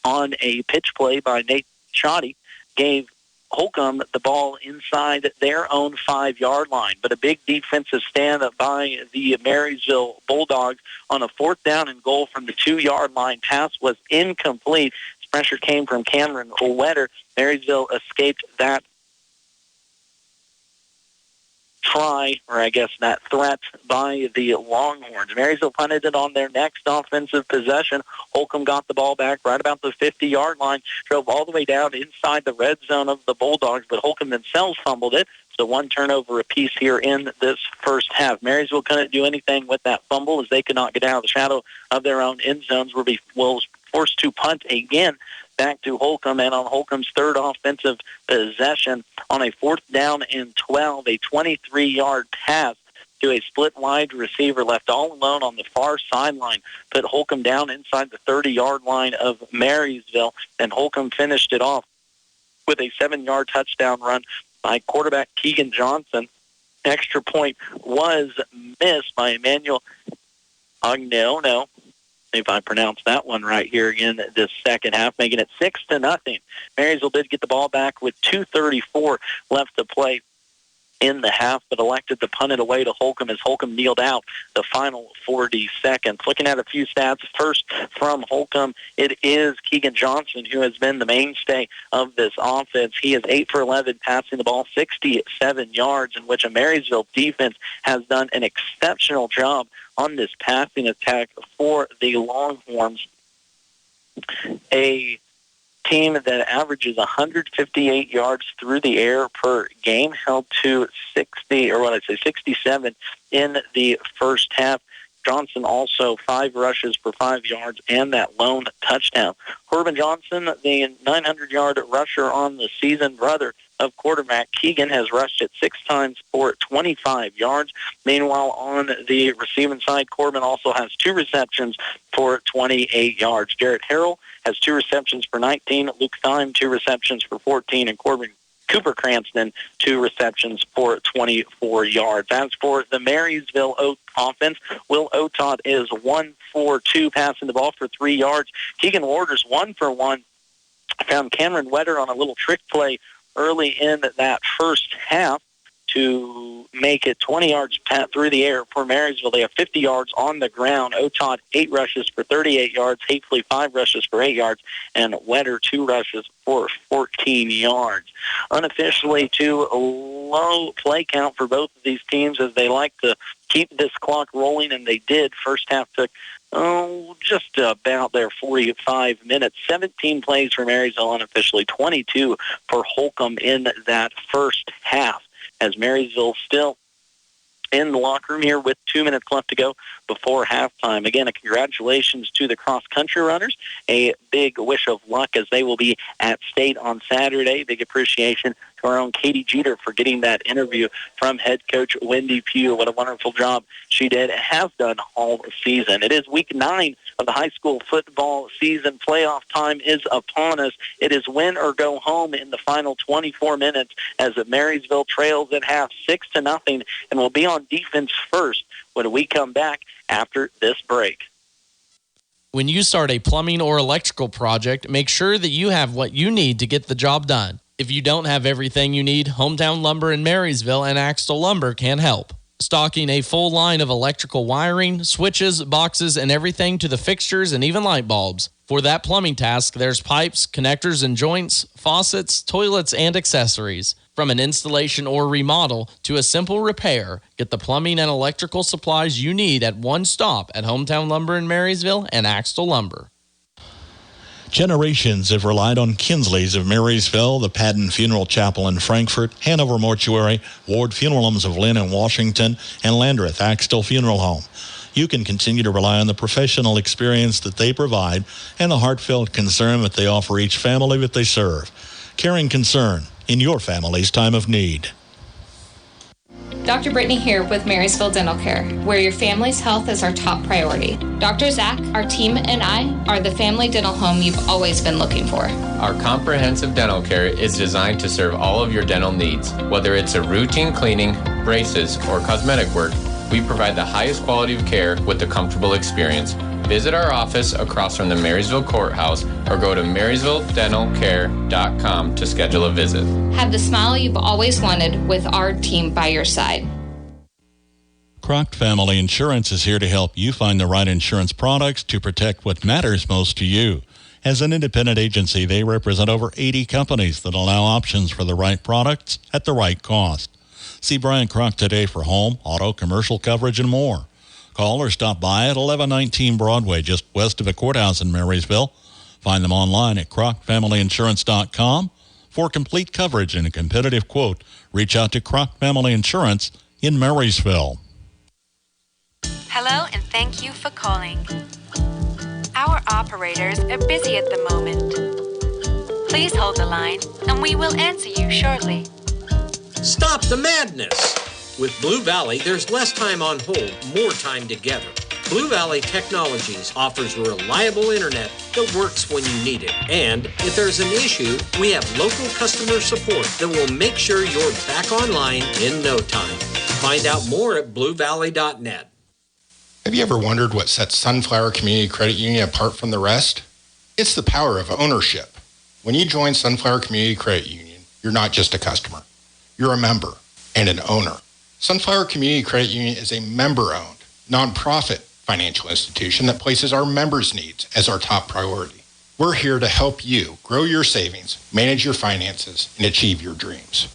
on a pitch play by Nate Shoddy gave Holcomb the ball inside their own 5-yard line. But a big defensive stand by the Marysville Bulldogs on a 4th down and goal from the 2-yard line. Pass was incomplete. Pressure came from Cameron Wetter. Marysville escaped that try, or I guess that threat by the Longhorns. Marysville punted it on their next offensive possession. Holcomb got the ball back right about the 50-yard line, drove all the way down inside the red zone of the Bulldogs, but Holcomb themselves fumbled it. So one turnover apiece here in this first half. Marysville couldn't do anything with that fumble as they could not get out of the shadow of their own end zones. Were forced to punt again back to Holcomb, and on Holcomb's third offensive possession on a 4th down and 12, a 23-yard pass to a split wide receiver left all alone on the far sideline, put Holcomb down inside the 30-yard line of Marysville, and Holcomb finished it off with a 7-yard touchdown run by quarterback Keegan Johnson. Extra point was missed by Emmanuel Agneono, if I pronounce that one right here in this second half, making it 6-0. Marysville did get the ball back with 2:34 left to play in the half, but elected to punt it away to Holcomb as Holcomb kneeled out the final 40 seconds. Looking at a few stats, first from Holcomb, it is Keegan Johnson who has been the mainstay of this offense. He is 8 for 11, passing the ball 67 yards, in which a Marysville defense has done an exceptional job on this passing attack for the Longhorns. A team that averages 158 yards through the air per game, held to 67 in the first half. Johnson also 5 rushes for 5 yards and that lone touchdown. Corbin Johnson, the 900-yard rusher on the season, brother of quarterback Keegan, has rushed it 6 times for 25 yards. Meanwhile, on the receiving side, Corbin also has 2 receptions for 28 yards. Jarrett Harrell has 2 receptions for 19. Luke Thyme, 2 receptions for 14. And Cooper Cranston, 2 receptions for 24 yards. As for the Marysville offense, Will Otot is 1 for 2, passing the ball for 3 yards. Keegan Warders 1 for 1. Found Cameron Wetter on a little trick play early in that first half to make it 20 yards through the air for Marysville. They have 50 yards on the ground. Otot, 8 rushes for 38 yards. Hatefully, 5 rushes for 8 yards. And Wetter, 2 rushes for 14 yards. Unofficially, too low play count for both of these teams as they like to keep this clock rolling, and they did. First half took just about their 45 minutes. 17 plays for Marysville unofficially, 22 for Holcomb in that first half, as Marysville still in the locker room here with 2 minutes left to go before halftime. Again, a congratulations to the cross-country runners. A big wish of luck as they will be at state on Saturday. Big appreciation to our own Katie Jeter for getting that interview from head coach Wendy Pugh. What a wonderful job she did and has done all season. It is week 9 of the high school football season. Playoff time is upon us. It is win or go home in the final 24 minutes as Marysville trails at half 6-0 and will be on defense first when we come back after this break. When you start a plumbing or electrical project, make sure that you have what you need to get the job done. If you don't have everything you need, Hometown Lumber in Marysville and Axtell Lumber can help. Stocking a full line of electrical wiring, switches, boxes, and everything to the fixtures and even light bulbs. For that plumbing task, there's pipes, connectors and joints, faucets, toilets, and accessories. From an installation or remodel to a simple repair, get the plumbing and electrical supplies you need at one stop at Hometown Lumber in Marysville and Axtell Lumber. Generations have relied on Kinsley's of Marysville, the Padden Funeral Chapel in Frankfort, Hanover Mortuary, Ward Funeral Homes of Lynn and Washington, and Landreth Axtell Funeral Home. You can continue to rely on the professional experience that they provide and the heartfelt concern that they offer each family that they serve. Caring concern in your family's time of need. Dr. Brittany here with Marysville Dental Care, where your family's health is our top priority. Dr. Zach, our team, and I are the family dental home you've always been looking for. Our comprehensive dental care is designed to serve all of your dental needs. Whether it's a routine cleaning, braces, or cosmetic work, we provide the highest quality of care with a comfortable experience. Visit our office across from the Marysville Courthouse or go to marysvilledentalcare.com to schedule a visit. Have the smile you've always wanted with our team by your side. Croc Family Insurance is here to help you find the right insurance products to protect what matters most to you. As an independent agency, they represent over 80 companies that allow options for the right products at the right cost. See Brian Croc today for home, auto, commercial coverage, and more. Call or stop by at 1119 Broadway, just west of the courthouse in Marysville. Find them online at crocfamilyinsurance.com. For complete coverage and a competitive quote, reach out to Croc Family Insurance in Marysville. Hello and thank you for calling. Our operators are busy at the moment. Please hold the line and we will answer you shortly. Stop the madness! With Blue Valley, there's less time on hold, more time together. Blue Valley Technologies offers reliable internet that works when you need it. And if there's an issue, we have local customer support that will make sure you're back online in no time. Find out more at bluevalley.net. Have you ever wondered what sets Sunflower Community Credit Union apart from the rest? It's the power of ownership. When you join Sunflower Community Credit Union, you're not just a customer. You're a member and an owner. Sunflower Community Credit Union is a member-owned, nonprofit financial institution that places our members' needs as our top priority. We're here to help you grow your savings, manage your finances, and achieve your dreams.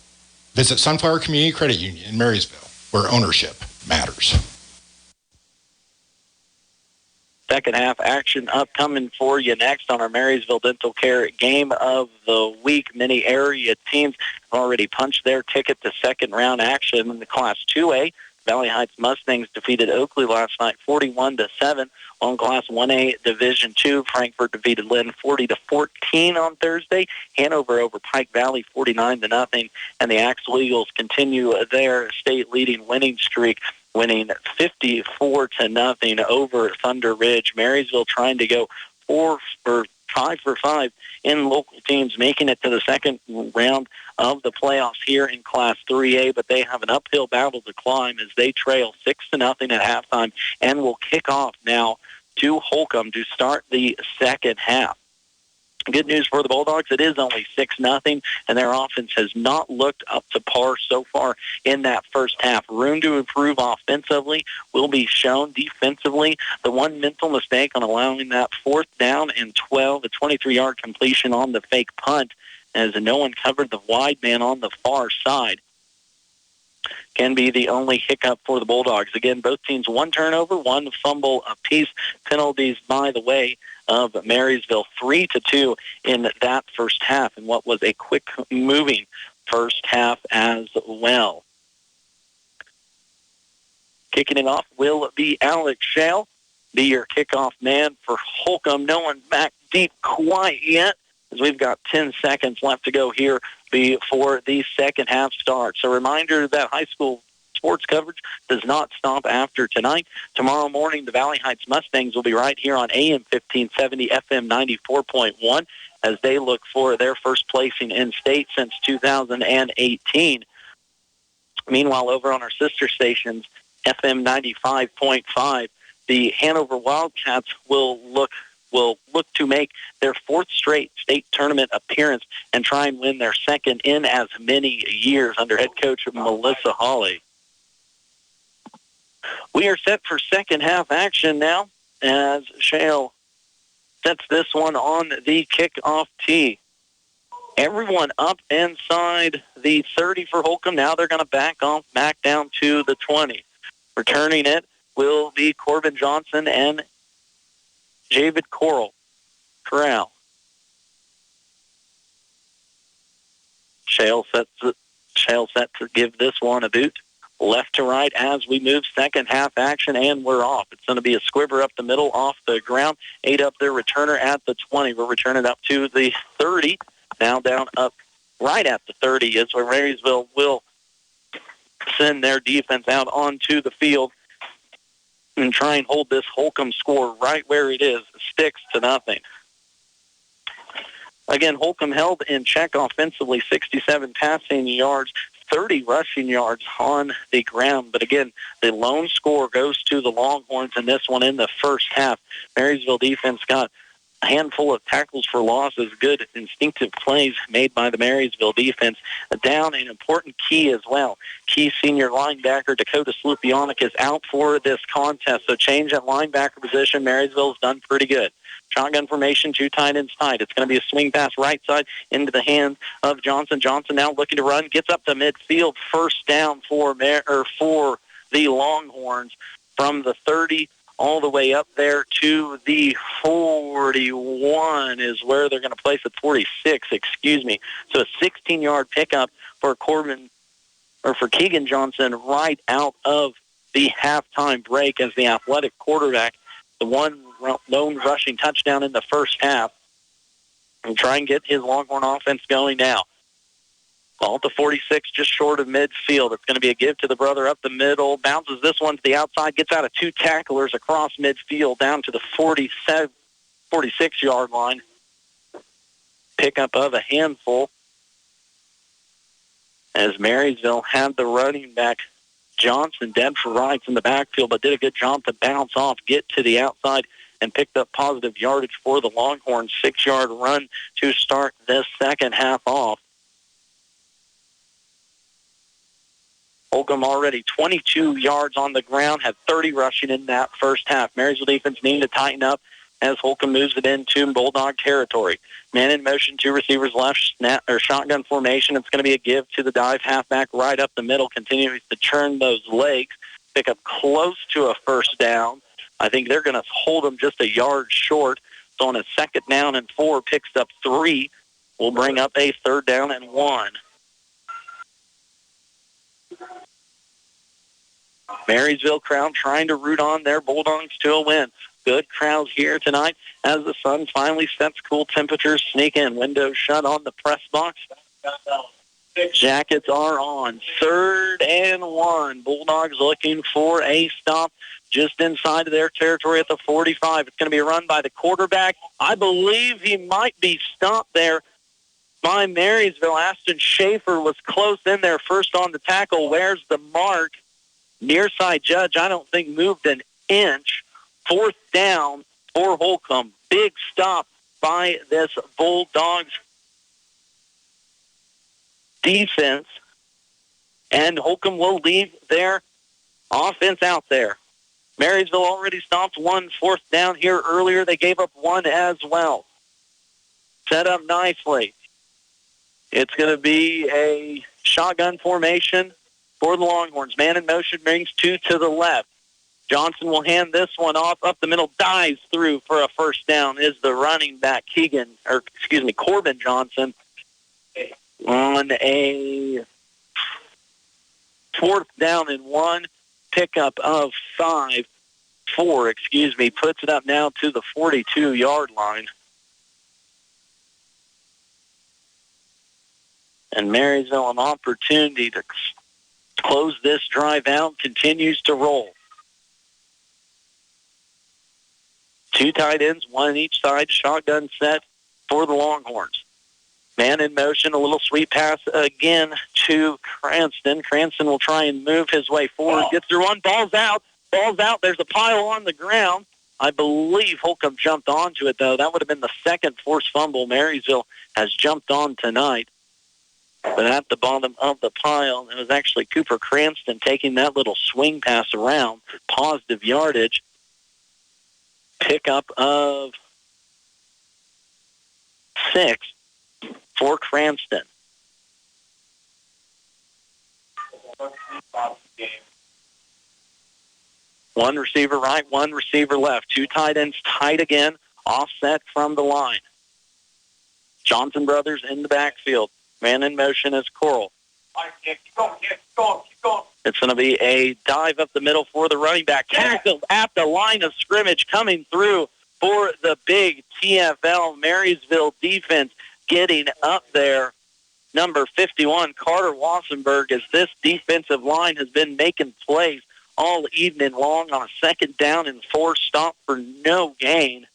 Visit Sunflower Community Credit Union in Marysville, where ownership matters. Second half action upcoming for you next on our Marysville Dental Care Game of the Week. Many area teams have already punched their ticket to second round action in the Class 2A. Valley Heights Mustangs defeated Oakley last night 41-7. On Class 1A Division 2, Frankfort defeated Lynn 40-14 on Thursday. Hanover over Pike Valley 49-0. And the Axel Eagles continue their state-leading winning streak, winning 54-0 over Thunder Ridge. Marysville trying to go 5 for 5 in local teams, making it to the second round of the playoffs here in Class 3A, but they have an uphill battle to climb as they trail 6-0 at halftime and will kick off now to Holcomb to start the second half. Good news for the Bulldogs, it is only 6-0, and their offense has not looked up to par so far in that first half. Room to improve offensively will be shown defensively. The one mental mistake on allowing that 4th down and 12, a 23-yard completion on the fake punt, as no one covered the wide man on the far side, can be the only hiccup for the Bulldogs. Again, both teams one turnover, one fumble apiece. Penalties, by the way, of Marysville 3-2 in that first half, and what was a quick-moving first half as well. Kicking it off will be Alex Shale, be your kickoff man for Holcomb. No one back deep quite yet, as we've got 10 seconds left to go here before the second half starts. A reminder that high school sports coverage does not stop after tonight. Tomorrow morning, the Valley Heights Mustangs will be right here on AM 1570, FM 94.1, as they look for their first placing in state since 2018. Meanwhile, over on our sister stations, FM 95.5, the Hanover Wildcats will look to make their 4th straight state tournament appearance and try and win their second in as many years under head coach Melissa Hawley. We are set for second half action now as Shale sets this one on the kickoff tee. Everyone up inside the 30 for Holcomb. Now they're going to back down to the 20. Returning it will be Corbin Johnson and Javid Corral. Shale set to give this one a boot. left to right as we move second half action, and we're off. It's going to be a squibber up the middle off the ground. 8 up their returner at the 20. We'll return it up to the 30. Now down up right at the 30 is where Marysville will send their defense out onto the field and try and hold this Holcomb score right where it is, 6-0. Again, Holcomb held in check offensively, 67 passing yards, 30 rushing yards on the ground. But again, the lone score goes to the Longhorns in this one in the first half. Marysville defense got a handful of tackles for losses, good instinctive plays made by the Marysville defense. Down an important key as well. Key senior linebacker Dakota Slupionic is out for this contest, so change at linebacker position. Marysville's done pretty good. Shotgun formation, 2 tight ends tight. It's going to be a swing pass right side into the hands of Johnson. Johnson now looking to run, gets up to midfield. First down for the Longhorns from the 30 all the way up there to the 41 is where they're going to place it. 46, excuse me. So a 16-yard pickup for Keegan Johnson right out of the halftime break as the athletic quarterback, the one lone rushing touchdown in the first half, and try and get his Longhorn offense going now. Ball at the 46, just short of midfield. It's going to be a give to the brother up the middle. Bounces this one to the outside, gets out of 2 tacklers across midfield down to the 46-yard line. Pickup of a handful as Marysville had the running back Johnson dead for rights in the backfield, but did a good job to bounce off, get to the outside, and picked up positive yardage for the Longhorns. 6-yard run to start this second half off. Holcomb already 22 yards on the ground, had 30 rushing in that first half. Marysville defense needing to tighten up as Holcomb moves it into Bulldog territory. Man in motion, 2 receivers left, shotgun formation. It's going to be a give to the dive halfback right up the middle, continuing to turn those legs, pick up close to a first down. I think they're going to hold them just a yard short. So on a 2nd down and 4, picks up 3. We'll bring up a 3rd down and 1. Marysville crowd trying to root on their Bulldogs to a win. Good crowd here tonight as the sun finally sets. Cool temperatures sneak in. Windows shut on the press box. Jackets are on. 3rd and 1. Bulldogs looking for a stop just inside of their territory at the 45. It's going to be run by the quarterback. I believe he might be stopped there by Marysville. Aston Schaefer was close in there first on the tackle. Where's the mark? Near side judge, I don't think moved an inch. 4th down for Holcomb. Big stop by this Bulldogs defense. And Holcomb will leave their offense out there. Marysville already stopped 1 4th down here earlier. They gave up 1 as well. Set up nicely. It's going to be a shotgun formation for the Longhorns. Man in motion brings 2 to the left. Johnson will hand this one off up the middle, dives through for a first down is the running back Corbin Johnson on a 4th down and 1, pickup of 4, puts it up now to the 42-yard line. And Marysville an opportunity to close this drive out, continues to roll. 2 tight ends, 1 on each side, shotgun set for the Longhorns. Man in motion, a little sweep pass again to Cranston. Cranston will try and move his way forward, gets through one, ball's out, there's a pile on the ground. I believe Holcomb jumped onto it, though. That would have been the 2nd forced fumble Marysville has jumped on tonight. But at the bottom of the pile, it was actually Cooper Cranston taking that little swing pass around. Positive yardage. Pickup of 6 for Cranston. One receiver right, 1 receiver left. 2 tight ends tight again, offset from the line. Johnson brothers in the backfield. Man in motion is Coral. It's going to be a dive up the middle for the running back. Tackled at the line of scrimmage, coming through for the big TFL Marysville defense, getting up there. Number 51, Carter Wassenberg, as this defensive line has been making plays all evening long on a 2nd down and 4 stop for no gain.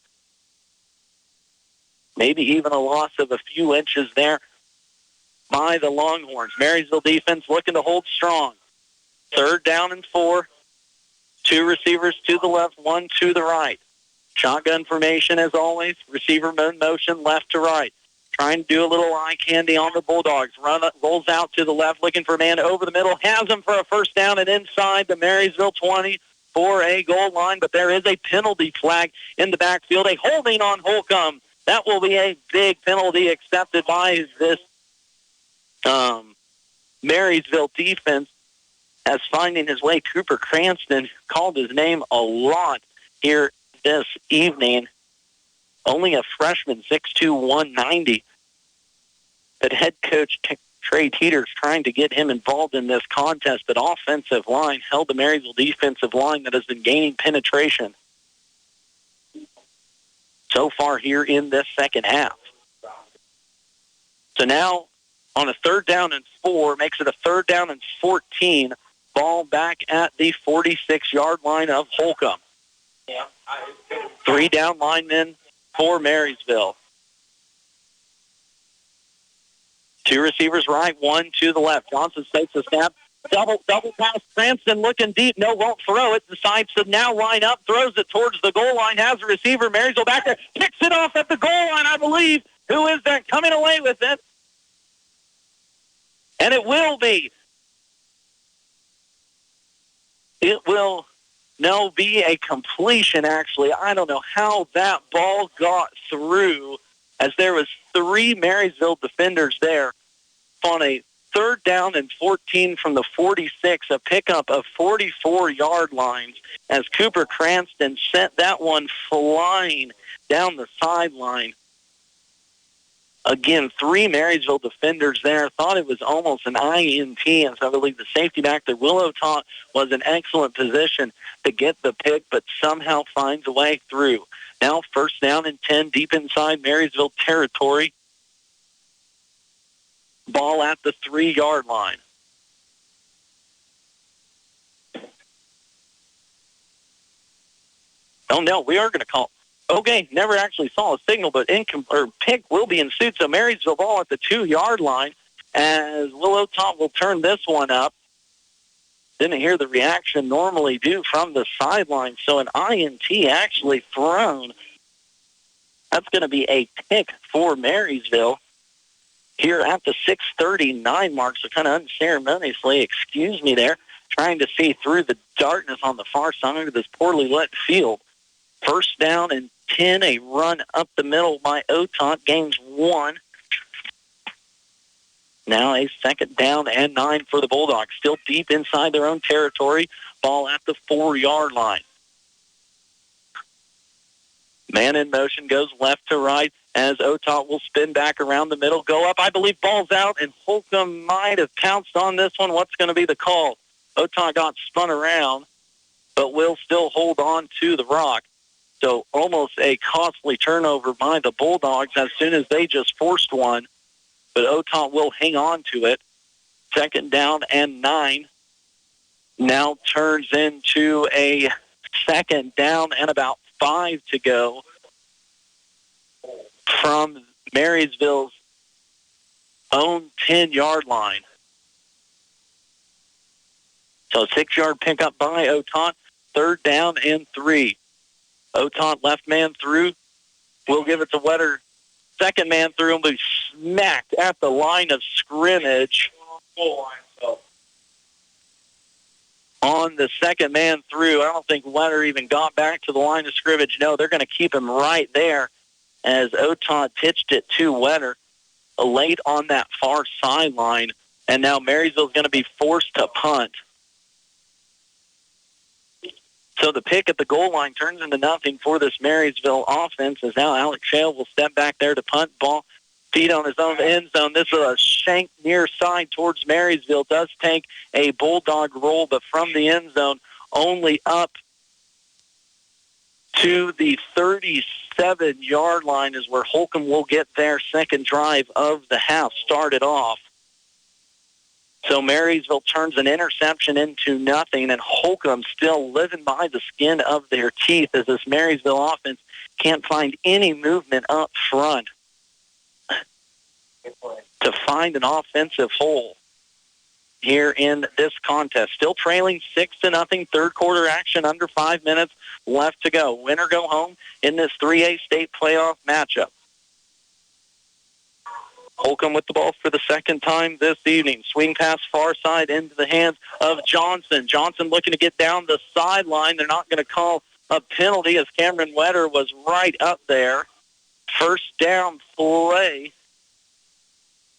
Maybe even a loss of a few inches there by the Longhorns. Marysville defense looking to hold strong. 3rd down and 4. 2 receivers to the left, 1 to the right. Shotgun formation as always. Receiver motion left to right. Trying to do a little eye candy on the Bulldogs. Rolls out to the left, looking for a man over the middle. Has him for a 1st down and inside the Marysville 20 for a goal line. But there is a penalty flag in the backfield. A holding on Holcomb. That will be a big penalty accepted by this Marysville defense, as finding his way. Cooper Cranston called his name a lot here this evening. Only a freshman, 6'2", 190. But head coach Trey Teeter's trying to get him involved in this contest. But offensive line held the Marysville defensive line that has been gaining penetration so far here in this second half. So now on a 3rd down and 4, makes it a 3rd down and 14. Ball back at the 46-yard line of Holcomb. 3 down linemen for Marysville. 2 receivers right, 1 to the left. Johnson takes a snap. Double pass. Cranston looking deep. No, won't throw it. Decides to now line up. Throws it towards the goal line. Has a receiver. Marysville back there. Picks it off at the goal line, I believe. Who is that coming away with it? And it will be. It will now be a completion, actually. I don't know how that ball got through, as there was 3 Marysville defenders there on a 3rd down and 14 from the 46, a pickup of 44-yard lines, as Cooper Cranston sent that one flying down the sideline. Again, 3 Marysville defenders there. Thought it was almost an INT, and so I believe the safety back there, Willow Tot, was in excellent position to get the pick, but somehow finds a way through. Now 1st down and 10, deep inside Marysville territory. Ball at the 3-yard line. Oh, no, we are going to call. Okay, never actually saw a signal, but pick will be in suit. So Marysville ball at the 2-yard line, as Willow Top will turn this one up. Didn't hear the reaction normally do from the sideline. So an INT actually thrown. That's going to be a pick for Marysville here at the 6:39 mark. So kind of unceremoniously, excuse me there, trying to see through the darkness on the far side of this poorly lit field. 1st down and 10, a run up the middle by Otot, gains 1. Now a 2nd down and 9 for the Bulldogs, still deep inside their own territory. Ball at the 4-yard line. Man in motion, goes left to right, as Otot will spin back around the middle, go up. I believe ball's out, and Holcomb might have pounced on this one. What's going to be the call? Otot got spun around, but will still hold on to the rock. So almost a costly turnover by the Bulldogs as soon as they just forced one. But Otot will hang on to it. 2nd down and 9. Now turns into a 2nd down and about 5 to go from Marysville's own 10-yard line. So 6-yard pickup by Otot. 3rd down and 3. Otot left man through. We'll give it to Wetter. 2nd man through and be smacked at the line of scrimmage. On the 2nd man through, I don't think Wetter even got back to the line of scrimmage. No, they're going to keep him right there as Otot pitched it to Wetter late on that far sideline. And now Marysville's going to be forced to punt. So the pick at the goal line turns into nothing for this Marysville offense, as now Alex Shale will step back there to punt. Ball feet on his own end zone. This is a shank near side towards Marysville. Does take a Bulldog roll, but from the end zone, only up to the 37-yard line is where Holcomb will get their second drive of the half started off. So Marysville turns an interception into nothing, and Holcomb still living by the skin of their teeth as this Marysville offense can't find any movement up front to find an offensive hole here in this contest. Still trailing 6-0, third quarter action, under 5 minutes left to go. Win or go home in this 3A state playoff matchup. Holcomb with the ball for the second time this evening. Swing pass far side into the hands of Johnson. Johnson looking to get down the sideline. They're not going to call a penalty as Cameron Wetter was right up there. First down play,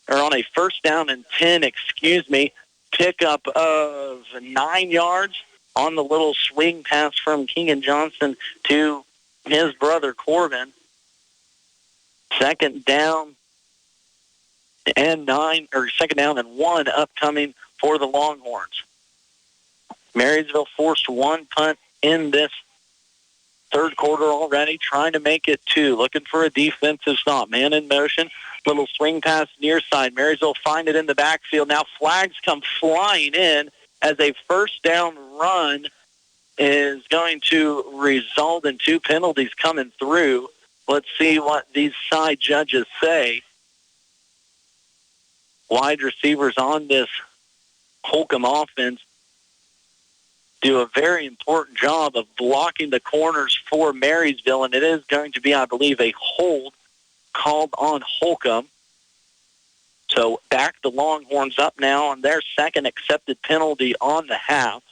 or on a first down and 10, pickup of 9 yards on the little swing pass from Keegan Johnson to his brother Corbin. Second down and 1 upcoming for the Longhorns. Marysville forced one punt in this third quarter already, trying to make it 2, looking for a defensive stop. Man in motion, little swing pass near side. Marysville find it in the backfield. Now flags come flying in as a first down run is going to result in 2 penalties coming through. Let's see what these side judges say. Wide receivers on this Holcomb offense do a very important job of blocking the corners for Marysville, and it is going to be, I believe, a hold called on Holcomb. So back the Longhorns up now on their second accepted penalty on the half,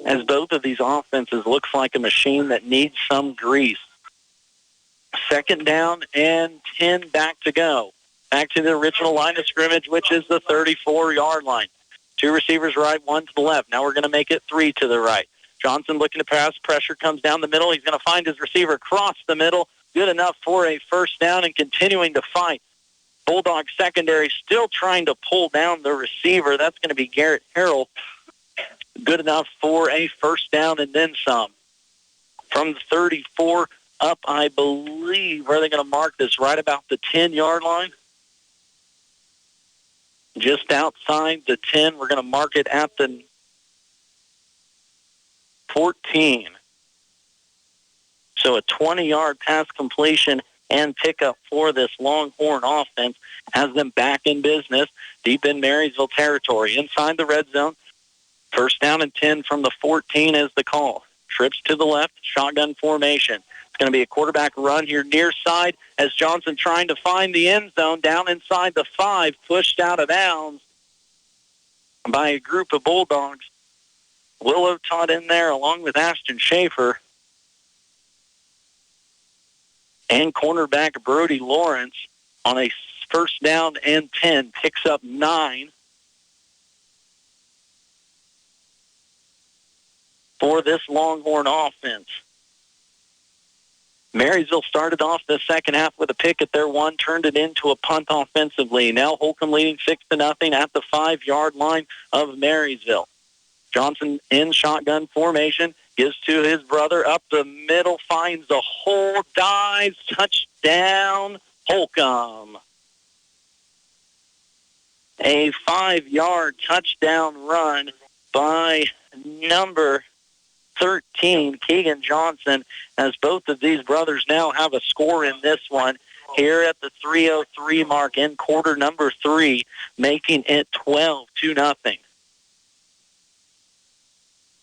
as both of these offenses looks like a machine that needs some grease. Second down and 10 back to go. Back to the original line of scrimmage, which is the 34-yard line. 2 receivers right, 1 to the left. Now we're going to make it 3 to the right. Johnson looking to pass. Pressure comes down the middle. He's going to find his receiver across the middle. Good enough for a first down and continuing to fight. Bulldog secondary still trying to pull down the receiver. That's going to be Garrett Harrell. Good enough for a first down and then some. From the 34 up, I believe, where are they going to mark this? Right about the 10-yard line. Just outside the 10, we're going to mark it at the 14. So a 20-yard pass completion and pickup for this Longhorn offense has them back in business deep in Marysville territory. Inside the red zone, first down and 10 from the 14 is the call. Trips to the left, shotgun formation. It's going to be a quarterback run here near side as Johnson trying to find the end zone down inside the 5, pushed out of bounds by a group of Bulldogs. Willow Todd in there along with Ashton Schaefer. And cornerback Brody Lawrence on a first down and 10 picks up 9 for this Longhorn offense. Marysville started off the second half with a pick at their 1, turned it into a punt offensively. Now Holcomb leading 6-0 at the 5-yard line of Marysville. Johnson in shotgun formation, gives to his brother up the middle, finds the hole, dives, touchdown, Holcomb. A 5-yard touchdown run by number 13, Keegan Johnson, as both of these brothers now have a score in this one here at the 3:03 mark in quarter number 3, making it 12-0.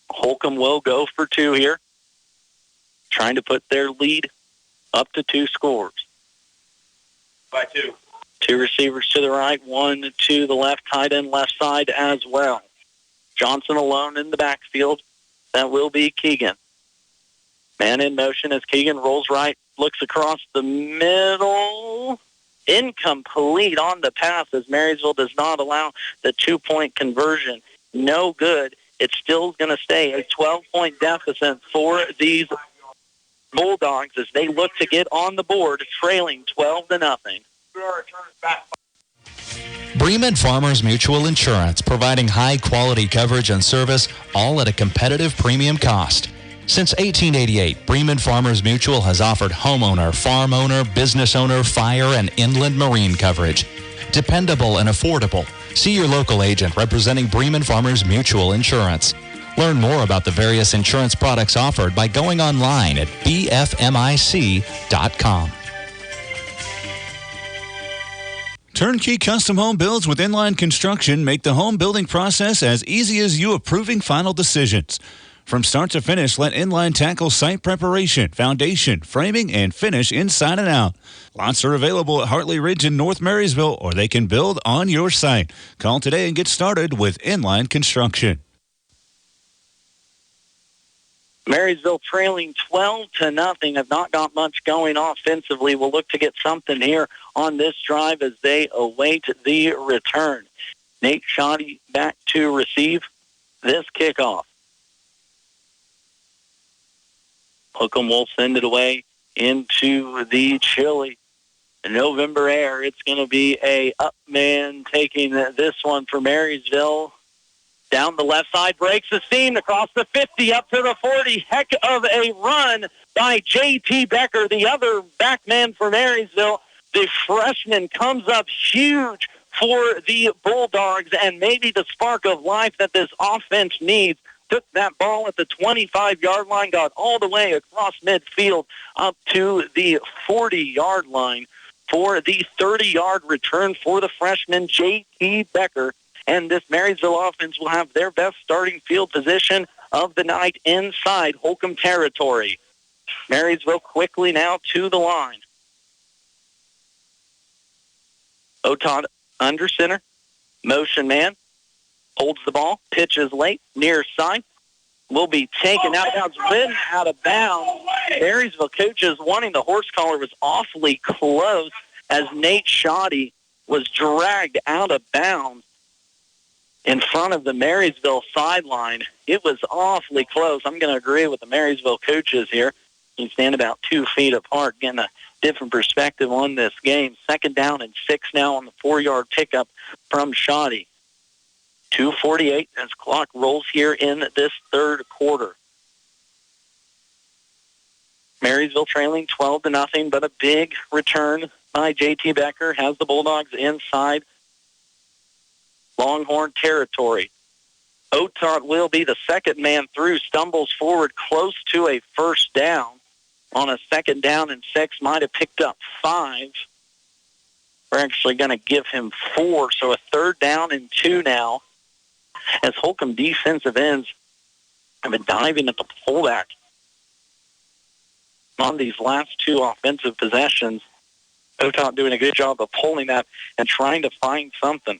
Holcomb will go for 2 here, trying to put their lead up to 2 scores. By 2. 2 receivers to the right, 1 to the left, tight end left side as well. Johnson alone in the backfield. That will be Keegan. Man in motion as Keegan rolls right, looks across the middle. Incomplete on the pass as Marysville does not allow the 2-point conversion. No good. It's still going to stay a 12-point deficit for these Bulldogs as they look to get on the board, trailing 12-0. Bremen Farmers Mutual Insurance, providing high-quality coverage and service, all at a competitive premium cost. Since 1888, Bremen Farmers Mutual has offered homeowner, farm owner, business owner, fire, and inland marine coverage. Dependable and affordable. See your local agent representing Bremen Farmers Mutual Insurance. Learn more about the various insurance products offered by going online at bfmic.com. Turnkey custom home builds with Inline Construction make the home building process as easy as you approving final decisions. From start to finish, let Inline tackle site preparation, foundation, framing, and finish inside and out. Lots are available at Hartley Ridge in North Marysville, or they can build on your site. Call today and get started with Inline Construction. Marysville trailing 12-0, have not got much going offensively. We'll look to get something here on this drive as they await the return. Nate Shoddy back to receive this kickoff. Holcomb will send it away into the chilly November air. It's going to be a up man taking this one for Marysville. Down the left side, breaks the seam across the 50, up to the 40. Heck of a run by J.T. Becker, the other backman for Marysville. The freshman comes up huge for the Bulldogs, and maybe the spark of life that this offense needs. Took that ball at the 25-yard line, got all the way across midfield up to the 40-yard line for the 30-yard return for the freshman J.T. Becker. And this Marysville offense will have their best starting field position of the night inside Holcomb territory. Marysville quickly now to the line. Oton under center, motion man. Holds the ball, pitches late, near side, will be taken out of bounds, ridden out of bounds. Marysville coaches wanting the horse collar was awfully close as Nate Shoddy was dragged out of bounds in front of the Marysville sideline. It was awfully close. I'm going to agree with the Marysville coaches here. You stand about 2 feet apart, getting a different perspective on this game. 2nd down and 6 now on the 4-yard pickup from Shoddy. 2:48 as clock rolls here in this third quarter. Marysville trailing 12-0, but a big return by J.T. Becker has the Bulldogs inside Longhorn territory. Otot will be the second man through, stumbles forward close to a first down. On a 2nd down and 6, might have picked up 5. We're actually going to give him 4, so a 3rd down and 2 now. As Holcomb defensive ends have been diving at the fullback on these last 2 offensive possessions. Otot doing a good job of pulling that and trying to find something.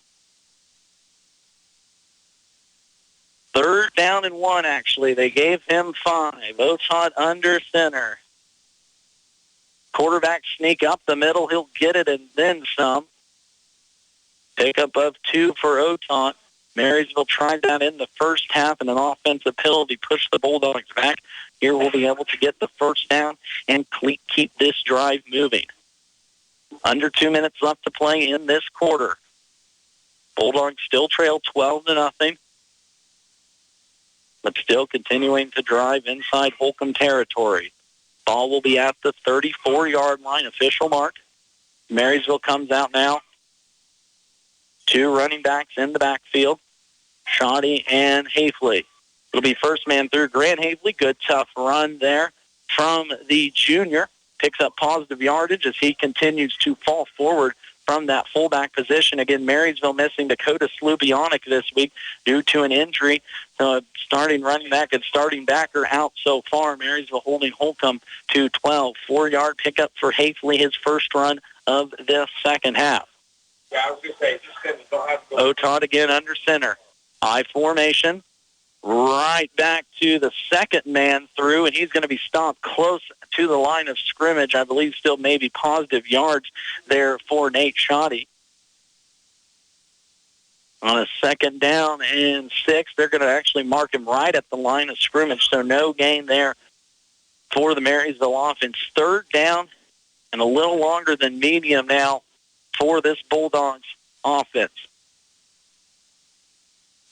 3rd down and 1, actually. They gave him 5. Otot under center. Quarterback sneak up the middle. He'll get it and then some. Pickup of 2 for Otot. Marysville tried that in the first half, and an offensive penalty pushed the Bulldogs back. Here we'll be able to get the first down and keep this drive moving. Under 2 minutes left to play in this quarter. Bulldogs still trail 12-0, but still continuing to drive inside Holcomb territory. Ball will be at the 34-yard line, official mark. Marysville comes out now. 2 running backs in the backfield, Shoddy and Hafley. It'll be first man through, Grant Hafley. Good, tough run there from the junior. Picks up positive yardage as he continues to fall forward from that fullback position. Again, Marysville missing Dakota Slubionic this week due to an injury. Starting running back and starting backer out so far. Marysville holding Holcomb to 12. 4-yard pickup for Hafley, his first run of this second half. Yeah, I was going to say, just don't have to go. Otot again under center. I formation. Right back to the second man through, and he's going to be stopped close to the line of scrimmage. I believe still maybe positive yards there for Nate Shoddy. On a 2nd down and 6, they're going to actually mark him right at the line of scrimmage, so no gain there for the Marysville offense. Third down and a little longer than medium now for this Bulldogs offense.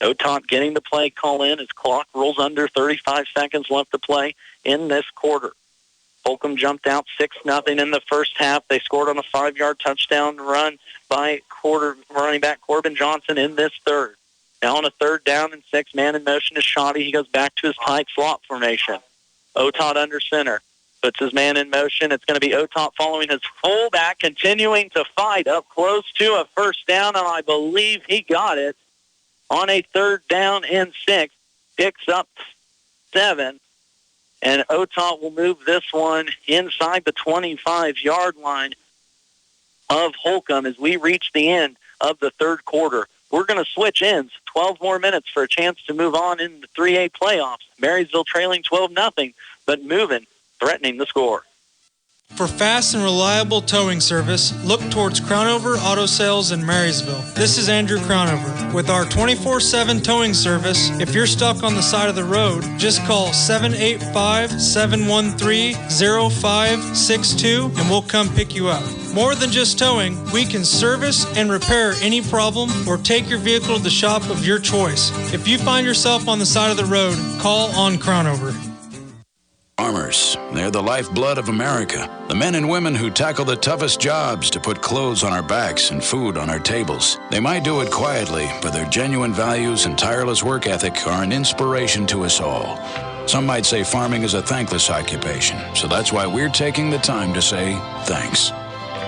Otot getting the play call in as clock rolls under 35 seconds left to play in this quarter. Holcomb jumped out 6-0 in the first half. They scored on a 5-yard touchdown run by running back Corbin Johnson in this third. Now on a 3rd down and 6, man in motion is Shoddy. He goes back to his tight slot formation. Otot under center. Puts his man in motion. It's going to be Otot following his fullback, continuing to fight up close to a first down, and I believe he got it on a 3rd down and 6. Picks up 7, and Otot will move this one inside the 25-yard line of Holcomb as we reach the end of the 3rd quarter. We're going to switch ends. 12 more minutes for a chance to move on in the 3A playoffs. Marysville trailing 12-0, but moving, threatening the score. For fast and reliable towing service, look towards Crownover Auto Sales in Marysville. This is Andrew Crownover. With our 24/7 towing service, if you're stuck on the side of the road, just call 785-713-0562 and we'll come pick you up. More than just towing, we can service and repair any problem or take your vehicle to the shop of your choice. If you find yourself on the side of the road, call on Crownover. Farmers, they're the lifeblood of America. The men and women who tackle the toughest jobs to put clothes on our backs and food on our tables. They might do it quietly, but their genuine values and tireless work ethic are an inspiration to us all. Some might say farming is a thankless occupation, so that's why we're taking the time to say thanks.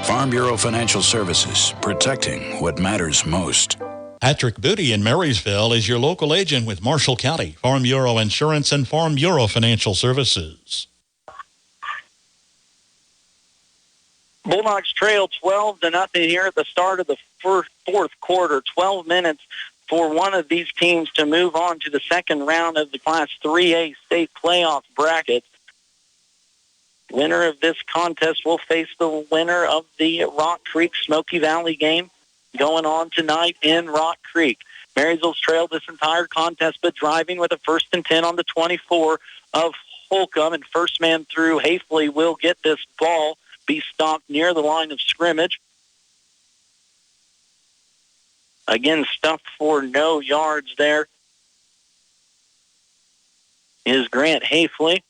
Farm Bureau Financial Services, protecting what matters most. Patrick Booty in Marysville is your local agent with Marshall County, Farm Bureau Insurance, and Farm Bureau Financial Services. Bulldogs trail 12-0 here at the start of the fourth quarter. 12 minutes for one of these teams to move on to the second round of the Class 3A state playoff bracket. Winner of this contest will face the winner of the Rock Creek Smoky Valley game going on tonight in Rock Creek. Marysville's trailed this entire contest, but driving with a 1st and 10 on the 24 of Holcomb, and first man through Hafley will get this ball, be stopped near the line of scrimmage. Again, stuffed for no yards there is Grant Hafley.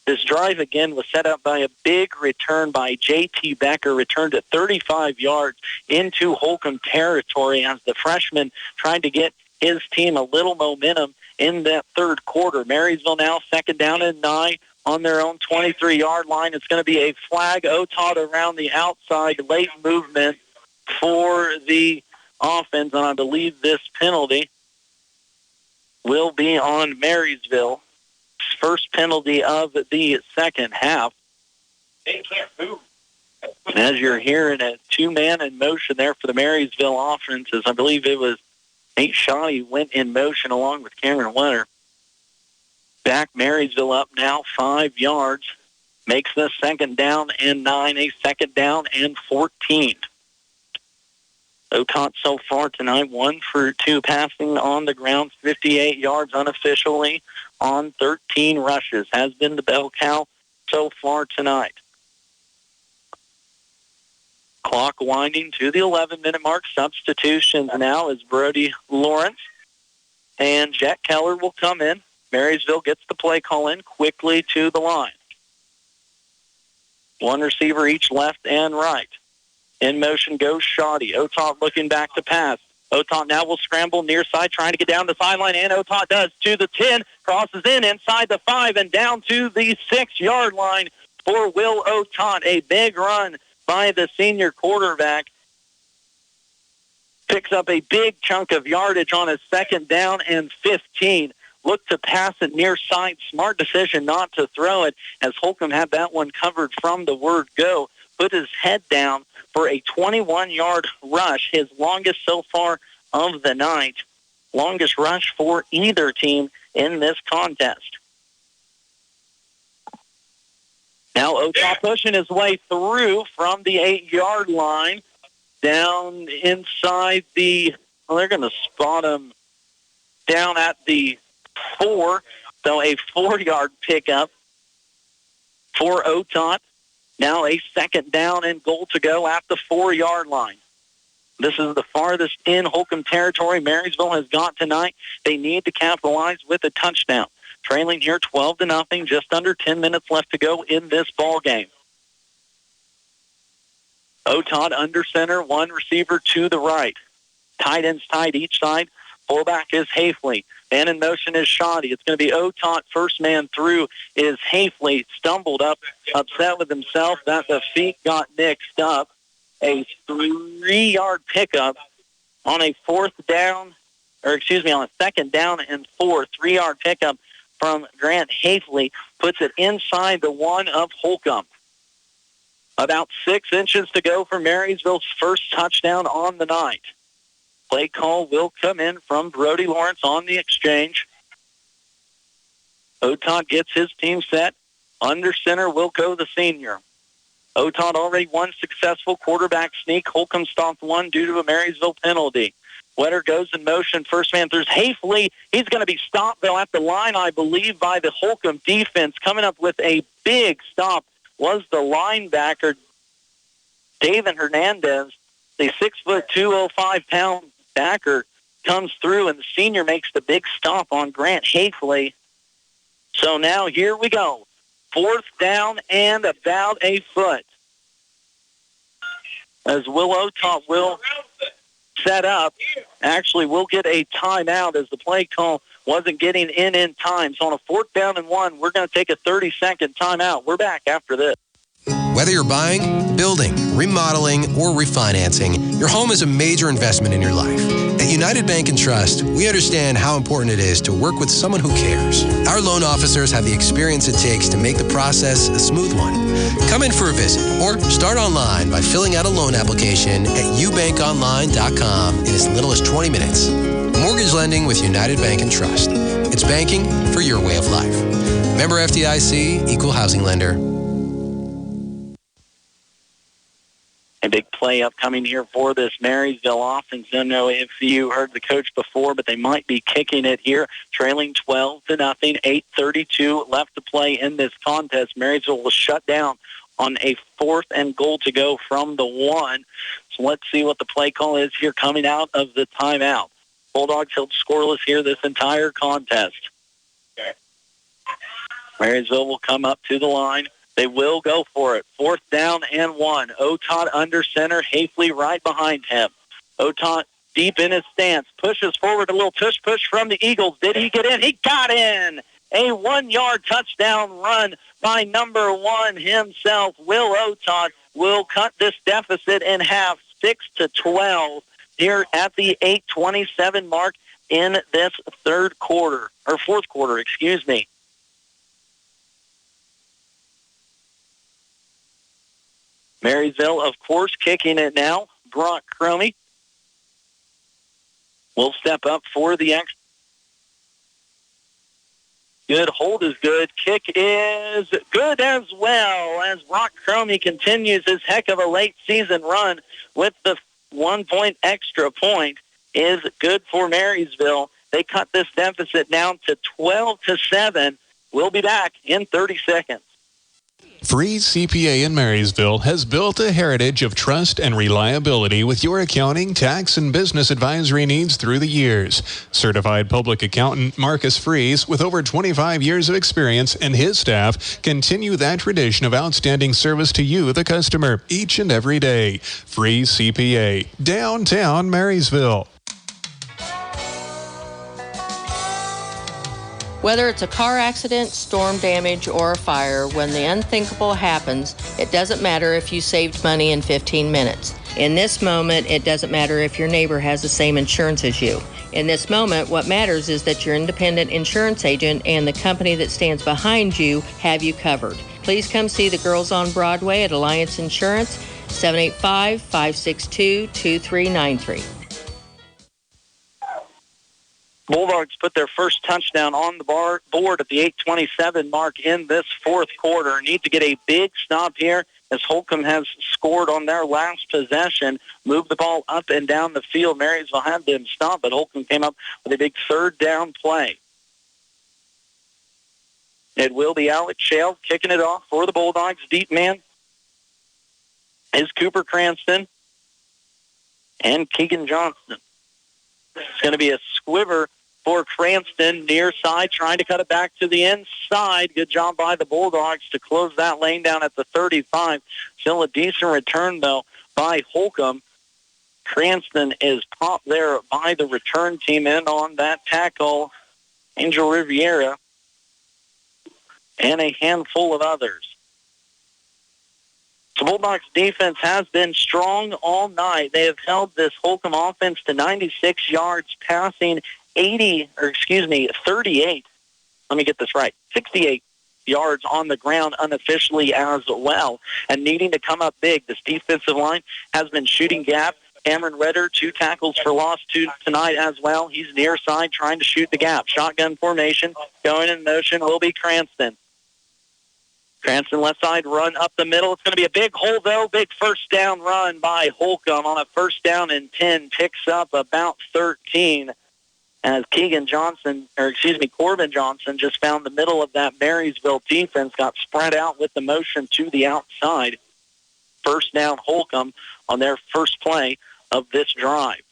This drive, again, was set up by a big return by J.T. Becker, returned at 35 yards into Holcomb territory as the freshman tried to get his team a little momentum in that 3rd quarter. Marysville now 2nd down and 9 on their own 23-yard line. It's going to be a flag, Otot around the outside, late movement for the offense, and I believe this penalty will be on Marysville. First penalty of the second half. They can't move. And as you're hearing, a 2-man in motion there for the Marysville offenses. I believe it was Nate Shoddy went in motion along with Cameron Winter. Back Marysville up now 5 yards. Makes this 2nd down and 9, a 2nd down and 14. Otot so far tonight, 1 for 2 passing on the ground, 58 yards unofficially on 13 rushes. Has been the bell cow so far tonight. Clock winding to the 11-minute mark. Substitutions now as Brody Lawrence and Jack Keller will come in. Marysville gets the play call in quickly to the line. 1 receiver each left and right. In motion goes Shoddy. Otot looking back to pass. Otot now will scramble near side, trying to get down the sideline, and Otot does to the 10, crosses in inside the 5, and down to the 6-yard line for Will Otot. A big run by the senior quarterback. Picks up a big chunk of yardage on his 2nd down and 15. Looked to pass it near side. Smart decision not to throw it, as Holcomb had that one covered from the word go. Put his head down for a 21-yard rush, his longest so far of the night. Longest rush for either team in this contest. Now Otot pushing his way through from the 8-yard line down inside they're going to spot him down at the 4, so a 4-yard pickup for Otot. Now a second down and goal to go at the 4-yard line. This is the farthest in Holcomb territory Marysville has got tonight. They need to capitalize with a touchdown. Trailing here 12-0, just under 10 minutes left to go in this ball game. Otot under center, one receiver to the right. Tight ends tied each side. Fullback is Hafley. Man in motion is Shoddy. It's going to be Otot. First man through is Hafley. Stumbled up, upset with himself that the feet got mixed up. A 3-yard pickup on a on a second down and 4. 3-yard pickup from Grant Hafley puts it inside the 1 of Holcomb. About 6 inches to go for Marysville's first touchdown on the night. Play call will come in from Brody Lawrence on the exchange. Otot gets his team set. Under center will go the senior. Otot already one successful quarterback sneak. Holcomb stopped one due to a Marysville penalty. Wetter goes in motion. First man through Hafley. He's going to be stopped, though, at the line, I believe, by the Holcomb defense. Coming up with a big stop was the linebacker, David Hernandez. The 6'2", 205-pound backer comes through, and the senior makes the big stop on Grant Hafley. So now here we go. 4th down and about a foot. As Will Otot will set up. Actually, we'll get a timeout as the play call wasn't getting in time. So on a 4th down and 1, we're going to take a 30-second timeout. We're back after this. Whether you're buying, building, remodeling, or refinancing, your home is a major investment in your life. At United Bank and Trust, we understand how important it is to work with someone who cares. Our loan officers have the experience it takes to make the process a smooth one. Come in for a visit or start online by filling out a loan application at ubankonline.com in as little as 20 minutes. Mortgage lending with United Bank and Trust. It's banking for your way of life. Member FDIC, Equal Housing Lender. A big play upcoming here for this Marysville offense. Don't know if you heard the coach before, but they might be kicking it here, trailing 12-0, 8:32 left to play in this contest. Marysville was shut down on a 4th and goal to go from the 1. So let's see what the play call is here coming out of the timeout. Bulldogs held scoreless here this entire contest. Okay. Marysville will come up to the line. They will go for it. 4th down and 1. Otot under center. Hafley right behind him. Otot deep in his stance. Pushes forward a little push from the Eagles. Did he get in? He got in. A 1-yard touchdown run by number 1 himself. Will Otot will cut this deficit in half, 6-12 here at the 8:27 mark in this fourth quarter, excuse me. Marysville, of course, kicking it now. Brock Cromie will step up for the extra. Good hold is good. Kick is good as well as Brock Cromie continues his heck of a late season run with the 1-point extra point is good for Marysville. They cut this deficit down to 12-7. We'll be back in 30 seconds. Freeze CPA in Marysville has built a heritage of trust and reliability with your accounting, tax, and business advisory needs through the years. Certified public accountant Marcus Freeze, with over 25 years of experience, and his staff continue that tradition of outstanding service to you, the customer, each and every day. Freeze CPA, downtown Marysville. Whether it's a car accident, storm damage, or a fire, when the unthinkable happens, it doesn't matter if you saved money in 15 minutes. In this moment, it doesn't matter if your neighbor has the same insurance as you. In this moment, what matters is that your independent insurance agent and the company that stands behind you have you covered. Please come see the girls on Broadway at Alliance Insurance, 785-562-2393. Bulldogs put their first touchdown on the board at the 8:27 mark in this fourth quarter. Need to get a big stop here as Holcomb has scored on their last possession, moved the ball up and down the field. Marysville had them stop, but Holcomb came up with a big third down play. It will be Alex Shale kicking it off for the Bulldogs. Deep man is Cooper Cranston and Keegan Johnson. It's going to be a squiver for Cranston, near side, trying to cut it back to the inside. Good job by the Bulldogs to close that lane down at the 35. Still a decent return, though, by Holcomb. Cranston is popped there by the return team, and on that tackle, Angel Riviera and a handful of others. The Bulldogs defense has been strong all night. They have held this Holcomb offense to 96 yards passing, 38. Let me get this right. 68 yards on the ground unofficially as well. And needing to come up big, this defensive line has been shooting gap. Cameron Redder, 2 tackles for loss tonight as well. He's near side trying to shoot the gap. Shotgun formation, going in motion will be Cranston. Cranston left side, run up the middle. It's going to be a big hole, though. Big first down run by Holcomb on a 1st down and 10. Picks up about 13 as Corbin Johnson just found the middle of that Marysville defense, got spread out with the motion to the outside. 1st down Holcomb on their first play of this drive.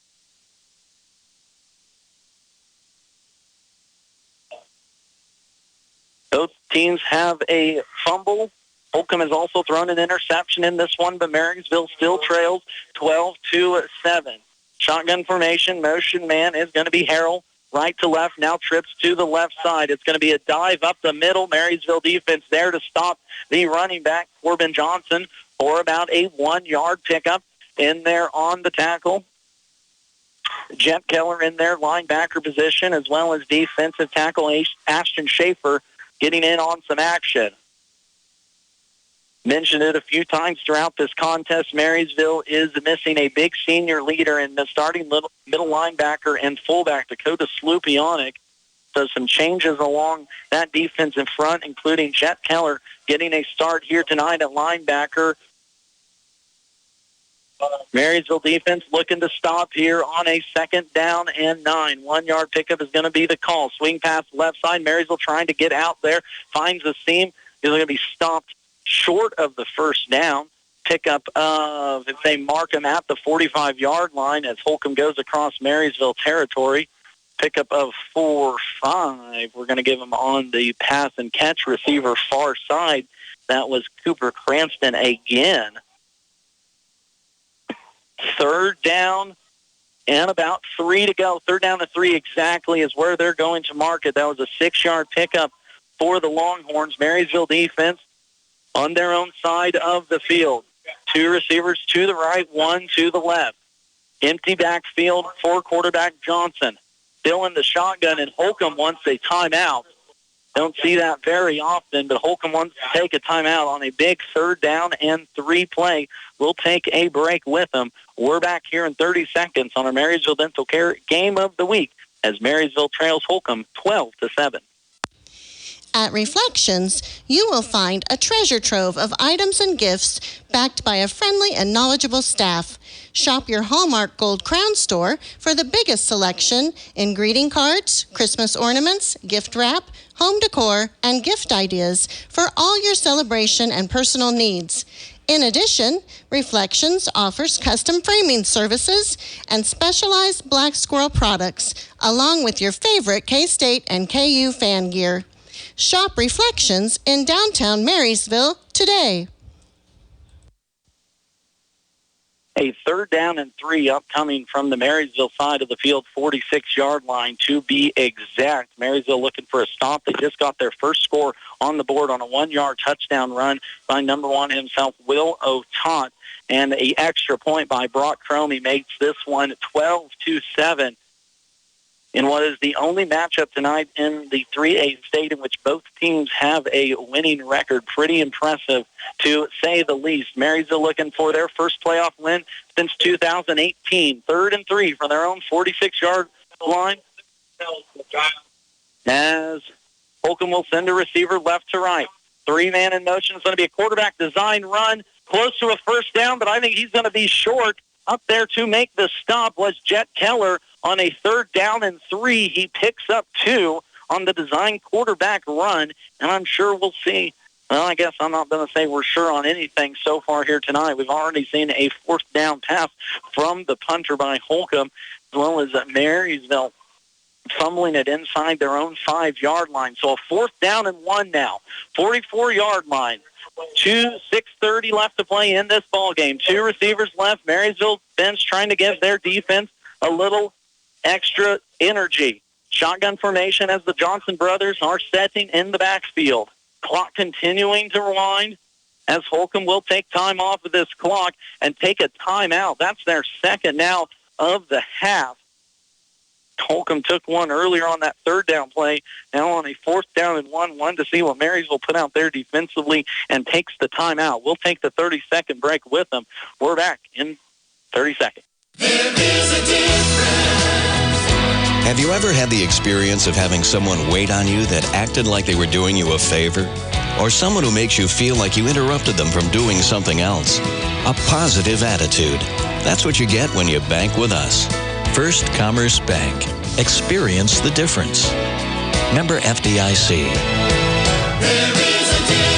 Both teams have a fumble. Holcomb has also thrown an interception in this one, but Marysville still trails 12-7. Shotgun formation, motion man is going to be Harrell. Right to left, now trips to the left side. It's going to be a dive up the middle. Marysville defense there to stop the running back, Corbin Johnson, for about a 1-yard pickup in there on the tackle. Jet Keller in there, linebacker position, as well as defensive tackle Ashton Schaefer getting in on some action. Mentioned it a few times throughout this contest. Marysville is missing a big senior leader in the starting middle linebacker and fullback, Dakota Slupionic. So some changes along that defense in front, including Jet Keller getting a start here tonight at linebacker. Marysville defense looking to stop here on a 2nd down and 9. 1-yard pickup is going to be the call. Swing pass left side. Marysville trying to get out there. Finds the seam. Is going to be stopped short of the 1st down. Pickup of, if they mark him at the 45-yard line as Holcomb goes across Marysville territory. Pickup of 4-5. We're going to give him on the pass and catch receiver far side. That was Cooper Cranston again. 3rd down and about 3 to go. 3rd down to 3 exactly is where they're going to mark it. That was a 6-yard pickup for the Longhorns. Marysville defense on their own side of the field. 2 receivers to the right, 1 to the left. Empty backfield for quarterback Johnson. Still in the shotgun, and Holcomb wants a timeout. Don't see that very often, but Holcomb wants to take a timeout on a big 3rd down and 3 play. We'll take a break with them. We're back here in 30 seconds on our Marysville Dental Care Game of the Week as Marysville trails Holcomb 12-7. At Reflections, you will find a treasure trove of items and gifts backed by a friendly and knowledgeable staff. Shop your Hallmark Gold Crown store for the biggest selection in greeting cards, Christmas ornaments, gift wrap, home decor, and gift ideas for all your celebration and personal needs. In addition, Reflections offers custom framing services and specialized Black Squirrel products, along with your favorite K-State and KU fan gear. Shop Reflections in downtown Marysville today. A 3rd down and 3 upcoming from the Marysville side of the field, 46-yard line to be exact. Marysville looking for a stop. They just got their first score on the board on a 1-yard touchdown run by number 1 himself, Will O'Tott. And an extra point by Brock Cromie makes this one 12-7. In what is the only matchup tonight in the 3A state in which both teams have a winning record. Pretty impressive, to say the least. Marysville looking for their first playoff win since 2018. 3rd and 3 from their own 46-yard line. As Holcomb will send a receiver left to right. 3-man in motion. It's going to be a quarterback design run. Close to a 1st down, but I think he's going to be short. Up there to make the stop was Jet Keller on a 3rd down and 3. He picks up 2 on the design quarterback run, and I'm sure we'll see. Well, I guess I'm not going to say we're sure on anything so far here tonight. We've already seen a fourth down pass from the punter by Holcomb, as well as Marysville fumbling it inside their own 5-yard line. So a 4th down and 1 now, 44-yard line. 6:30 left to play in this ball game. 2 receivers left. Marysville bench trying to give their defense a little extra energy. Shotgun formation as the Johnson brothers are setting in the backfield. Clock continuing to rewind as Holcomb will take time off of this clock and take a timeout. That's their second now of the half. Holcomb took one earlier on that 3rd down play, now on a 4th down and 1 to see what Marysville put out there defensively and takes the timeout. We'll take the 30-second break with them. We're back in 30 seconds. There is a difference. Have you ever had the experience of having someone wait on you that acted like they were doing you a favor? Or someone who makes you feel like you interrupted them from doing something else? A positive attitude. That's what you get when you bank with us. First Commerce Bank. Experience the difference. Member FDIC. There is a difference.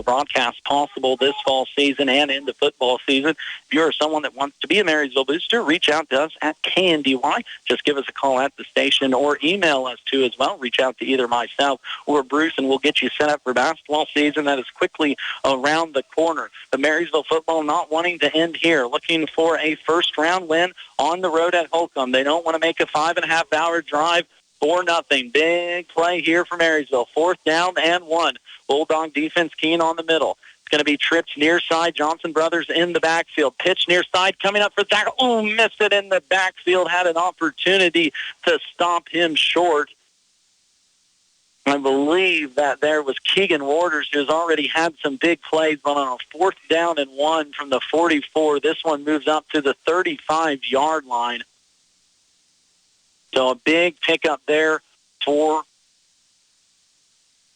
Broadcast possible this fall season and into football season. If you're someone that wants to be a Marysville Booster, reach out to us at KNDY. Just give us a call at the station or email us too as well. Reach out to either myself or Bruce and we'll get you set up for basketball season that is quickly around the corner. The Marysville football not wanting to end here, looking for a first-round win on the road at Holcomb. They don't want to make a 5.5-hour drive for nothing. Big play here for Marysville. 4th down and 1. Bulldog defense keen on the middle. It's going to be tripped near side. Johnson brothers in the backfield. Pitch near side coming up for the tackle. Oh, missed it in the backfield. Had an opportunity to stop him short. I believe that there was Keegan Waters, who's already had some big plays, but on a 4th down and 1 from the 44. This one moves up to the 35-yard line. So a big pickup there for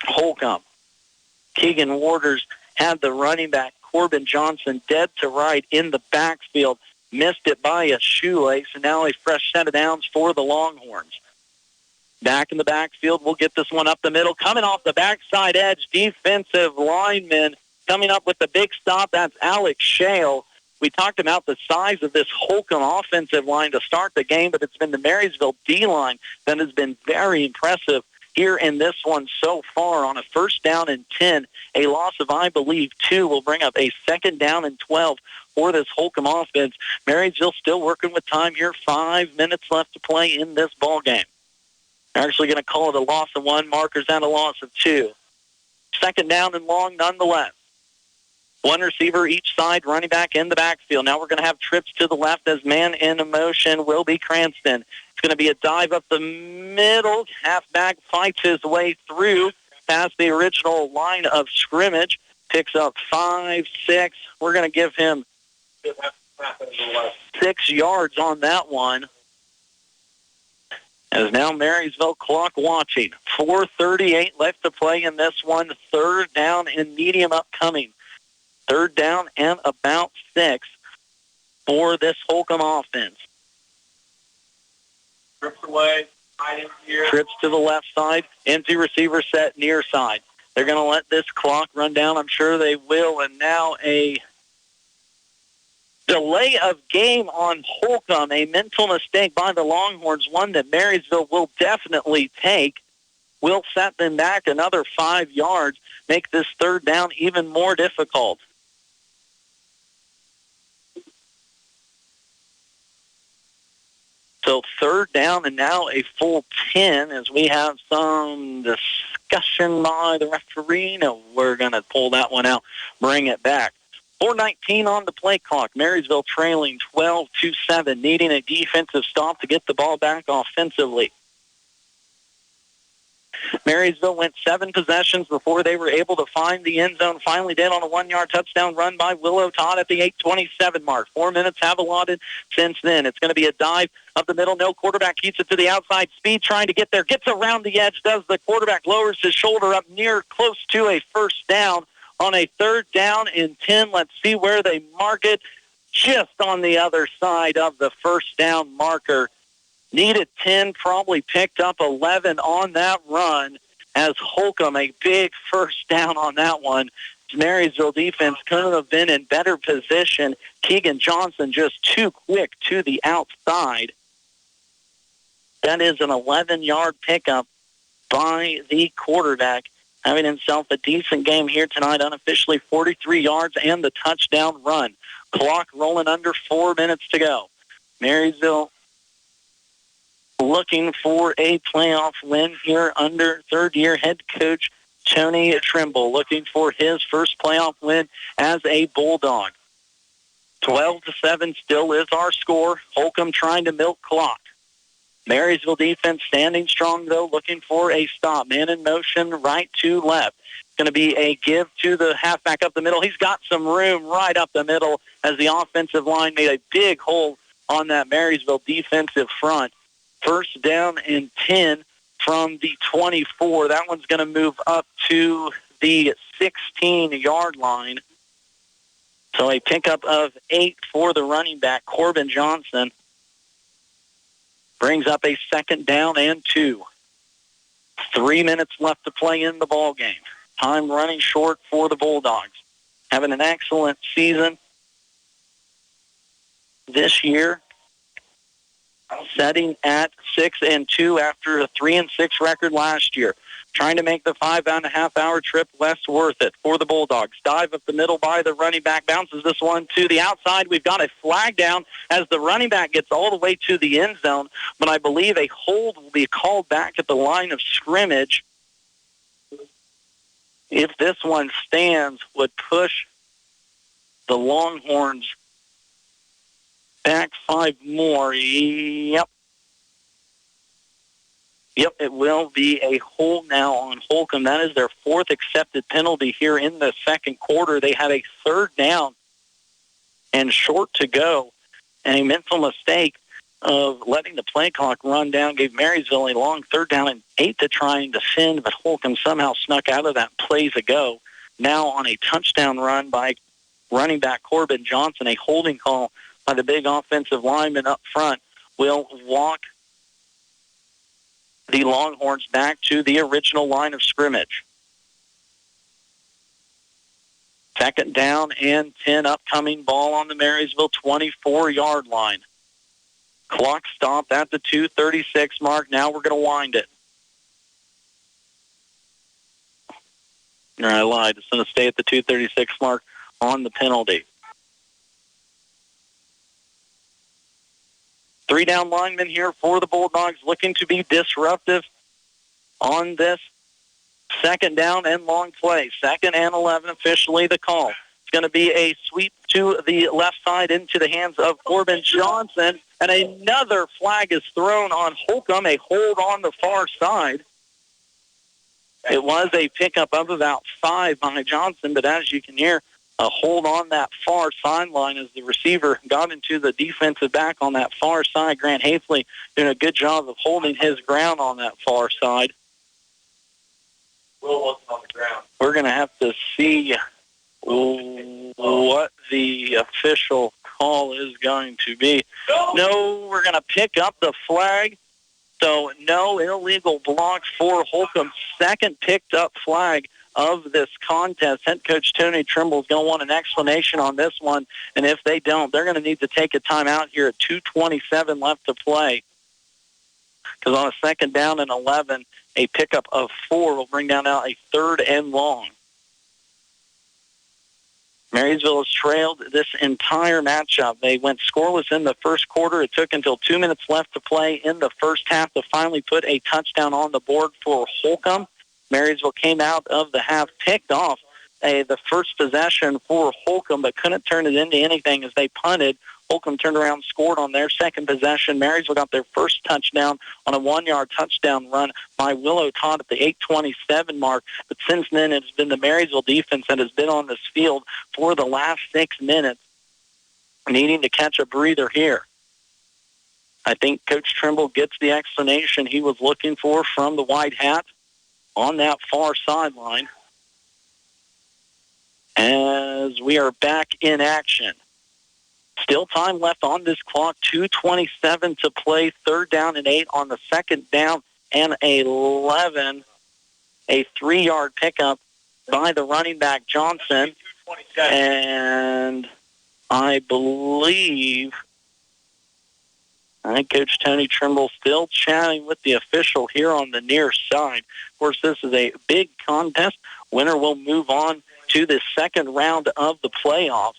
Holcomb. Keegan Waters had the running back, Corbin Johnson, dead to right in the backfield. Missed it by a shoelace, and now a fresh set of downs for the Longhorns. Back in the backfield, we'll get this one up the middle. Coming off the backside edge, defensive lineman coming up with the big stop. That's Alex Shale. We talked about the size of this Holcomb offensive line to start the game, but it's been the Marysville D-line that has been very impressive here in this one so far. On a 1st down and 10, a loss of, I believe, 2 will bring up a 2nd down and 12 for this Holcomb offense. Marysville still working with time here. 5 minutes left to play in this ball game. They're actually going to call it a loss of 1, markers and a loss of 2. 2nd down and long nonetheless. 1 receiver each side, running back in the backfield. Now we're going to have trips to the left as man in motion will be Cranston. It's going to be a dive up the middle. Halfback fights his way through past the original line of scrimmage. Picks up 5, 6. We're going to give him 6 yards on that one. As now Marysville clock watching. 4:38 left to play in this one. 3rd down and medium upcoming. 3rd down and about 6 for this Holcomb offense. Trips away, trips to the left side, empty receiver set near side. They're going to let this clock run down. I'm sure they will. And now a delay of game on Holcomb, a mental mistake by the Longhorns, one that Marysville will definitely take. Will set them back another 5 yards, make this 3rd down even more difficult. So 3rd down and now a full 10 as we have some discussion by the referee. No, we're going to pull that one out, bring it back. 4:19 on the play clock. Marysville trailing 12-7, needing a defensive stop to get the ball back offensively. Marysville went 7 possessions before they were able to find the end zone. Finally did on a 1-yard touchdown run by Willow Todd at the 8:27 mark. 4 minutes have allotted since then. It's going to be a dive up the middle. No quarterback keeps it to the outside. Speed trying to get there. Gets around the edge. Does the quarterback. Lowers his shoulder up near close to a 1st down. on a 3rd down and 10. Let's see where they mark it. Just on the other side of the first down marker. Needed 10, probably picked up 11 on that run as Holcomb, a big first down on that one. Marysville defense couldn't have been in better position. Keegan Johnson just too quick to the outside. That is an 11-yard pickup by the quarterback, having himself a decent game here tonight, unofficially 43 yards and the touchdown run. Clock rolling under 4 minutes to go. Marysville looking for a playoff win here under third-year head coach Tony Trimble, looking for his first playoff win as a Bulldog. 12-7 still is our score. Holcomb trying to milk clock. Marysville defense standing strong, though, looking for a stop. Man in motion, right to left. It's going to be a give to the halfback up the middle. He's got some room right up the middle as the offensive line made a big hole on that Marysville defensive front. First down and 10 from the 24. That one's going to move up to the 16-yard line. So a pickup of 8 for the running back, Corbin Johnson. Brings up a 2nd down and 2. 3 minutes left to play in the ball game. Time running short for the Bulldogs. Having an excellent season this year. Setting at 6-2 after a 3-6 record last year. Trying to make the 5.5-hour trip less worth it for the Bulldogs. Dive up the middle by the running back. Bounces this one to the outside. We've got a flag down as the running back gets all the way to the end zone. But I believe a hold will be called back at the line of scrimmage. If this one stands, would push the Longhorns back 5 more. Yep, it will be a hold now on Holcomb. That is their 4th accepted penalty here in the second quarter. They had a 3rd down and short to go, and a mental mistake of letting the play clock run down gave Marysville a long 3rd down and 8 to try and defend, but Holcomb somehow snuck out of that plays ago. Now on a touchdown run by running back Corbin Johnson, a holding call by the big offensive lineman up front will walk the Longhorns back to the original line of scrimmage. 2nd down and 10, upcoming ball on the Marysville 24-yard line. Clock stopped at the 2:36 mark. Now we're going to wind it. No, I lied. It's going to stay at the 2:36 mark on the penalty. 3-down linemen here for the Bulldogs looking to be disruptive on this 2nd down and long play. 2nd and 11 officially the call. It's going to be a sweep to the left side into the hands of Corbin Johnson, and another flag is thrown on Holcomb, a hold on the far side. It was a pickup of about 5 by Johnson, but as you can hear, a hold on that far sideline as the receiver got into the defensive back on that far side. Grant Hafley doing a good job of holding his ground on that far side. Will wasn't on the ground. We're going to have to see what the official call is going to be. No, we're going to pick up the flag. So no illegal block for Holcomb. 2nd picked up flag of this contest. Head coach Tony Trimble is going to want an explanation on this one, and if they don't, they're going to need to take a timeout here at 2:27 left to play. Because on a 2nd down and 11, a pickup of 4 will bring down now a 3rd and long. Marysville has trailed this entire matchup. They went scoreless in the first quarter. It took until 2 minutes left to play in the first half to finally put a touchdown on the board for Holcomb. Marysville came out of the half, picked off the first possession for Holcomb, but couldn't turn it into anything as they punted. Holcomb turned around and scored on their 2nd possession. Marysville got their first touchdown on a 1-yard touchdown run by Willow Todd at the 8:27 mark. But since then, it's been the Marysville defense that has been on this field for the last 6 minutes, needing to catch a breather here. I think Coach Trimble gets the explanation he was looking for from the white hat on that far sideline. as we are back in action. Still time left on this clock, 2:27 to play, 3rd down and 8 on the 2nd down and 11. A 3-yard pickup by the running back Johnson. And I believe Coach Tony Trimble still chatting with the official here on the near side. Of course, this is a big contest. Winner will move on to the 2nd round of the playoffs.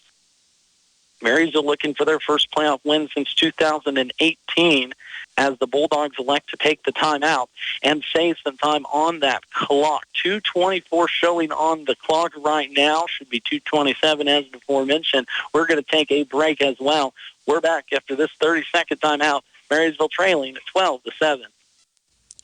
Marysville looking for their first playoff win since 2018 as the Bulldogs elect to take the timeout and save some time on that clock. 2:24 showing on the clock right now. Should be 2:27 as before mentioned. We're going to take a break as well. We're back after this 30-second timeout. Marysville trailing at 12-7.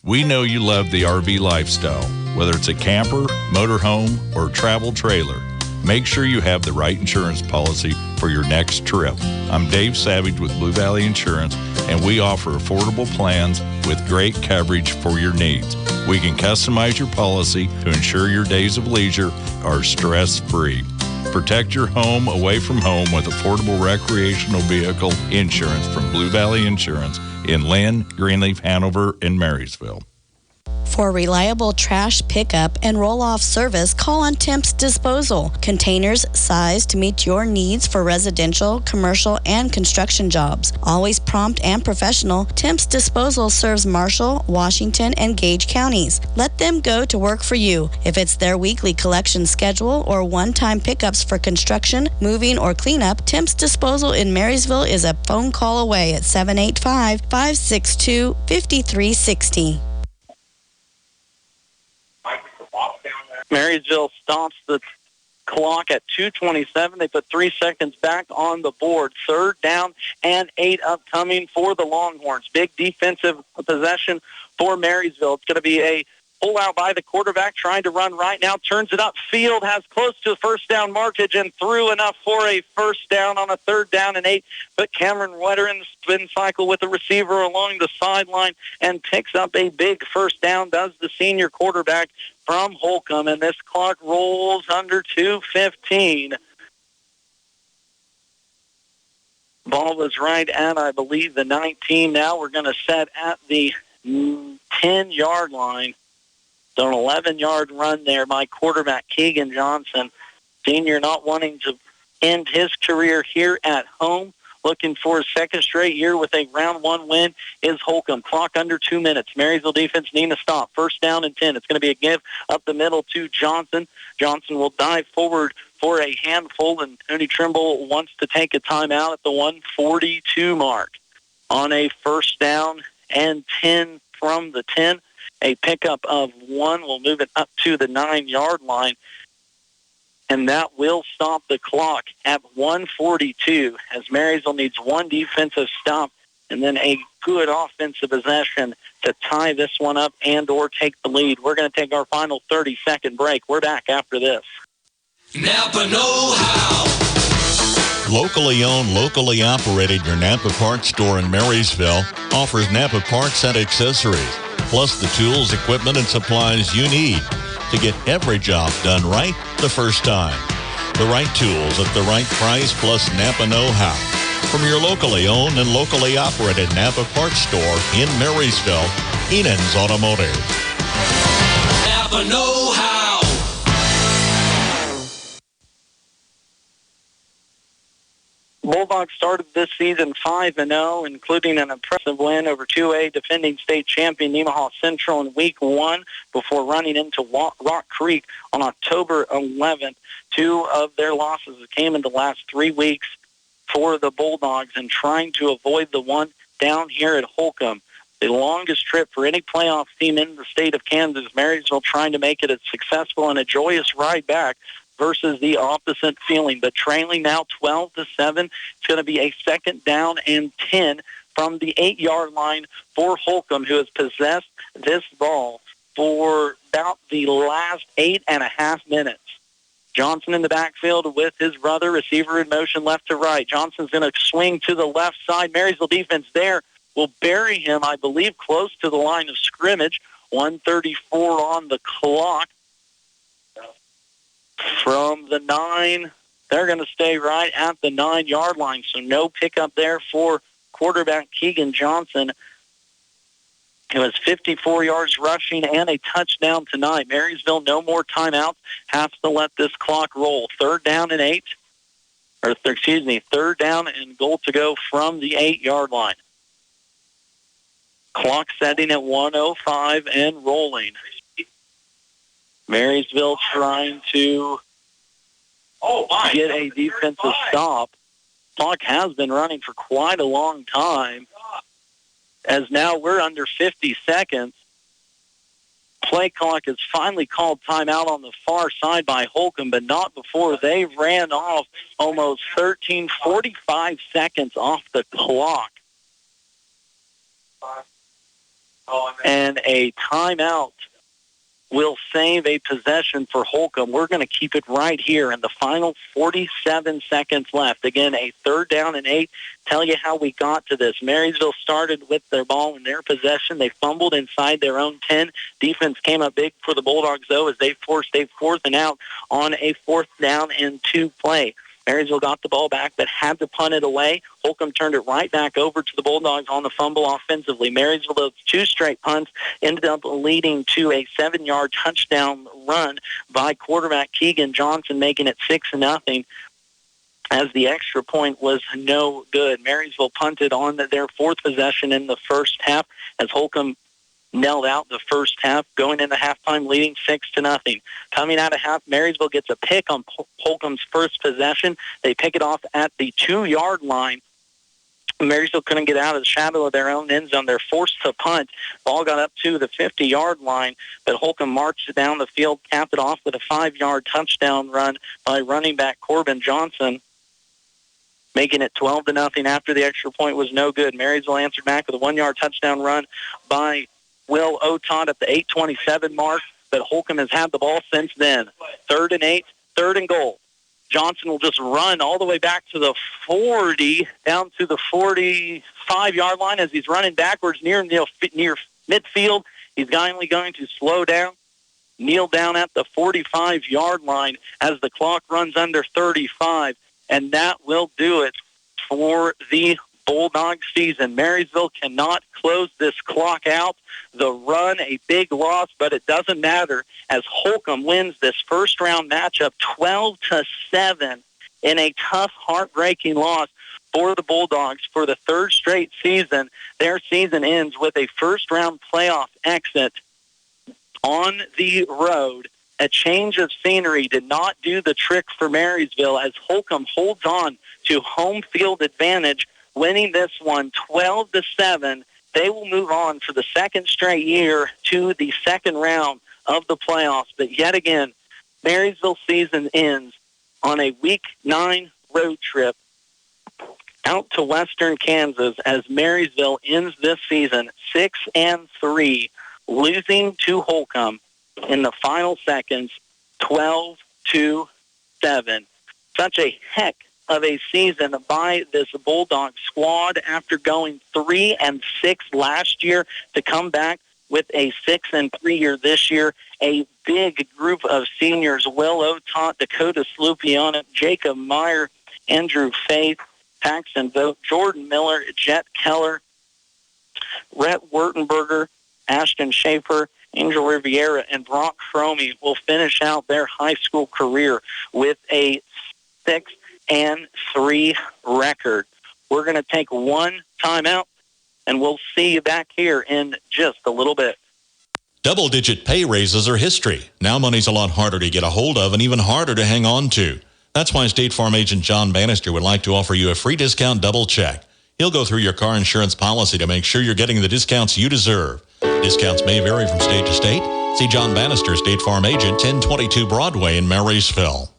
We know you love the RV lifestyle, whether it's a camper, motorhome, or travel trailer. Make sure you have the right insurance policy for your next trip. I'm Dave Savage with Blue Valley Insurance, and we offer affordable plans with great coverage for your needs. We can customize your policy to ensure your days of leisure are stress-free. Protect your home away from home with affordable recreational vehicle insurance from Blue Valley Insurance in Lynn, Greenleaf, Hanover, and Marysville. For reliable trash pickup and roll-off service, call on Temps Disposal. Containers sized to meet your needs for residential, commercial, and construction jobs. Always prompt and professional, Temps Disposal serves Marshall, Washington, and Gage counties. Let them go to work for you. If it's their weekly collection schedule or one-time pickups for construction, moving, or cleanup, Temps Disposal in Marysville is a phone call away at 785-562-5360. Marysville stops the clock at 2:27. They put 3 seconds back on the board. 3rd down and 8 upcoming for the Longhorns. Big defensive possession for Marysville. It's going to be a pull out by the quarterback trying to run right now. Turns it upfield, has close to the first down markage, and threw enough for a first down on a 3rd down and 8. But Cameron Wetter in the spin cycle with the receiver along the sideline and picks up a big first down, does the senior quarterback from Holcomb, and this clock rolls under 2:15. Ball was right at, I believe, the 19. Now we're going to set at the 10-yard line. So an 11-yard run there by quarterback Keegan Johnson. Senior not wanting to end his career here at home. Looking for his 2nd straight year with a round 1 win is Holcomb. Clock under 2 minutes. Marysville defense needing to stop. 1st down and 10. It's going to be a give up the middle to Johnson. Johnson will dive forward for a handful, and Tony Trimble wants to take a timeout at the 1:42 mark. On a 1st down and 10 from the 10. A pickup of 1 will move it up to the 9-yard line. And that will stop the clock at 1:42 as Marysville needs 1 defensive stop and then a good offensive possession to tie this one up and or take the lead. We're going to take our final 30-second break. We're back after this. Napa know-how. Locally owned, locally operated, your Napa Parts store in Marysville offers Napa Parts and accessories, plus the tools, equipment, and supplies you need to get every job done right the first time. The right tools at the right price, plus Napa know-how. From your locally owned and locally operated Napa Parts store in Marysville, Enan's Automotive. Napa know-how. Bulldogs started this season 5-0, including an impressive win over 2A defending state champion Nemaha Central in Week 1 before running into Rock Creek on October 11th. 2 of their losses came in the last 3 weeks for the Bulldogs and trying to avoid the one down here at Holcomb. The longest trip for any playoff team in the state of Kansas. Marysville trying to make it a successful and a joyous ride back versus the opposite feeling. But trailing now 12-7, it's going to be a 2nd down and 10 from the 8-yard line for Holcomb, who has possessed this ball for about the last 8.5 minutes. Johnson in the backfield with his brother, receiver in motion left to right. Johnson's going to swing to the left side. Marysville defense there will bury him, I believe, close to the line of scrimmage. 1:34 on the clock. from the 9. They're going to stay right at the 9-yard line, so no pickup there for quarterback Keegan Johnson. It was 54 yards rushing and a touchdown tonight. Marysville, no more timeouts, has to let this clock roll. Third down and goal to go from the 8-yard line. Clock setting at 1:05 and rolling. Marysville trying to get a defensive stop. Clock has been running for quite a long time, as now we're under 50 seconds. Play clock has finally called timeout on the far side by Holcomb, but not before they ran off almost 45 seconds off the clock. And a timeout will save a possession for Holcomb. We're going to keep it right here in the final 47 seconds left. Again, a 3rd down and 8. Tell you how we got to this. Marysville started with their ball in their possession. They fumbled inside their own 10. Defense came up big for the Bulldogs, though, as they forced a 4th and out on a 4th down and 2 play. Marysville got the ball back, but had to punt it away. Holcomb turned it right back over to the Bulldogs on the fumble offensively. Marysville, those 2 straight punts, ended up leading to a 7-yard touchdown run by quarterback Keegan Johnson, making it 6-0, as the extra point was no good. Marysville punted on their 4th possession in the first half, as Holcomb nailed out the first half, going into halftime leading 6-0. Coming out of half, Marysville gets a pick on Holcomb's first possession. They pick it off at the 2-yard line. Marysville couldn't get out of the shadow of their own end zone. They're forced to punt. Ball got up to the 50-yard line, but Holcomb marched down the field, capped it off with a 5-yard touchdown run by running back Corbin Johnson, making it 12-0 after the extra point was no good. Marysville answered back with a 1-yard touchdown run by Will Otot at the 8:27 mark, but Holcomb has had the ball since then. 3rd and 8, 3rd and goal. Johnson will just run all the way back to the 40, down to the 45-yard line as he's running backwards near midfield. He's finally going to slow down, kneel down at the 45-yard line as the clock runs under 35, and that will do it for the Bulldog season. Marysville cannot close this clock out. The run, a big loss, but it doesn't matter, as Holcomb wins this first-round matchup 12-7 in a tough, heartbreaking loss for the Bulldogs for the 3rd straight season. Their season ends with a first-round playoff exit on the road. A change of scenery did not do the trick for Marysville, as Holcomb holds on to home field advantage, winning this one 12-7. They will move on for the 2nd straight year to the 2nd round of the playoffs. But yet again, Marysville season ends on a Week 9 road trip out to western Kansas, as Marysville ends this season 6-3, losing to Holcomb in the final seconds, 12-7. Such a heck of a season by this Bulldog squad, after going 3-6 last year, to come back with a 6-3 year this year. A big group of seniors: Will Otot, Dakota Slupiana, Jacob Meyer, Andrew Faith, Paxton Vogt, Jordan Miller, Jet Keller, Rhett Wurtenberger, Ashton Schaefer, Angel Riviera, and Brock Cromie will finish out their high school career with a 6-3 record. We're going to take one timeout, and we'll see you back here in just a little bit. Double-digit pay raises are history. Now money's a lot harder to get a hold of and even harder to hang on to. That's why State Farm agent John Bannister would like to offer you a free discount double check. He'll go through your car insurance policy to make sure you're getting the discounts you deserve. Discounts may vary from state to state. See John Bannister, State Farm agent, 1022 Broadway in Marysville.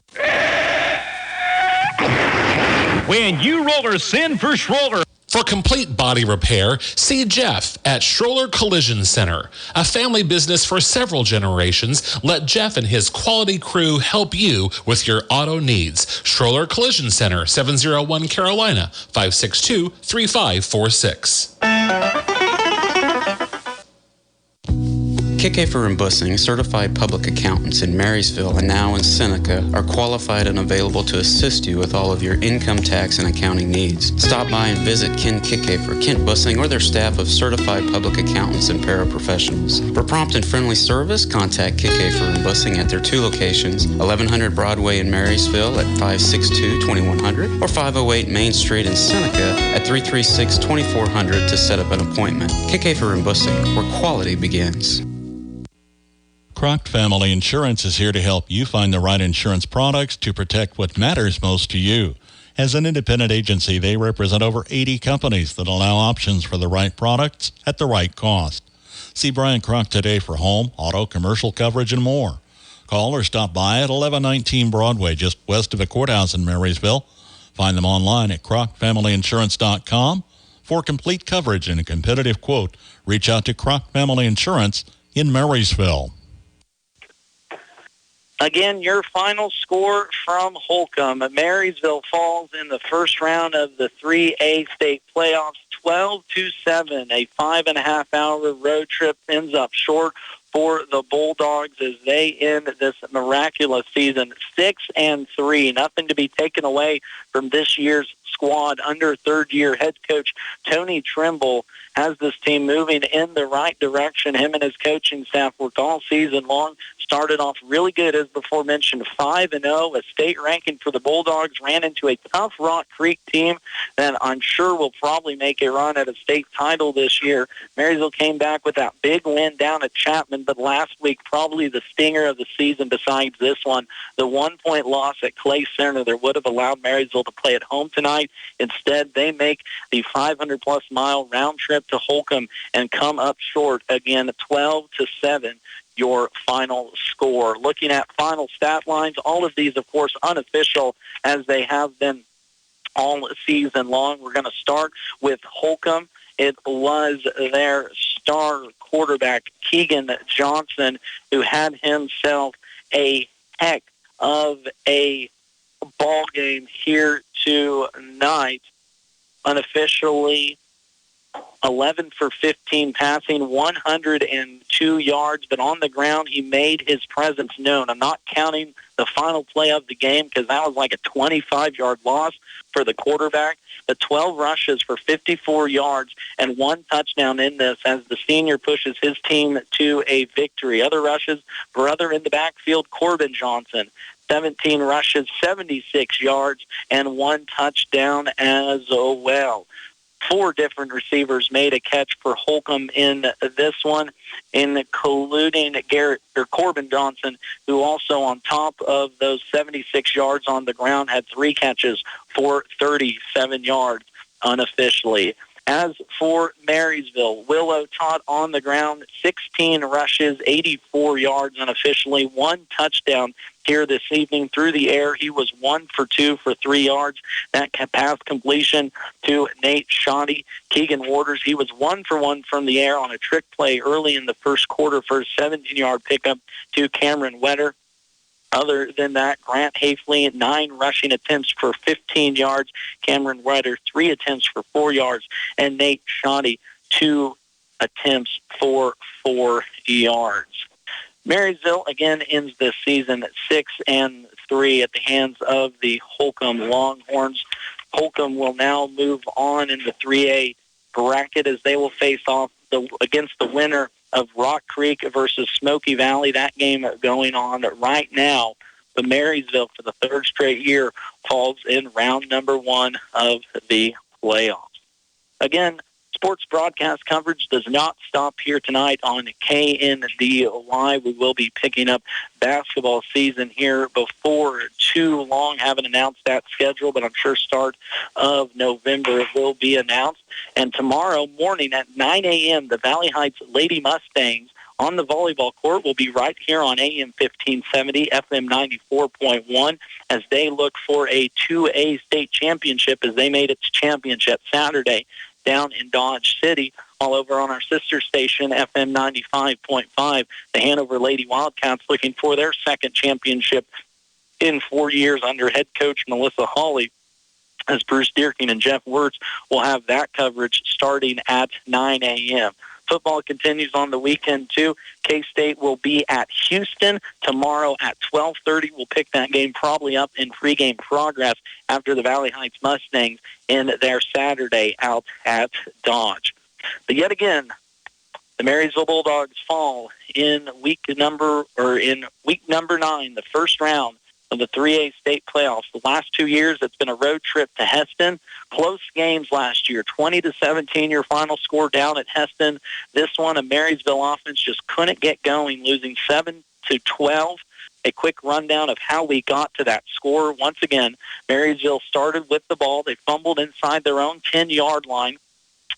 When you rollers send for Schroller. For complete body repair, see Jeff at Schroller Collision Center. A family business for several generations, let Jeff and his quality crew help you with your auto needs. Schroller Collision Center, 701 Carolina, 562-3546. Kickafer and Bussing, certified public accountants in Marysville and now in Seneca, are qualified and available to assist you with all of your income tax and accounting needs. Stop by and visit Ken Kickafer, Kent Bussing, or their staff of certified public accountants and paraprofessionals. For prompt and friendly service, contact Kickafer and Bussing at their 2 locations, 1100 Broadway in Marysville at 562-2100 or 508 Main Street in Seneca at 336-2400 to set up an appointment. Kickafer and Bussing, where quality begins. Croc Family Insurance is here to help you find the right insurance products to protect what matters most to you. As an independent agency, they represent over 80 companies that allow options for the right products at the right cost. See Brian Croc today for home, auto, commercial coverage, and more. Call or stop by at 1119 Broadway, just west of the courthouse in Marysville. Find them online at crocfamilyinsurance.com. For complete coverage and a competitive quote, reach out to Croc Family Insurance in Marysville. Again, your final score from Holcomb. Marysville falls in the first round of the 3A state playoffs, 12-7. A 5.5-hour road trip ends up short for the Bulldogs as they end this miraculous season 6-3. Nothing to be taken away from this year's squad under third-year head coach Tony Trimble has this team moving in the right direction. Him and his coaching staff worked all season long. Started off really good, as before mentioned, 5-0, a state ranking for the Bulldogs. Ran into a tough Rock Creek team that I'm sure will probably make a run at a state title this year. Marysville came back with that big win down at Chapman, but last week probably the stinger of the season besides this one. The 1-point loss at Clay Center that would have allowed Marysville to play at home tonight. Instead, they make the 500-plus mile round trip to Holcomb and come up short again, 12-7. Your final score. Looking at final stat lines, all of these, of course, unofficial as they have been all season long. We're going to start with Holcomb. It was their star quarterback, Keegan Johnson, who had himself a heck of a ball game here tonight. Unofficially, 11 for 15 passing, 102 yards, but on the ground he made his presence known. I'm not counting the final play of the game because that was like a 25-yard loss for the quarterback, but 12 rushes for 54 yards and 1 touchdown in this as the senior pushes his team to a victory. Other rushes, brother in the backfield, Corbin Johnson, 17 rushes, 76 yards, and 1 touchdown as well. 4 different receivers made a catch for Holcomb in this one, including Corbin Johnson, who also on top of those 76 yards on the ground had 3 catches for 37 yards unofficially. As for Marysville, Willow Todd on the ground, 16 rushes, 84 yards unofficially, 1 touchdown here this evening. Through the air, he was 1 for 2 for 3 yards. That pass completion to Nate Shoddy. Keegan Waters, he was 1 for 1 from the air on a trick play early in the first quarter for a 17-yard pickup to Cameron Wetter. Other than that, Grant Hafley, 9 rushing attempts for 15 yards. Cameron Wetter, 3 attempts for 4 yards. And Nate Shoddy, 2 attempts for 4 yards. Marysville, again, ends this season at 6-3 at the hands of the Holcomb Longhorns. Holcomb will now move on in the 3A bracket as they will face off against the winner of Rock Creek versus Smoky Valley. That game going on right now. But Marysville, for the 3rd straight year, falls in round number 1 of the playoffs. Again, sports broadcast coverage does not stop here tonight on KNDY. We will be picking up basketball season here before too long. Haven't announced that schedule, but I'm sure start of November it will be announced. And tomorrow morning at 9 a.m., the Valley Heights Lady Mustangs on the volleyball court will be right here on AM 1570, FM 94.1, as they look for a 2A state championship as they made its championship Saturday down in Dodge City, all over on our sister station, FM 95.5. The Hanover Lady Wildcats looking for their 2nd championship in 4 years under head coach Melissa Hawley, as Bruce Dierking and Jeff Wirtz will have that coverage starting at 9 a.m. Football continues on the weekend, too. K-State will be at Houston tomorrow at 12:30. We'll pick that game probably up in pregame progress after the Valley Heights Mustangs in their Saturday out at Dodge. But yet again, the Marysville Bulldogs fall in week number 9, the first round of the 3A state playoffs. The last 2 years, it's been a road trip to Heston. Close games last year, 20-17, your final score down at Heston. This one, a Marysville offense just couldn't get going, losing 7-12. A quick rundown of how we got to that score. Once again, Marysville started with the ball. They fumbled inside their own 10-yard line,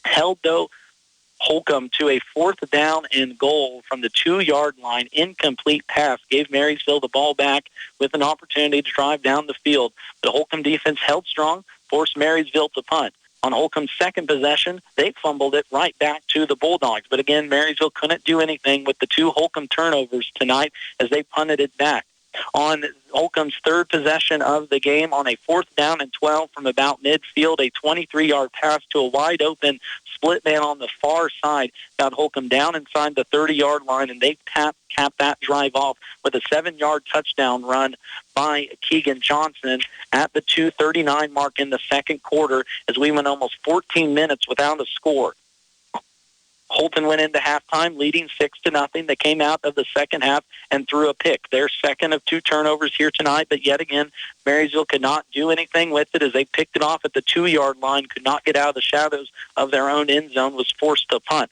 held, though, Holcomb to a 4th down and goal from the 2-yard line. Incomplete pass gave Marysville the ball back with an opportunity to drive down the field. The Holcomb defense held strong, forced Marysville to punt. On Holcomb's second possession, they fumbled it right back to the Bulldogs. But again, Marysville couldn't do anything with the 2 Holcomb turnovers tonight as they punted it back. On Holcomb's third possession of the game, on a 4th down and 12 from about midfield, a 23-yard pass to a wide-open split man on the far side got Holcomb down inside the 30-yard line, and they capped that drive off with a 7-yard touchdown run by Keegan Johnson at the 2:39 mark in the second quarter as we went almost 14 minutes without a score. Holton went into halftime leading 6-0. They came out of the second half and threw a pick. Their second of 2 turnovers here tonight, but yet again, Marysville could not do anything with it as they picked it off at the 2-yard line, could not get out of the shadows of their own end zone, was forced to punt.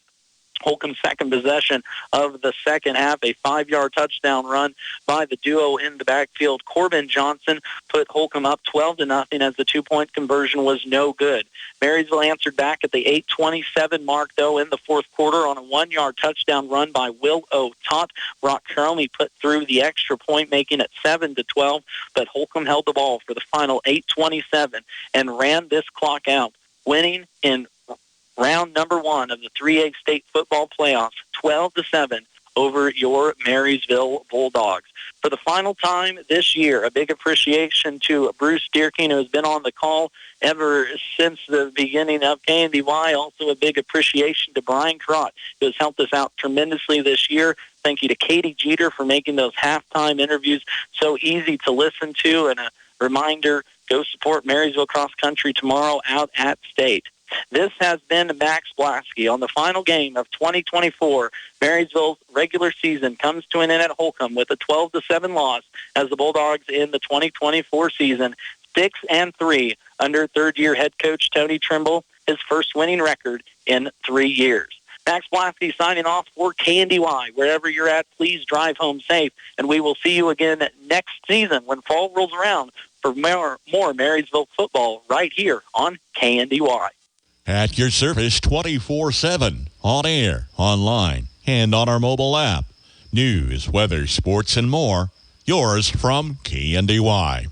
Holcomb's second possession of the second half, a 5-yard touchdown run by the duo in the backfield. Corbin Johnson put Holcomb up 12-0 as the 2-point conversion was no good. Marysville answered back at the 8:27 mark, though, in the fourth quarter on a 1-yard touchdown run by Will O'Tott. Brock Cromie put through the extra point, making it 7-12, but Holcomb held the ball for the final 8:27 and ran this clock out, winning in round number 1 of the 3A state football playoffs, 12-7 over your Marysville Bulldogs. For the final time this year, a big appreciation to Bruce Dierking, who has been on the call ever since the beginning of KNDY. Also a big appreciation to Brian Crott, who has helped us out tremendously this year. Thank you to Katie Jeter for making those halftime interviews so easy to listen to. And a reminder, go support Marysville Cross Country tomorrow out at State. This has been Max Blasky on the final game of 2024. Marysville's regular season comes to an end at Holcomb with a 12-7 loss as the Bulldogs in the 2024 season, 6-3 under third-year head coach Tony Trimble, his first winning record in 3 years. Max Blasky signing off for KNDY. Wherever you're at, please drive home safe, and we will see you again next season when fall rolls around for more Marysville football right here on KNDY. At your service 24/7, on air, online, and on our mobile app. News, weather, sports, and more. Yours from KNDY.